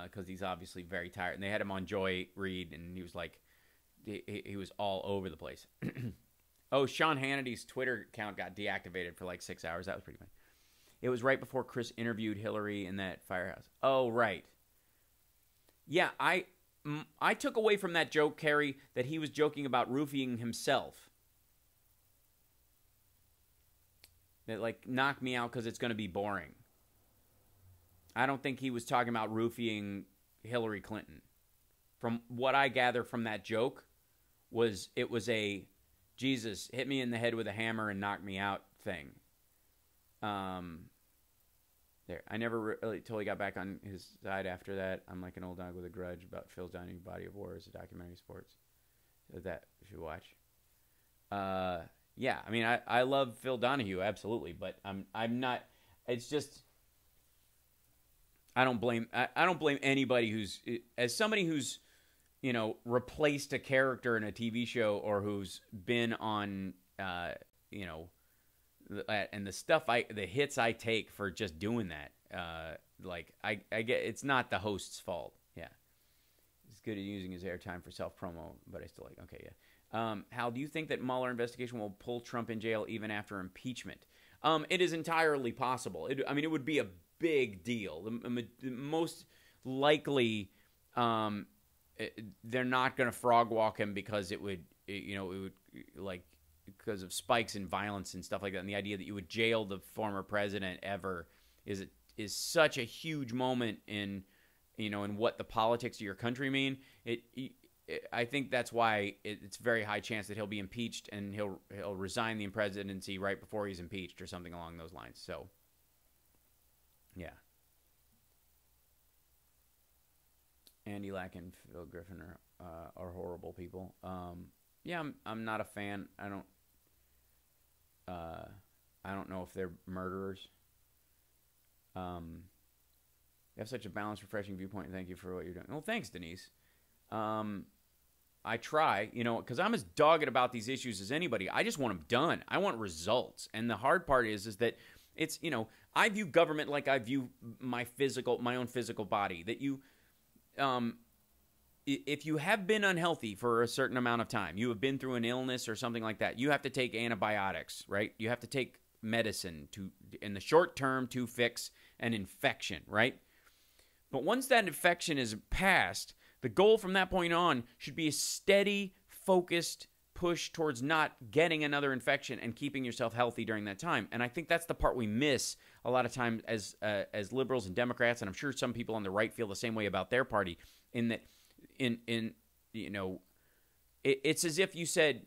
because he's obviously very tired. And they had him on Joy Reid, and he was like. He was all over the place. Oh, Sean Hannity's Twitter account got deactivated for like 6 hours. That was pretty funny. It was right before Chris interviewed Hillary in that firehouse. Oh, right. Yeah, I took away from that joke, Kerry, that he was joking about roofing himself. That, like, knocked me out because it's going to be boring. I don't think he was talking about roofing Hillary Clinton. From what I gather from that joke, it was a Jesus hit me in the head with a hammer and knock me out thing. There, I never really totally got back on his side after that. I'm like an old dog with a grudge about Phil's Donahue Body of War as a documentary sports that you should watch. Yeah, I mean I love Phil Donahue absolutely, but I'm not. It's just I don't blame anybody who's as somebody who's replaced a character in a TV show or who's been on, and the hits I take for just doing that, I get it's not the host's fault. Yeah, he's good at using his airtime for self promo, but I still okay. Yeah, Hal, do you think that Mueller investigation will pull Trump in jail even after impeachment? It is entirely possible. It would be a big deal. The most likely, they're not going to frog walk him because it would like because of spikes in violence and stuff like that. And the idea that you would jail the former president ever is such a huge moment in what the politics of your country mean. I think that's why it's very high chance that he'll be impeached and he'll resign the presidency right before he's impeached or something along those lines. So, yeah. Andy Lack and Phil Griffin are horrible people. Yeah, I'm not a fan. I don't know if they're murderers. You have such a balanced, refreshing viewpoint, and thank you for what you're doing. Well, thanks, Denise. I try, because I'm as dogged about these issues as anybody. I just want them done. I want results. And the hard part is that it's, I view government like I view my own physical body. That you, if you have been unhealthy for a certain amount of time, you have been through an illness or something like that, you have to take antibiotics, right? You have to take medicine in the short term to fix an infection, right? But once that infection is passed, the goal from that point on should be a steady, focused push towards not getting another infection and keeping yourself healthy during that time. And I think that's the part we miss a lot of times as liberals and Democrats, and I'm sure some people on the right feel the same way about their party, in that it's as if you said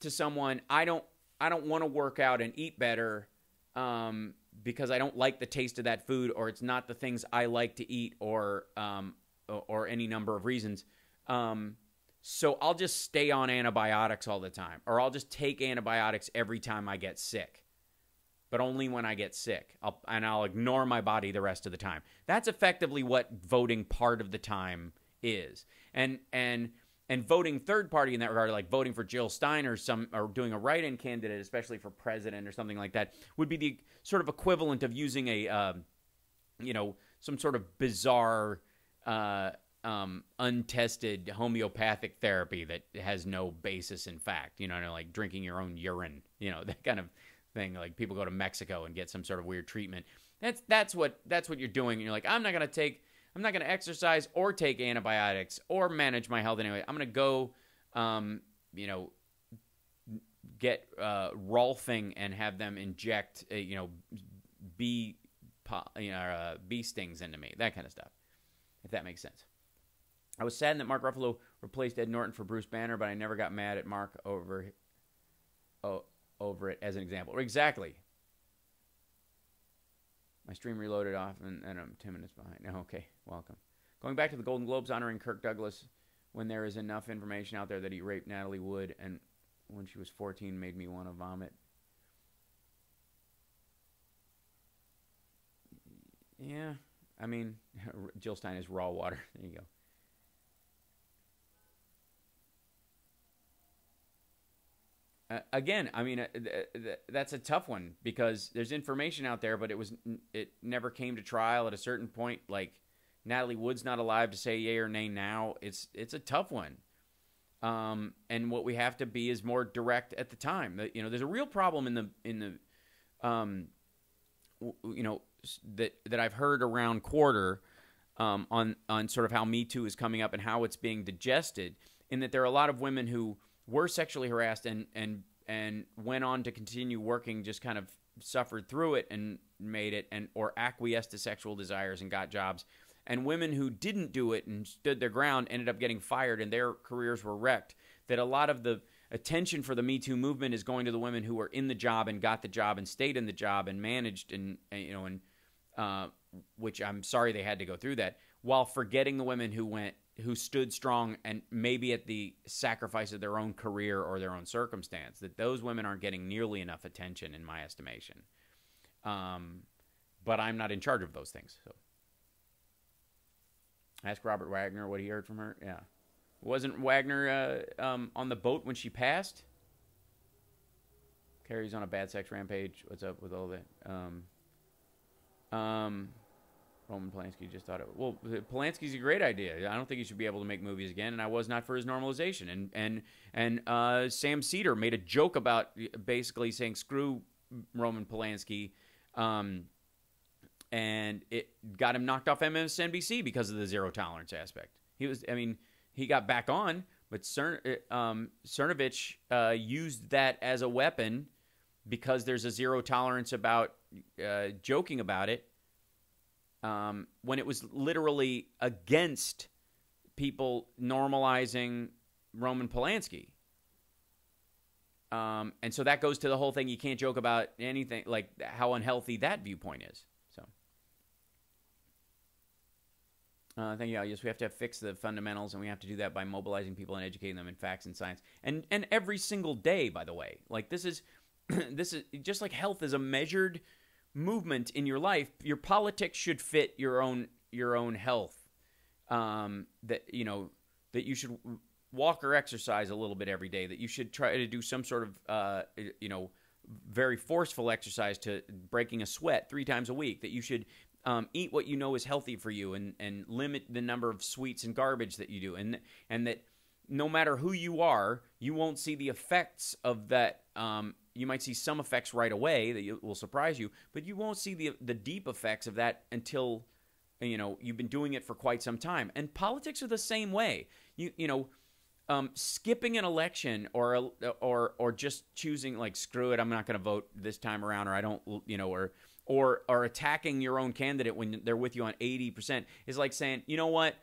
to someone, I don't want to work out and eat better because I don't like the taste of that food, or it's not the things I like to eat, or any number of reasons. So I'll just stay on antibiotics all the time, or I'll just take antibiotics every time I get sick, but only when I get sick. I'll ignore my body the rest of the time. That's effectively what voting part of the time is. And voting third party in that regard, like voting for Jill Stein or doing a write-in candidate, especially for president or something like that, would be the sort of equivalent of using a, some sort of bizarre, untested homeopathic therapy that has no basis in fact. Like drinking your own urine, that kind of thing. Like people go to Mexico and get some sort of weird treatment. That's what you're doing. And you're like, I'm not going to exercise or take antibiotics or manage my health anyway. I'm going to go, get Rolfing and have them inject, bee stings into me, that kind of stuff, if that makes sense. I was saddened that Mark Ruffalo replaced Ed Norton for Bruce Banner, but I never got mad at Mark over it as an example. Exactly. My stream reloaded off, and I'm 10 minutes behind. No, okay, welcome. Going back to the Golden Globes honoring Kirk Douglas, when there is enough information out there that he raped Natalie Wood, and when she was 14 made me want to vomit. Yeah, Jill Stein is raw water. There you go. Again, that's a tough one because there's information out there, but it never came to trial at a certain point. Like Natalie Wood's not alive to say yay or nay now. It's a tough one. And what we have to be is more direct at the time. There's a real problem in the that I've heard around quarter on sort of how Me Too is coming up and how it's being digested, in that there are a lot of women who were sexually harassed and went on to continue working, just kind of suffered through it and made it, or acquiesced to sexual desires and got jobs. And women who didn't do it and stood their ground ended up getting fired and their careers were wrecked. That a lot of the attention for the Me Too movement is going to the women who were in the job and got the job and stayed in the job and managed which I'm sorry they had to go through that, while forgetting the women who stood strong and maybe at the sacrifice of their own career or their own circumstance. That those women aren't getting nearly enough attention in my estimation. But I'm not in charge of those things. So ask Robert Wagner what he heard from her. Yeah. Wasn't Wagner on the boat when she passed? Carrie's on a bad sex rampage. What's up with all that? Roman Polanski just thought it. Well, Polanski's a great idea. I don't think he should be able to make movies again, and I was not for his normalization. And Sam Cedar made a joke about basically saying screw Roman Polanski, and it got him knocked off MSNBC because of the zero tolerance aspect. He got back on, but Cernovich used that as a weapon because there's a zero tolerance about joking about it, when it was literally against people normalizing Roman Polanski. And so that goes to the whole thing. You can't joke about anything, like how unhealthy that viewpoint is. So, thank you. Yes, we have to fix the fundamentals, and we have to do that by mobilizing people and educating them in facts and science. And every single day, by the way, like this is just like health is a measured movement in your life. Your politics should fit your own health. That you should walk or exercise a little bit every day, that you should try to do some sort of, very forceful exercise to breaking a sweat 3 times a week, that you should eat what you know is healthy for you and limit the number of sweets and garbage that you do. And that no matter who you are, you won't see the effects of that. You might see some effects right away that will surprise you, but you won't see the deep effects of that until, you've been doing it for quite some time. And politics are the same way. Skipping an election or just choosing, like, screw it, I'm not going to vote this time around, or I don't, or attacking your own candidate when they're with you on 80% is like saying, you know what,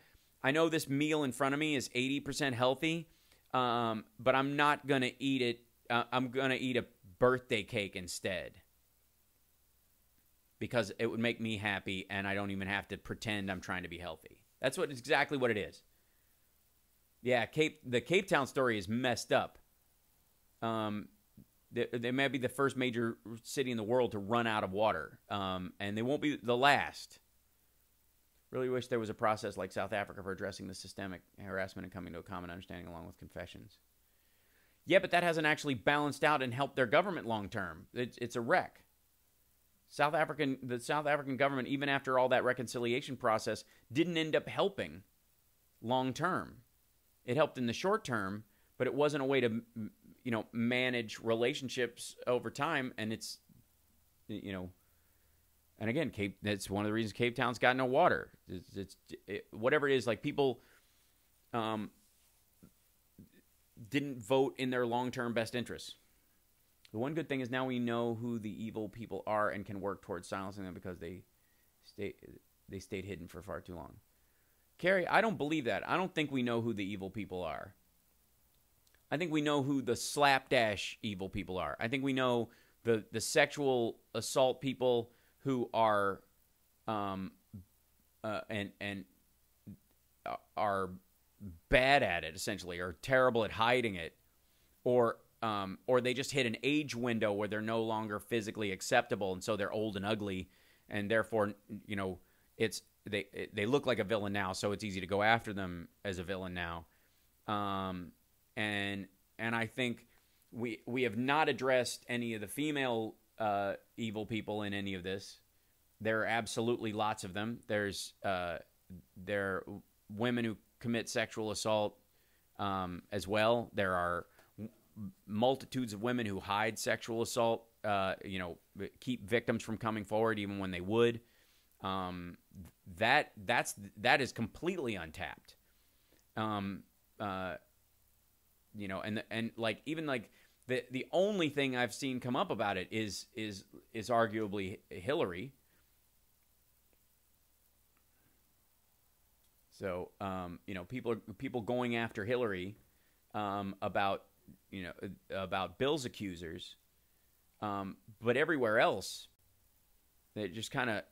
I know this meal in front of me is 80% healthy, but I'm not going to eat it. I'm going to eat a birthday cake instead because it would make me happy and I don't even have to pretend I'm trying to be healthy. That's exactly what it is. Yeah, the Cape Town story is messed up. They may be the first major city in the world to run out of water, and they won't be the last. Really wish there was a process like South Africa for addressing the systemic harassment and coming to a common understanding along with confessions. Yeah, but that hasn't actually balanced out and helped their government long term. It's a wreck. The South African government, even after all that reconciliation process, didn't end up helping long term. It helped in the short term, but it wasn't a way to, manage relationships over time. And it's, and again, that's one of the reasons Cape Town's got no water. Whatever it is, like people didn't vote in their long-term best interests. The one good thing is now we know who the evil people are and can work towards silencing them because they stayed hidden for far too long. Carrie, I don't believe that. I don't think we know who the evil people are. I think we know who the slapdash evil people are. I think we know the sexual assault people who are and are bad at it, essentially, or terrible at hiding it, or they just hit an age window where they're no longer physically acceptable, and so they're old and ugly, and therefore, it's they look like a villain now, so it's easy to go after them as a villain now. And I think we have not addressed any of the female evil people in any of this. There are absolutely lots of them. There are women who commit sexual assault as well. There are multitudes of women who hide sexual assault, keep victims from coming forward even when they would. That is completely untapped. And like even like the only thing I've seen come up about it is arguably Hillary. So people going after Hillary about Bill's accusers, but everywhere else they're just kind of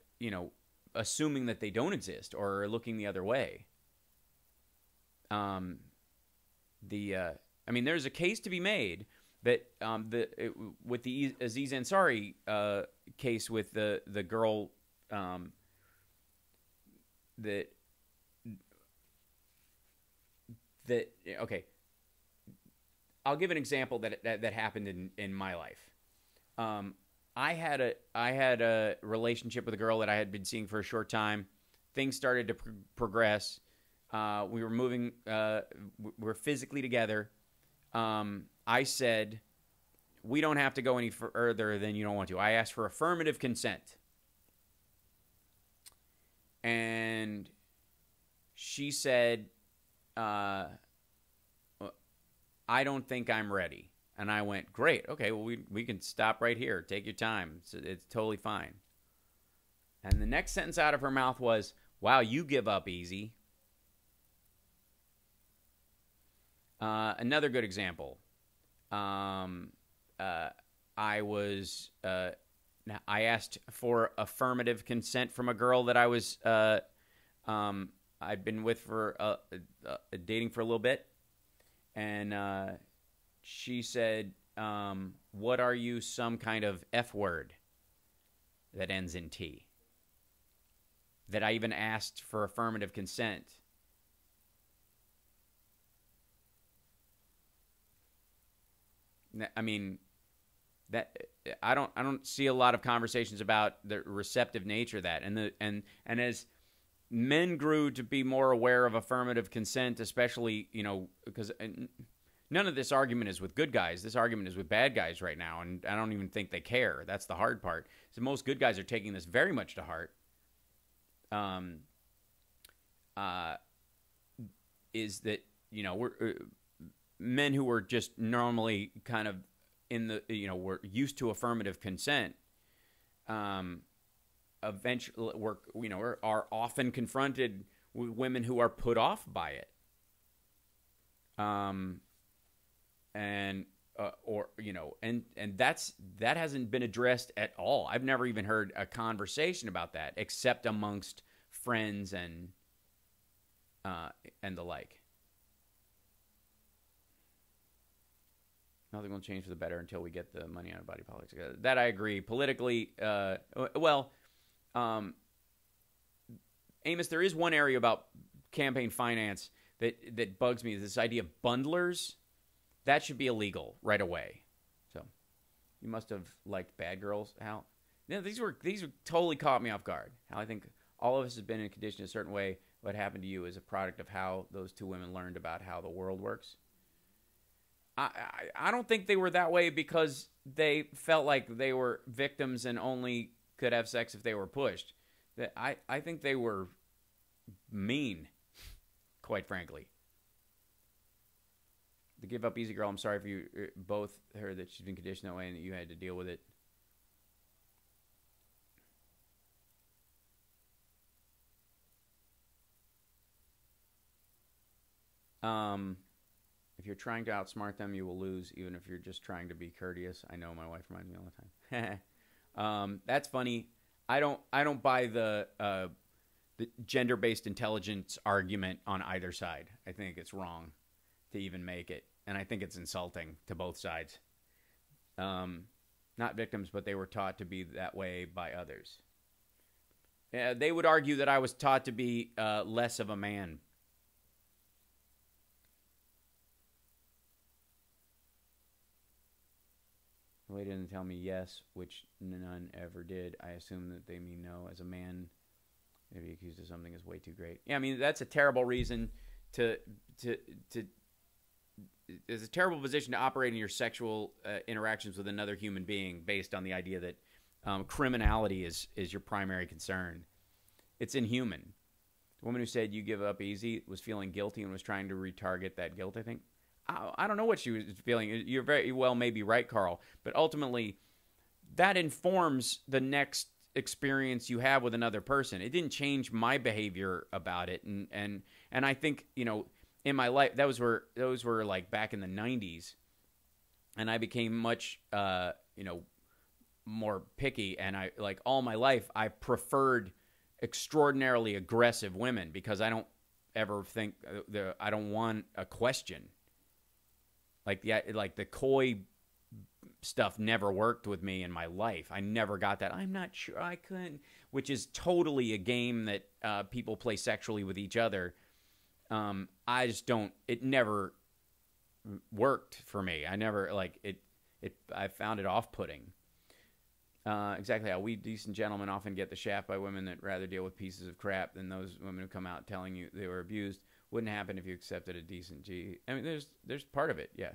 assuming that they don't exist or are looking the other way. There's a case to be made that with the Aziz Ansari case with the girl okay. I'll give an example that happened in my life. I had a relationship with a girl that I had been seeing for a short time. Things started to progress. We were moving. We're physically together. I said, we don't have to go any further than you don't want to. I asked for affirmative consent. And she said, I don't think I'm ready. And I went, great. Okay, well, we can stop right here. Take your time. It's totally fine. And the next sentence out of her mouth was, wow, you give up easy. Another good example. I asked for affirmative consent from a girl that I was I'd been with for dating for a little bit, and she said, "What are you? Some kind of F word that ends in T?" That I even asked for affirmative consent. I mean, that I don't see a lot of conversations about the receptive nature of that, and as men grew to be more aware of affirmative consent, especially, because none of this argument is with good guys. This argument is with bad guys right now, and I don't even think they care. That's the hard part. So most good guys are taking this very much to heart. Is that we're men who were just normally kind of in the were used to affirmative consent. Eventually, are often confronted with women who are put off by it. And that hasn't been addressed at all. I've never even heard a conversation about that, except amongst friends and the like. Nothing will change for the better until we get the money out of body politics. That I agree. Politically, Amos, there is one area about campaign finance that bugs me. This idea of bundlers. That should be illegal right away. So, you must have liked Bad Girls, Hal. No, these totally caught me off guard. Hal, I think all of us have been in conditioned a certain way. What happened to you is a product of how those two women learned about how the world works. I don't think they were that way because they felt like they were victims and only could have sex if they were pushed. I think they were mean, quite frankly. The give up easy girl, I'm sorry for you both heard that she's been conditioned that way and that you had to deal with it. If you're trying to outsmart them, you will lose, even if you're just trying to be courteous. I know, my wife reminds me all the time. That's funny. I don't buy the gender-based intelligence argument on either side. I think it's wrong to even make it, and I think it's insulting to both sides. Not victims, but they were taught to be that way by others. They would argue that I was taught to be less of a man. They didn't tell me yes, which none ever did. I assume that they mean no. As a man, to be accused of something is way too great. Yeah, I mean, that's a terrible reason to it's a terrible position to operate in your sexual interactions with another human being based on the idea that criminality is your primary concern. It's inhuman. The woman who said you give up easy was feeling guilty and was trying to retarget that guilt, I think. I don't know what she was feeling. You're very well maybe right, Carl. But ultimately, that informs the next experience you have with another person. It didn't change my behavior about it. And I think, in my life, those were like back in the 90s. And I became much, more picky. And I, like, all my life, I preferred extraordinarily aggressive women because I don't ever think, I don't want a question. Like the coy stuff never worked with me in my life. I never got that. I'm not sure I couldn't, which is totally a game that people play sexually with each other. I just don't. It never worked for me. I never I found it off-putting. Exactly how we decent gentlemen often get the shaft by women that rather deal with pieces of crap than those women who come out telling you they were abused. Wouldn't happen if you accepted a decent G. I mean, there's part of it, yeah.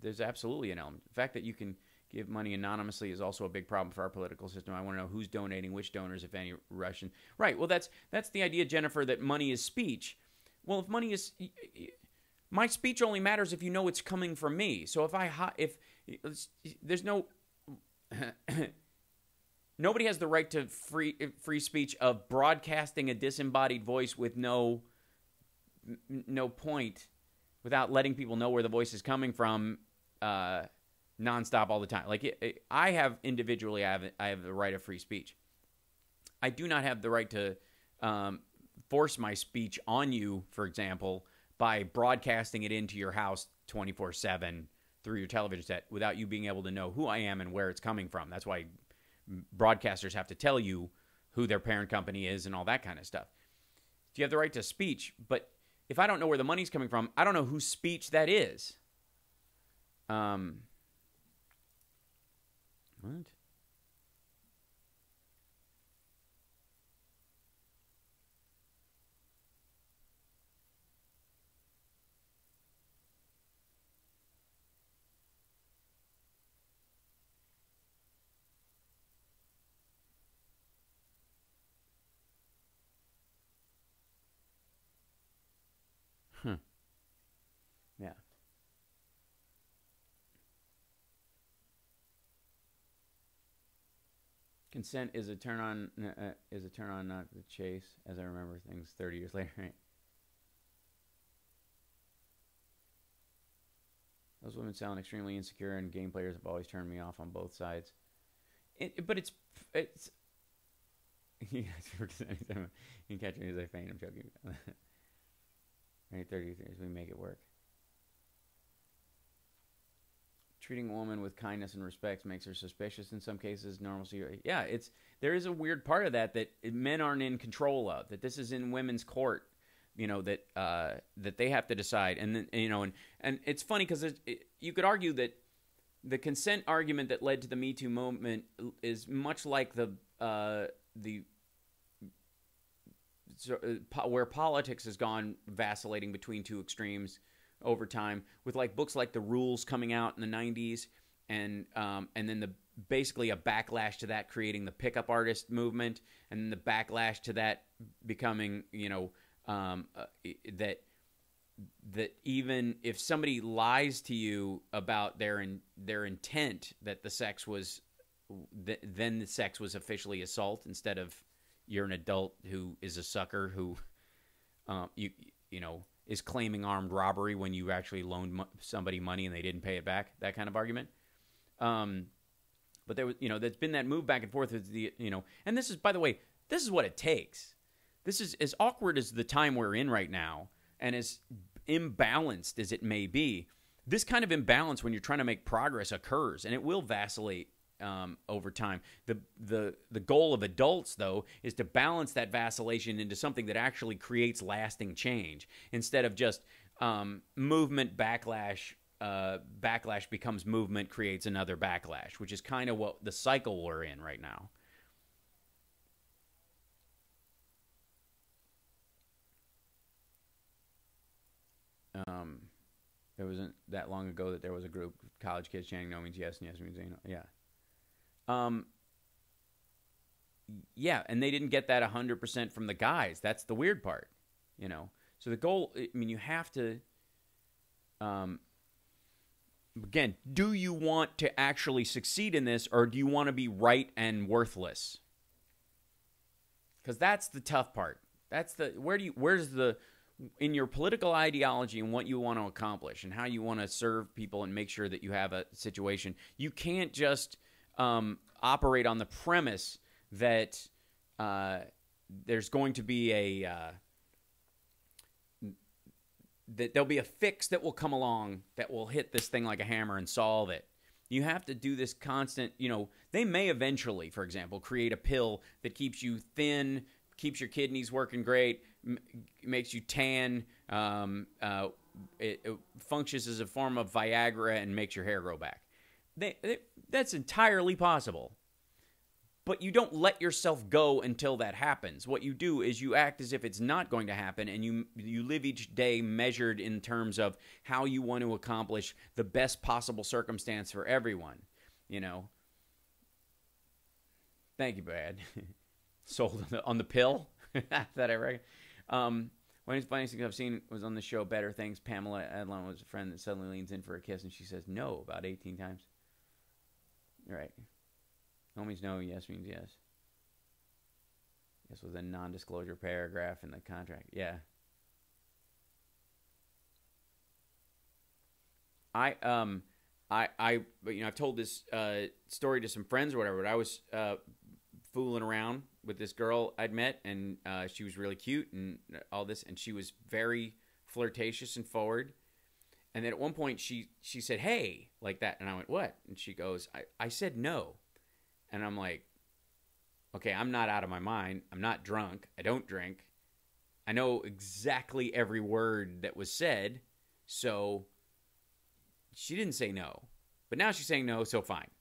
there's absolutely an element. The fact that you can give money anonymously is also a big problem for our political system. I want to know who's donating, which donors, if any, Russian. Right. Well, that's the idea, Jennifer, that money is speech. Well, if money is, my speech only matters if you know it's coming from me. So if there's no, nobody has the right to free speech of broadcasting a disembodied voice with no point, without letting people know where the voice is coming from, nonstop all the time. Like I have individually, I have the right of free speech. I do not have the right to force my speech on you, for example, by broadcasting it into your house 24/7 through your television set without you being able to know who I am and where it's coming from. That's why broadcasters have to tell you who their parent company is and all that kind of stuff. You have the right to speech, but if I don't know where the money's coming from, I don't know whose speech that is. What? Yeah. Consent is a turn on, not the chase, as I remember things 30 years later, right? Those women sound extremely insecure, and game players have always turned me off on both sides. But it's you can catch me as I faint. I'm joking. Right, 30 years, we make it work. Treating a woman with kindness and respect makes her suspicious in some cases. Normalcy, yeah, there is a weird part of that men aren't in control of. That this is in women's court, that they have to decide. And then, and it's funny because you could argue that the consent argument that led to the Me Too movement is much like where politics has gone vacillating between two extremes over time, with like books like The Rules coming out in the 90s, and then basically a backlash to that creating the pickup artist movement, and then the backlash to that becoming that even if somebody lies to you about their intent, that the sex was then the sex was officially assault, instead of you're an adult who is a sucker who is claiming armed robbery when you actually loaned somebody money and they didn't pay it back, that kind of argument. But there was, there's been that move back and forth with and this is, by the way, this is what it takes. This is as awkward as the time we're in right now, and as imbalanced as it may be. This kind of imbalance when you're trying to make progress occurs, and it will vacillate over time. The goal of adults, though, is to balance that vacillation into something that actually creates lasting change, instead of just movement backlash. Backlash becomes movement, creates another backlash, which is kind of what the cycle we're in right now. It wasn't that long ago that there was a group of college kids chanting "No means yes and yes means no." Yeah. Yeah, and they didn't get that 100% from the guys. That's the weird part, So the goal, you have to, again, do you want to actually succeed in this, or do you want to be right and worthless? Because that's the tough part. That's in your political ideology and what you want to accomplish and how you want to serve people and make sure that you have a situation, you can't just operate on the premise that there's going to be that there'll be a fix that will come along that will hit this thing like a hammer and solve it. You have to do this constant, they may eventually, for example, create a pill that keeps you thin, keeps your kidneys working great, makes you tan, it functions as a form of Viagra and makes your hair grow back. That's entirely possible. But you don't let yourself go until that happens. What you do is you act as if it's not going to happen, and you live each day measured in terms of how you want to accomplish the best possible circumstance for everyone, you know. Thank you, Brad. Sold on the pill that I reckon. One of the funniest things I've seen was on the show Better Things. Pamela Adlon was a friend that suddenly leans in for a kiss, and she says no about 18 times. Right. No means no, yes means yes. Yes was a non-disclosure paragraph in the contract. Yeah. I've told this story to some friends or whatever, but I was fooling around with this girl I'd met, and she was really cute and all this, and she was very flirtatious and forward. And then at one point she said, "Hey," like that, and I went, "What?" And she goes, I said no. And I'm like, okay, I'm not out of my mind. I'm not drunk. I don't drink. I know exactly every word that was said. So she didn't say no. But now she's saying no, so fine.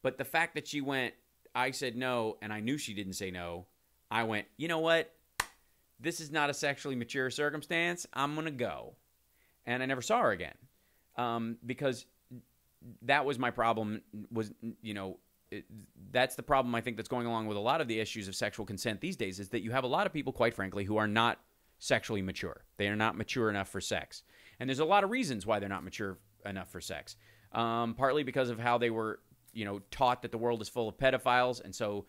But the fact that she went, I said no, and I knew she didn't say no, I went, you know what? This is not a sexually mature circumstance. I'm going to go. And I never saw her again. Because that was my problem, was, you know, that's the problem I think that's going along with a lot of the issues of sexual consent these days, is that you have a lot of people, quite frankly, who are not sexually mature. They are not mature enough for sex. And there's a lot of reasons why they're not mature enough for sex. Partly because of how they were, you know, taught that the world is full of pedophiles. And so,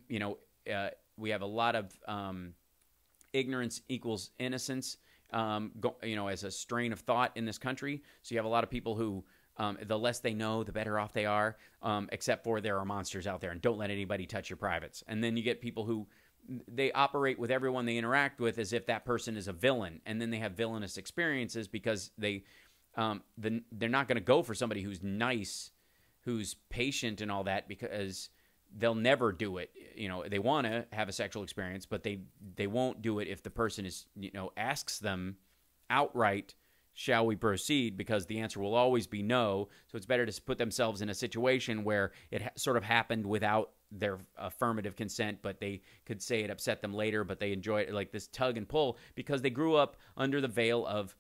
you know, we have a lot of ignorance equals innocence, you know, as a strain of thought in this country. So you have a lot of people who, the less they know, the better off they are, except for there are monsters out there, and don't let anybody touch your privates. And then you get people who, they operate with everyone they interact with as if that person is a villain, and then they have villainous experiences because they're not going to go for somebody who's nice, who's patient and all that, because they'll never do it. You know, they want to have a sexual experience, but they won't do it if the person is, you know, asks them outright, shall we proceed? Because the answer will always be no. So it's better to put themselves in a situation where it sort of happened without their affirmative consent, but they could say it upset them later, but they enjoy it, like this tug and pull, because they grew up under the veil of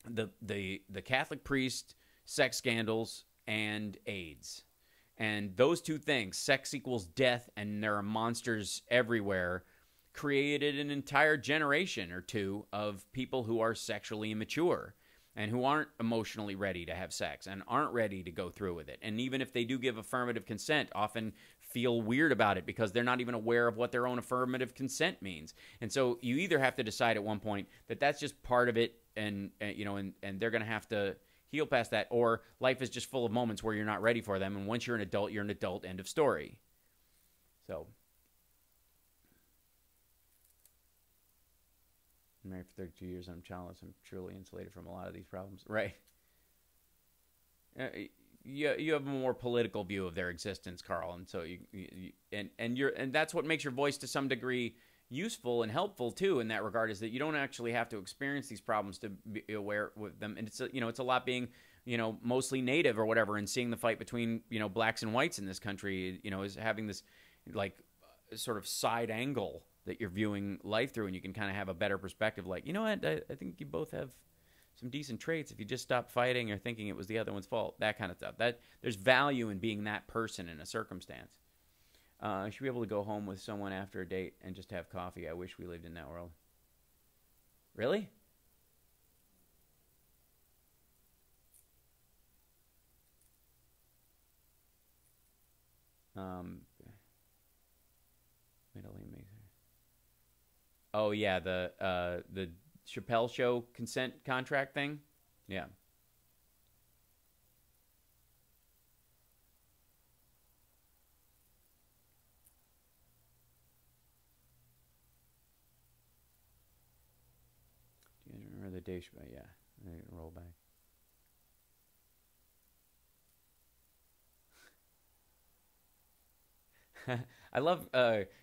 the Catholic priest, sex scandals, and AIDS. And those two things, sex equals death, and there are monsters everywhere, created an entire generation or two of people who are sexually immature and who aren't emotionally ready to have sex and aren't ready to go through with it. And even if they do give affirmative consent, often feel weird about it because they're not even aware of what their own affirmative consent means. And so you either have to decide at one point that that's just part of it, and you know, and they're going to have to heal past that, or life is just full of moments where you're not ready for them, and once you're an adult, end of story. So I'm married for 32 years. I'm childless. I'm truly insulated from a lot of these problems. Right. You have a more political view of their existence, Carl, and so and that's what makes your voice to some degree useful and helpful too in that regard, is that you don't actually have to experience these problems to be aware with them. And it's it's a lot being, you know, mostly native or whatever, and seeing the fight between, you know, blacks and whites in this country, you know, is having this like sort of side angle that you're viewing life through, and you can kind of have a better perspective. Like, you know what, I think you both have some decent traits if you just stop fighting or thinking it was the other one's fault, that kind of stuff. That there's value in being that person in a circumstance. I should be able to go home with someone after a date and just have coffee. I wish we lived in that world. Really? Oh yeah, the Chappelle Show consent contract thing. Yeah. Do you remember the day? Yeah, I didn't roll back. I love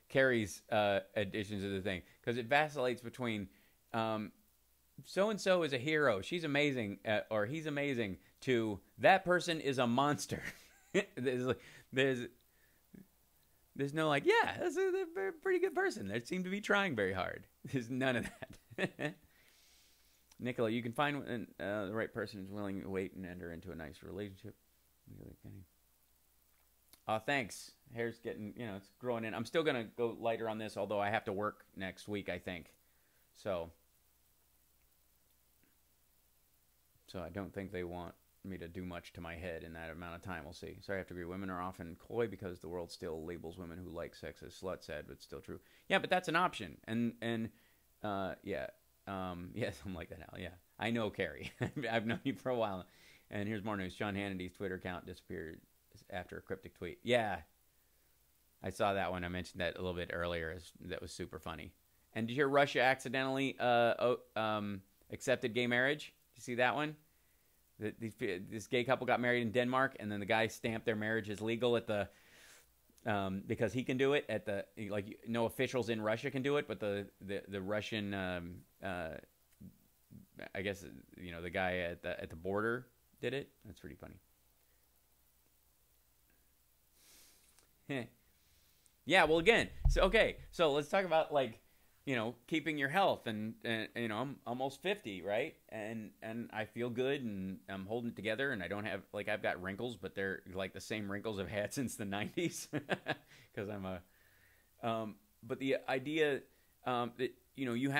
Carrie's additions to the thing, because it vacillates between so-and-so is a hero, she's amazing, or he's amazing, to that person is a monster. there's There's no like, yeah, that's a pretty good person. They seem to be trying very hard. There's none of that. Nicola, you can find the right person who's willing to wait and enter into a nice relationship. Thanks. Hair's getting, it's growing in. I'm still going to go lighter on this, although I have to work next week, I think. So I don't think they want me to do much to my head in that amount of time. We'll see. Sorry, I have to agree. Women are often coy because the world still labels women who like sex as slut, sad, but still true. Yeah, but that's an option. Yes, I'm like that now. Yeah, I know, Carrie. I've known you for a while. And here's more news. Sean Hannity's Twitter account disappeared after a cryptic tweet. Yeah, I saw that one. I mentioned that a little bit earlier. That was super funny. And did you hear Russia accidentally accepted gay marriage? Did you see that one? This gay couple got married in Denmark, and then the guy stamped their marriage as legal at the because he can do it at the no officials in Russia can do it, but the Russian I guess the guy at the border did it. That's pretty funny. Yeah, well, again, so let's talk about keeping your health, and I'm almost 50, right? And I feel good, and I'm holding it together, and I don't have I've got wrinkles, but they're like the same wrinkles I've had since the 90s, because I'm but the idea that you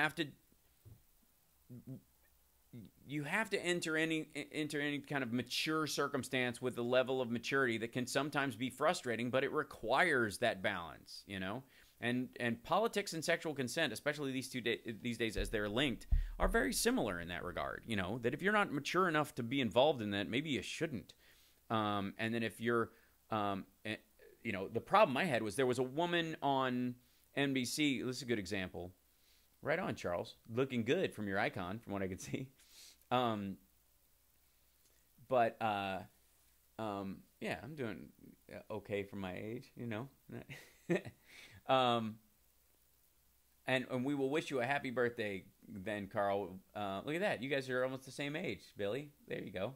have to enter any kind of mature circumstance with a level of maturity that can sometimes be frustrating, but it requires that balance, And politics and sexual consent, especially these days as they're linked, are very similar in that regard. That if you're not mature enough to be involved in that, maybe you shouldn't. And then if you're, the problem I had was there was a woman on NBC. This is a good example. Right on, Charles. Looking good from your icon, from what I could see. Yeah, I'm doing okay for my age, And we will wish you a happy birthday then, Carl. Look at that. You guys are almost the same age, Billy. There you go.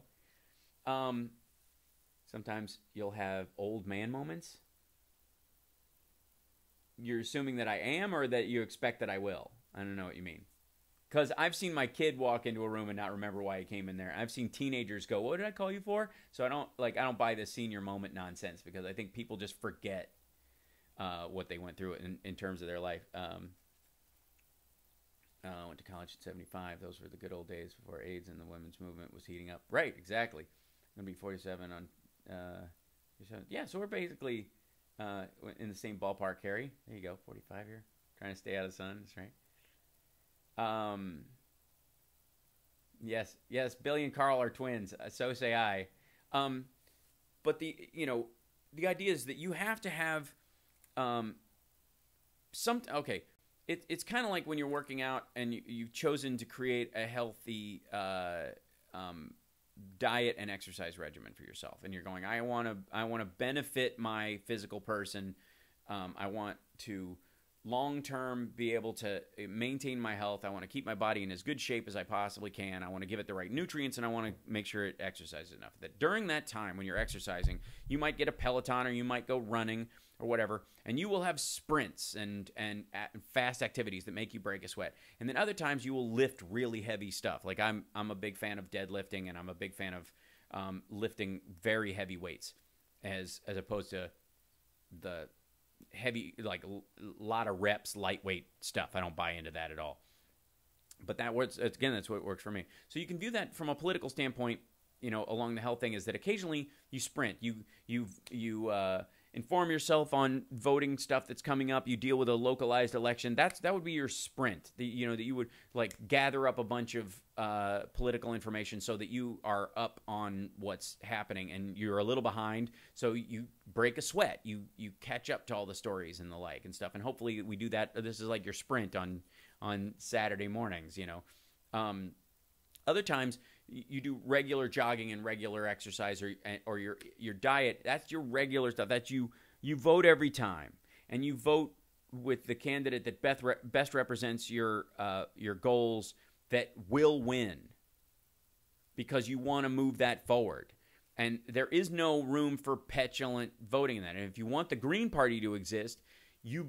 Sometimes you'll have old man moments. You're assuming that I am, or that you expect that I will? I don't know what you mean. Because I've seen my kid walk into a room and not remember why he came in there. I've seen teenagers go, "What did I call you for?" So I don't buy this senior moment nonsense, because I think people just forget what they went through in terms of their life. I went to college in 75. Those were the good old days before AIDS and the women's movement was heating up. Right, exactly. I'm going to be 47 on... yeah, so we're basically in the same ballpark, Harry. There you go, 45 here. Trying to stay out of the sun, that's right. Yes, Billy and Carl are twins. So say I. But the idea is that you have to have it's kind of like when you're working out and you've chosen to create a healthy diet and exercise regimen for yourself, and you're going, I want to benefit my physical person. I want to long-term be able to maintain my health. I want to keep my body in as good shape as I possibly can. I want to give it the right nutrients, and I want to make sure it exercises enough. That during that time when you're exercising, you might get a Peloton, or you might go running or whatever, and you will have sprints and fast activities that make you break a sweat. And then other times you will lift really heavy stuff. Like I'm a big fan of deadlifting, and I'm a big fan of lifting very heavy weights as opposed to the heavy, like a lot of reps, lightweight stuff. I don't buy into that at all. But that's what works for me. So you can view that from a political standpoint, along the health thing, is that occasionally you sprint. You inform yourself on voting stuff that's coming up. You deal with a localized election. That would be your sprint. That you would gather up a bunch of political information so that you are up on what's happening, and you're a little behind. So you break a sweat. You catch up to all the stories and the like and stuff. And hopefully we do that. This is like your sprint on Saturday mornings. Other times you do regular jogging and regular exercise, or your diet. That's your regular stuff. That's you vote every time, and you vote with the candidate that best represents your goals, that will win, because you want to move that forward. And there is no room for petulant voting in that. And if you want the Green Party to exist, you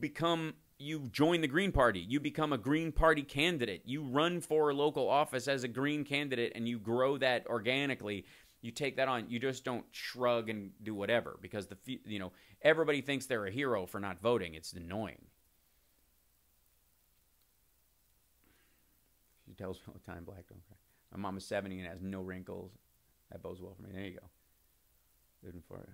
join the Green Party. You become a Green Party candidate. You run for a local office as a Green candidate, and you grow that organically. You take that on. You just don't shrug and do whatever because everybody thinks they're a hero for not voting. It's annoying. She tells me all the time, black don't cry. My mom is 70 and has no wrinkles. That bodes well for me. There you go. Living for it.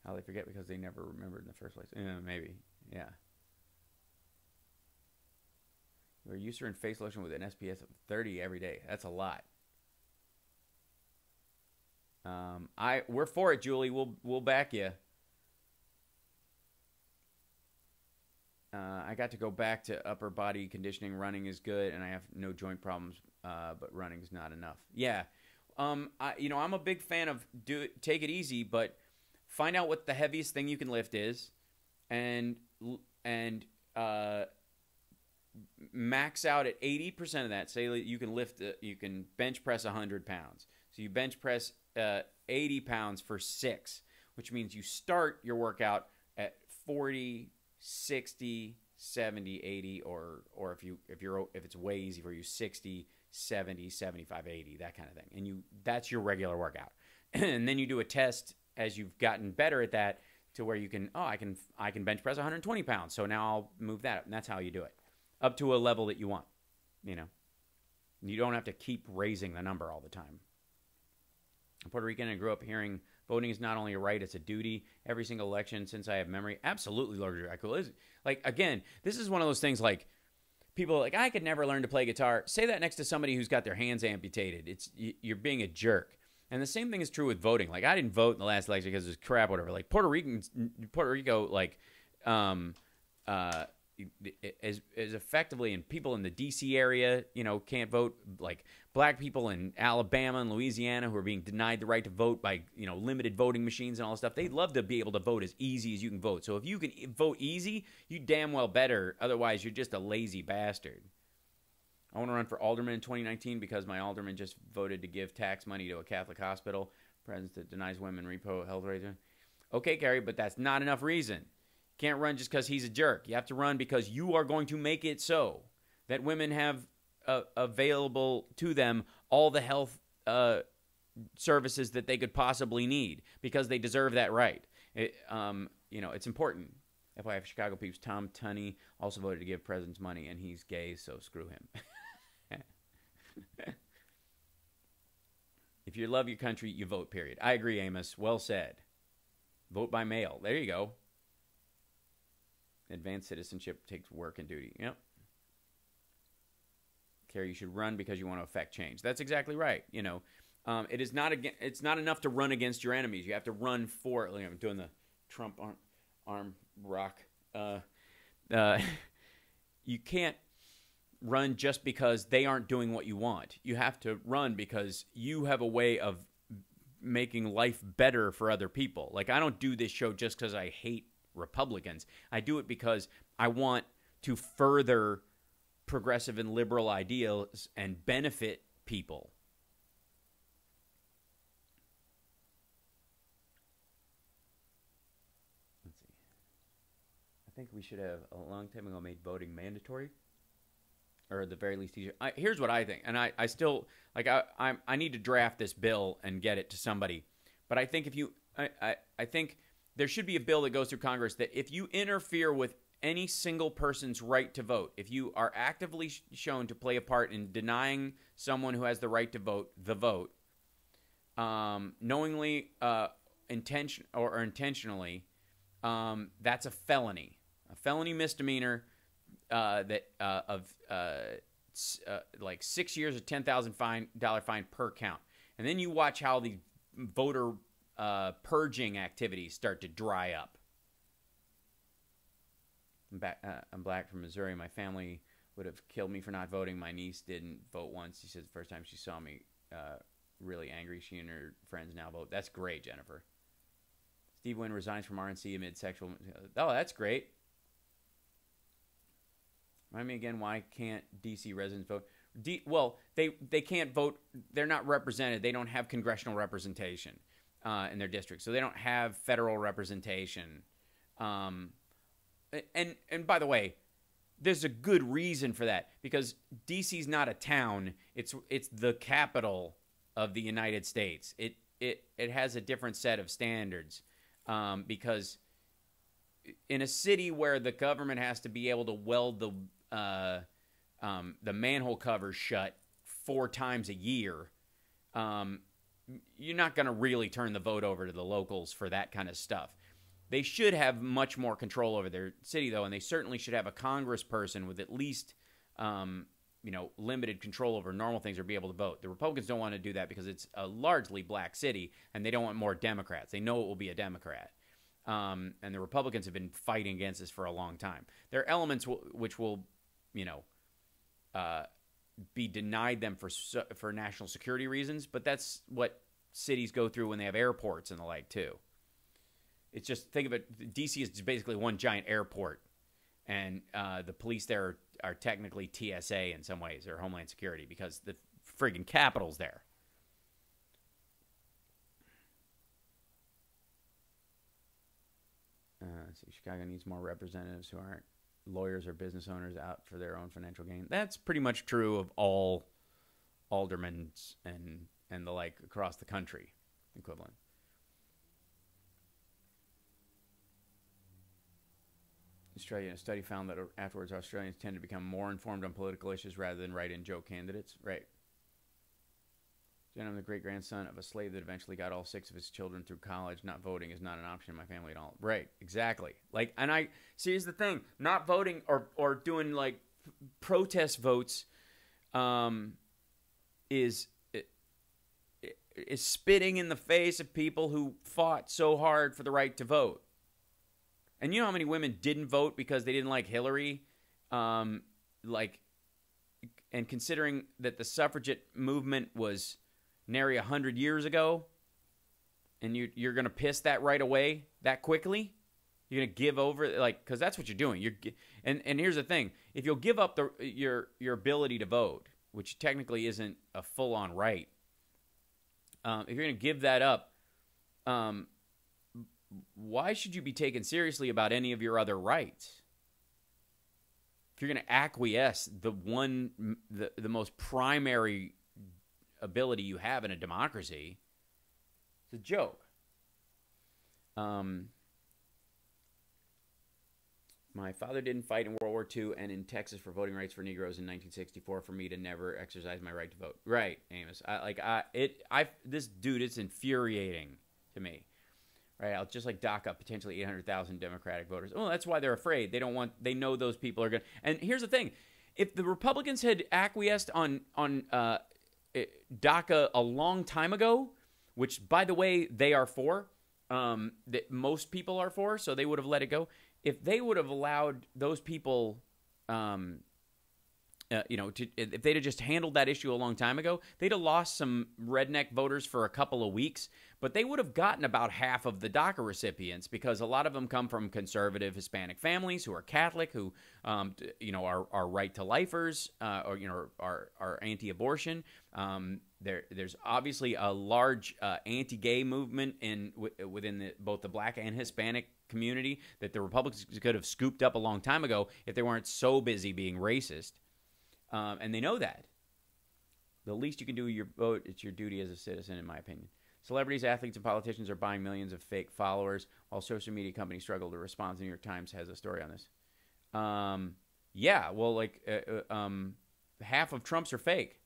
How they forget because they never remembered in the first place. Maybe. Yeah. We're used to in face lotion with an SPF of 30 every day. That's a lot. We're for it, Julie. We'll back you. I got to go back to upper body conditioning. Running is good, and I have no joint problems, but running's not enough. Yeah. I'm a big fan of take it easy, but find out what the heaviest thing you can lift is, and max out at 80% of that. Say you can you can bench press 100 pounds. So you bench press 80 pounds for 6, which means you start your workout at 40, 60, 70, 80, or if it's way easy for you, 60, 70, 75, 80, that kind of thing. And that's your regular workout. And then you do a test as you've gotten better at that to where you can, I can bench press 120 pounds. So now I'll move that up. And that's how you do it. Up to a level that you want, You don't have to keep raising the number all the time. I'm Puerto Rican and grew up hearing voting is not only a right, it's a duty. Every single election since I have memory. Absolutely, Lord Dracula. Like, again, this is one of those things like, people are like, I could never learn to play guitar. Say that next to somebody who's got their hands amputated. You're being a jerk. And the same thing is true with voting. Like, I didn't vote in the last election because it was crap, whatever. Like, Puerto Rico, like, is effectively, and people in the D.C. area, can't vote. Like, black people in Alabama and Louisiana who are being denied the right to vote by, limited voting machines and all this stuff. They'd love to be able to vote as easy as you can vote. So if you can vote easy, you damn well better. Otherwise, you're just a lazy bastard. I want to run for alderman in 2019 because my alderman just voted to give tax money to a Catholic hospital. President that denies women repo health rates. Okay, Gary, but that's not enough reason. You can't run just because he's a jerk. You have to run because you are going to make it so that women have available to them all the health services that they could possibly need because they deserve that right. It's important. FYI, for Chicago peeps, Tom Tunney also voted to give presidents money, and he's gay, so screw him. If you love your country, you vote, period. I agree, Amos. Well said. Vote by mail. There you go. Advanced citizenship takes work and duty. Yep. Carrie, you should run because you want to affect change. That's exactly right. It's not enough to run against your enemies. You have to run for it. Like I'm doing the Trump arm rock. You can't run just because they aren't doing what you want. You have to run because you have a way of making life better for other people. Like, I don't do this show just because I hate Republicans. I do it because I want to further progressive and liberal ideals and benefit people. Let's see. I think we should have a long time ago made voting mandatory, or at the very least easier. Here's what I think, and I still like. I need to draft this bill and get it to somebody. But I think I think there should be a bill that goes through Congress that if you interfere with any single person's right to vote, if you are actively shown to play a part in denying someone who has the right to vote the vote, knowingly, intentionally, that's a felony misdemeanor like 6 years of $10,000 fine per count. And then you watch how the voter purging activities start to dry up. I'm black from Missouri. My family would have killed me for not voting. My niece didn't vote once. She said the first time she saw me really angry, she and her friends now vote. That's great, Jennifer. Steve Wynn resigns from RNC amid sexual... Oh, that's great. Remind me again, why can't D.C. residents vote? They can't vote. They're not represented. They don't have congressional representation in their district, so they don't have federal representation. And by the way, there's a good reason for that, because DC's not a town. It's the capital of the United States. It has a different set of standards, because in a city where the government has to be able to weld the manhole covers shut 4 times a year, you're not going to really turn the vote over to the locals for that kind of stuff. They should have much more control over their city, though, and they certainly should have a congressperson with at least, limited control over normal things or be able to vote. The Republicans don't want to do that because it's a largely black city, and they don't want more Democrats. They know it will be a Democrat. And the Republicans have been fighting against this for a long time. There are elements which will, be denied them for national security reasons, but that's what cities go through when they have airports and the like, too. It's just, think of it, D.C. is basically one giant airport, and the police there are technically TSA in some ways, or Homeland Security, because the friggin' capital's there. Let's see, Chicago needs more representatives who aren't lawyers or business owners out for their own financial gain. That's pretty much true of all aldermen and the like across the country, equivalent. Australia, a study found that afterwards Australians tend to become more informed on political issues rather than write-in joke candidates. Right. I'm the great-grandson of a slave that eventually got all 6 of his children through college. Not voting is not an option in my family at all. Right, exactly. See, here's the thing. Not voting or doing, protest votes is spitting in the face of people who fought so hard for the right to vote. And you know how many women didn't vote because they didn't like Hillary? And considering that the suffragette movement was nary 100 years ago, and you're going to piss that right away, that quickly? You're going to give over, because that's what you're doing. And here's the thing. If you'll give up your ability to vote, which technically isn't a full-on right, if you're going to give that up, why should you be taken seriously about any of your other rights? If you're going to acquiesce the most primary ability you have in a democracy, it's a joke. My father didn't fight in World War II and in Texas for voting rights for Negroes in 1964 for me to never exercise my right to vote. Right, Amos. This dude, it's infuriating to me. Right, just like DACA, potentially 800,000 Democratic voters. Oh, that's why they're afraid. They know those people are going to. And here's the thing: if the Republicans had acquiesced on DACA a long time ago, which, by the way, they are for, that most people are for, so they would have let it go. If they would have allowed those people, if they'd have just handled that issue a long time ago, they'd have lost some redneck voters for a couple of weeks, but they would have gotten about half of the DACA recipients, because a lot of them come from conservative Hispanic families who are Catholic, who, are right-to-lifers, or are anti-abortion. There's obviously a large anti-gay movement within both the black and Hispanic community that the Republicans could have scooped up a long time ago if they weren't so busy being racist. And they know that. The least you can do with your vote, it's your duty as a citizen, in my opinion. Celebrities, athletes, and politicians are buying millions of fake followers, while social media companies struggle to respond. The New York Times has a story on this. Half of Trump's are fake.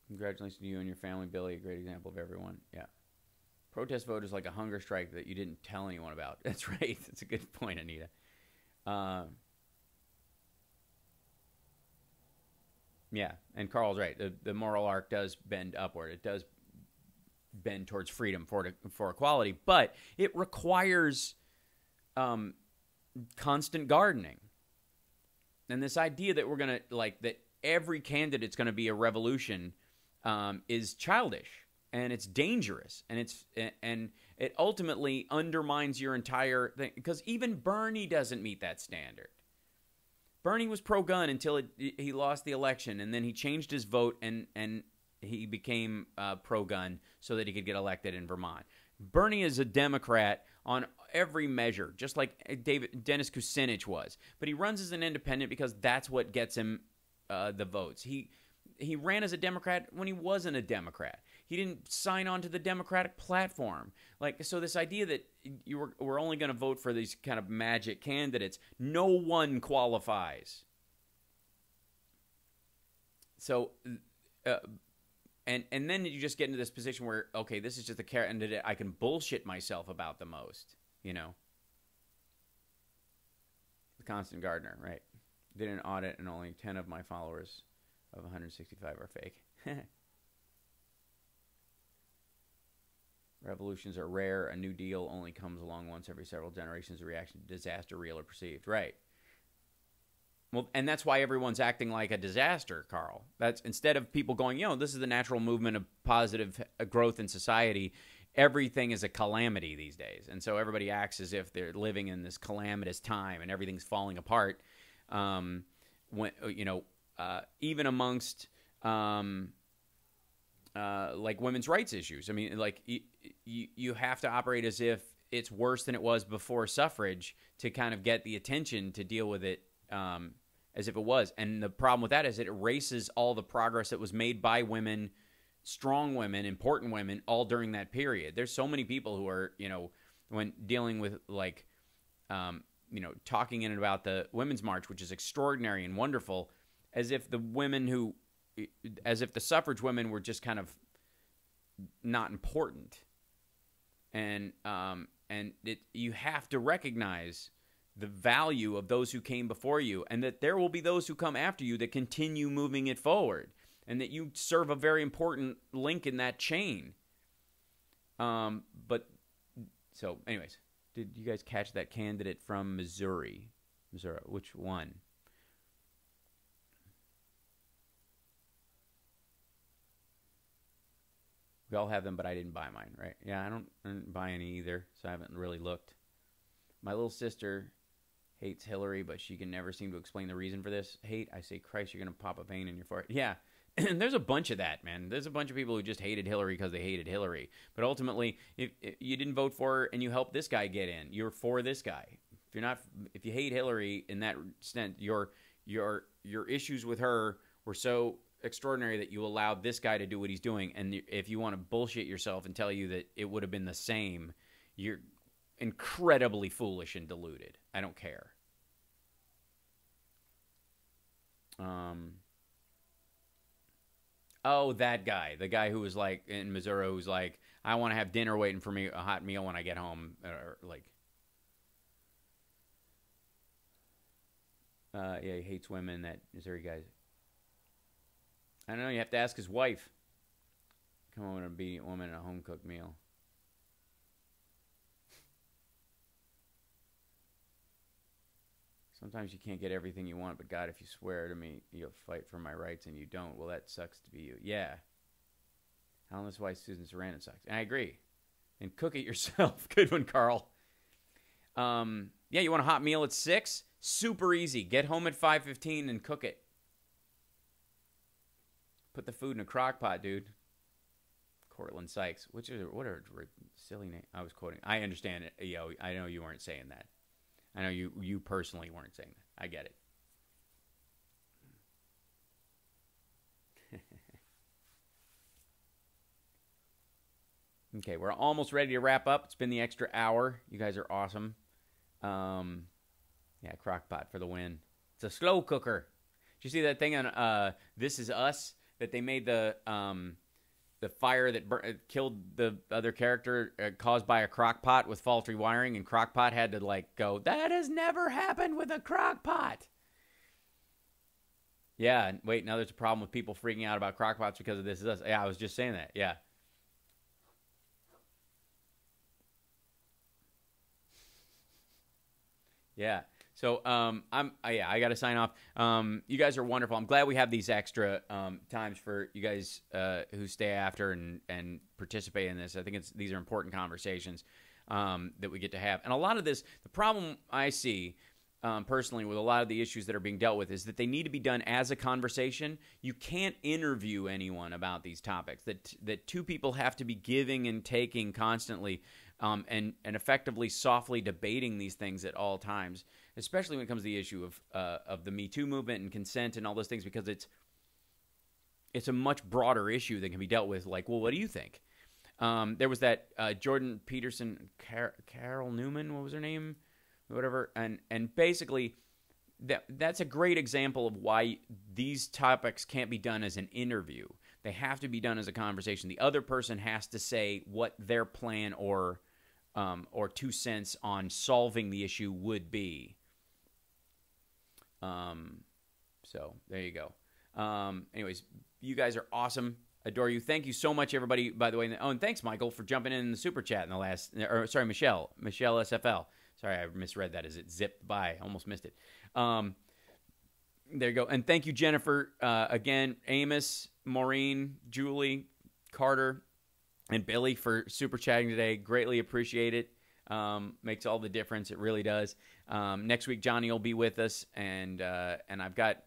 Congratulations to you and your family, Billy. A great example of everyone. Yeah. Protest vote is like a hunger strike that you didn't tell anyone about. That's right. That's a good point, Anita. Yeah, and Carl's right. The moral arc does bend upward. It does bend towards freedom for equality, but it requires constant gardening. And this idea that we're going to, that every candidate's going to be a revolution is childish. and it's dangerous, and it ultimately undermines your entire thing, because even Bernie doesn't meet that standard. Bernie was pro-gun until he lost the election, and then he changed his vote, and he became pro-gun so that he could get elected in Vermont. Bernie is a Democrat on every measure, just like Dennis Kucinich was. But he runs as an independent because that's what gets him the votes. He ran as a Democrat when he wasn't a Democrat. He didn't sign on to the Democratic platform. So this idea that we're only going to vote for these kind of magic candidates, no one qualifies. So, and then you just get into this position where, okay, this is just the candidate I can bullshit myself about the most, The Constant Gardener, right? Did an audit and only 10 of my followers of 165 are fake. Revolutions are rare. A new deal only comes along once every several generations. A reaction to disaster, real or perceived. Right. Well, and that's why everyone's acting like a disaster, Carl. That's instead of people going, this is the natural movement of positive growth in society. Everything is a calamity these days, and so everybody acts as if they're living in this calamitous time and everything's falling apart. When even amongst like women's rights issues. I mean, like you have to operate as if it's worse than it was before suffrage to kind of get the attention to deal with it as if it was. And the problem with that is it erases all the progress that was made by women, strong women, important women, all during that period. There's so many people who are, when dealing with like, talking in about the Women's March, which is extraordinary and wonderful, as if the suffrage women were just kind of not important. And you have to recognize the value of those who came before you, and that there will be those who come after you that continue moving it forward, and that you serve a very important link in that chain. So anyways, did you guys catch that candidate from Missouri? Which one? We all have them, but I didn't buy mine, right? Yeah, I didn't buy any either, so I haven't really looked. My little sister hates Hillary, but she can never seem to explain the reason for this hate. I say, Christ, you're going to pop a vein in your forehead. Yeah, there's a bunch of that, man. There's a bunch of people who just hated Hillary because they hated Hillary. But ultimately, if you didn't vote for her and you helped this guy get in, you're for this guy. If you hate Hillary in that extent, your issues with her were so extraordinary that you allowed this guy to do what he's doing. And if you want to bullshit yourself and tell you that it would have been the same, you're incredibly foolish and deluded. I don't care. Oh, that guy. The guy who was like in Missouri who's like, I want to have dinner waiting for me, a hot meal when I get home. Yeah, he hates women, that Missouri guy. I don't know, you have to ask his wife. Come on, an obedient woman and a home-cooked meal. Sometimes you can't get everything you want, but God, if you swear to me, you'll fight for my rights, and you don't, well, that sucks to be you. Yeah. How that's why Susan Sarandon sucks. And I agree. And cook it yourself. Good one, Carl. Yeah, you want a hot meal at 6? Super easy. Get home at 5:15 and cook it. Put the food in a crock pot, dude. Cortland Sykes. What a silly name. I was quoting. I understand it. I know you weren't saying that. I know you personally weren't saying that. I get it. Okay, we're almost ready to wrap up. It's been the extra hour. You guys are awesome. Yeah, crock pot for the win. It's a slow cooker. Did you see that thing on This Is Us? That they made the fire that killed the other character caused by a crock pot with faulty wiring, and crock pot had to go, that has never happened with a crock pot. Yeah, wait, now there's a problem with people freaking out about crock pots because of This Is Us. Yeah, I was just saying that, yeah. Yeah, So I got to sign off. You guys are wonderful. I'm glad we have these extra times for you guys who stay after and participate in this. I think these are important conversations that we get to have. And a lot of this, the problem I see personally with a lot of the issues that are being dealt with is that they need to be done as a conversation. You can't interview anyone about these topics. That two people have to be giving and taking constantly, and effectively softly debating these things at all times, especially when it comes to the issue of the Me Too movement and consent and all those things, because it's a much broader issue that can be dealt with. Like, well, what do you think? There was that Jordan Peterson, Carol Newman, what was her name? Whatever, and basically that's a great example of why these topics can't be done as an interview. They have to be done as a conversation. The other person has to say what their plan or 2 cents on solving the issue would be. So there you go. Anyways, you guys are awesome. Adore you. Thank you so much, everybody, by the way. Oh, and thanks, Michael, for jumping in the super chat in the last, or sorry, Michelle SFL. Sorry, I misread that as it zipped by. Almost missed it. There you go. And thank you, Jennifer, again, Amos, Maureen, Julie, Carter, and Billy for super chatting today. Greatly appreciate it. Makes all the difference. It really does. Next week, Johnny will be with us, and I've got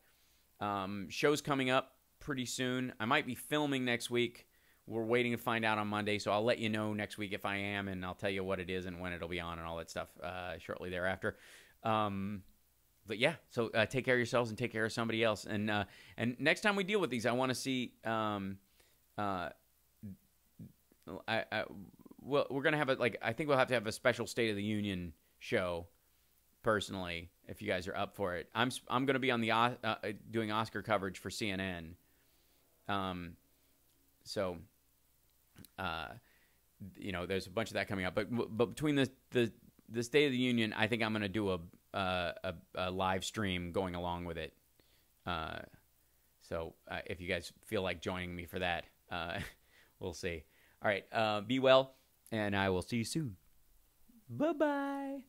shows coming up pretty soon. I might be filming next week. We're waiting to find out on Monday, so I'll let you know next week if I am, and I'll tell you what it is and when it'll be on and all that stuff shortly thereafter. But yeah, so take care of yourselves and take care of somebody else. And next time we deal with these, I want to see. We're gonna have I think we'll have to have a special State of the Union show. Personally, if you guys are up for it, I'm going to be on the doing Oscar coverage for CNN. So, there's a bunch of that coming up. But between the State of the Union, I think I'm going to do a live stream going along with it. So if you guys feel like joining me for that, we'll see. All right, be well, and I will see you soon. Bye-bye.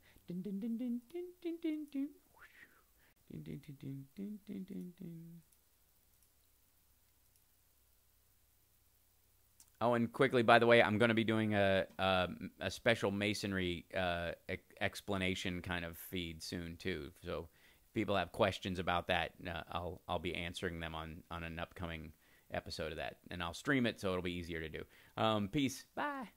Oh, and quickly, by the way, I'm going to be doing a special masonry explanation kind of feed soon too. So if people have questions about that, I'll be answering them on an upcoming episode of that, and I'll stream it so it'll be easier to do. Peace. Bye.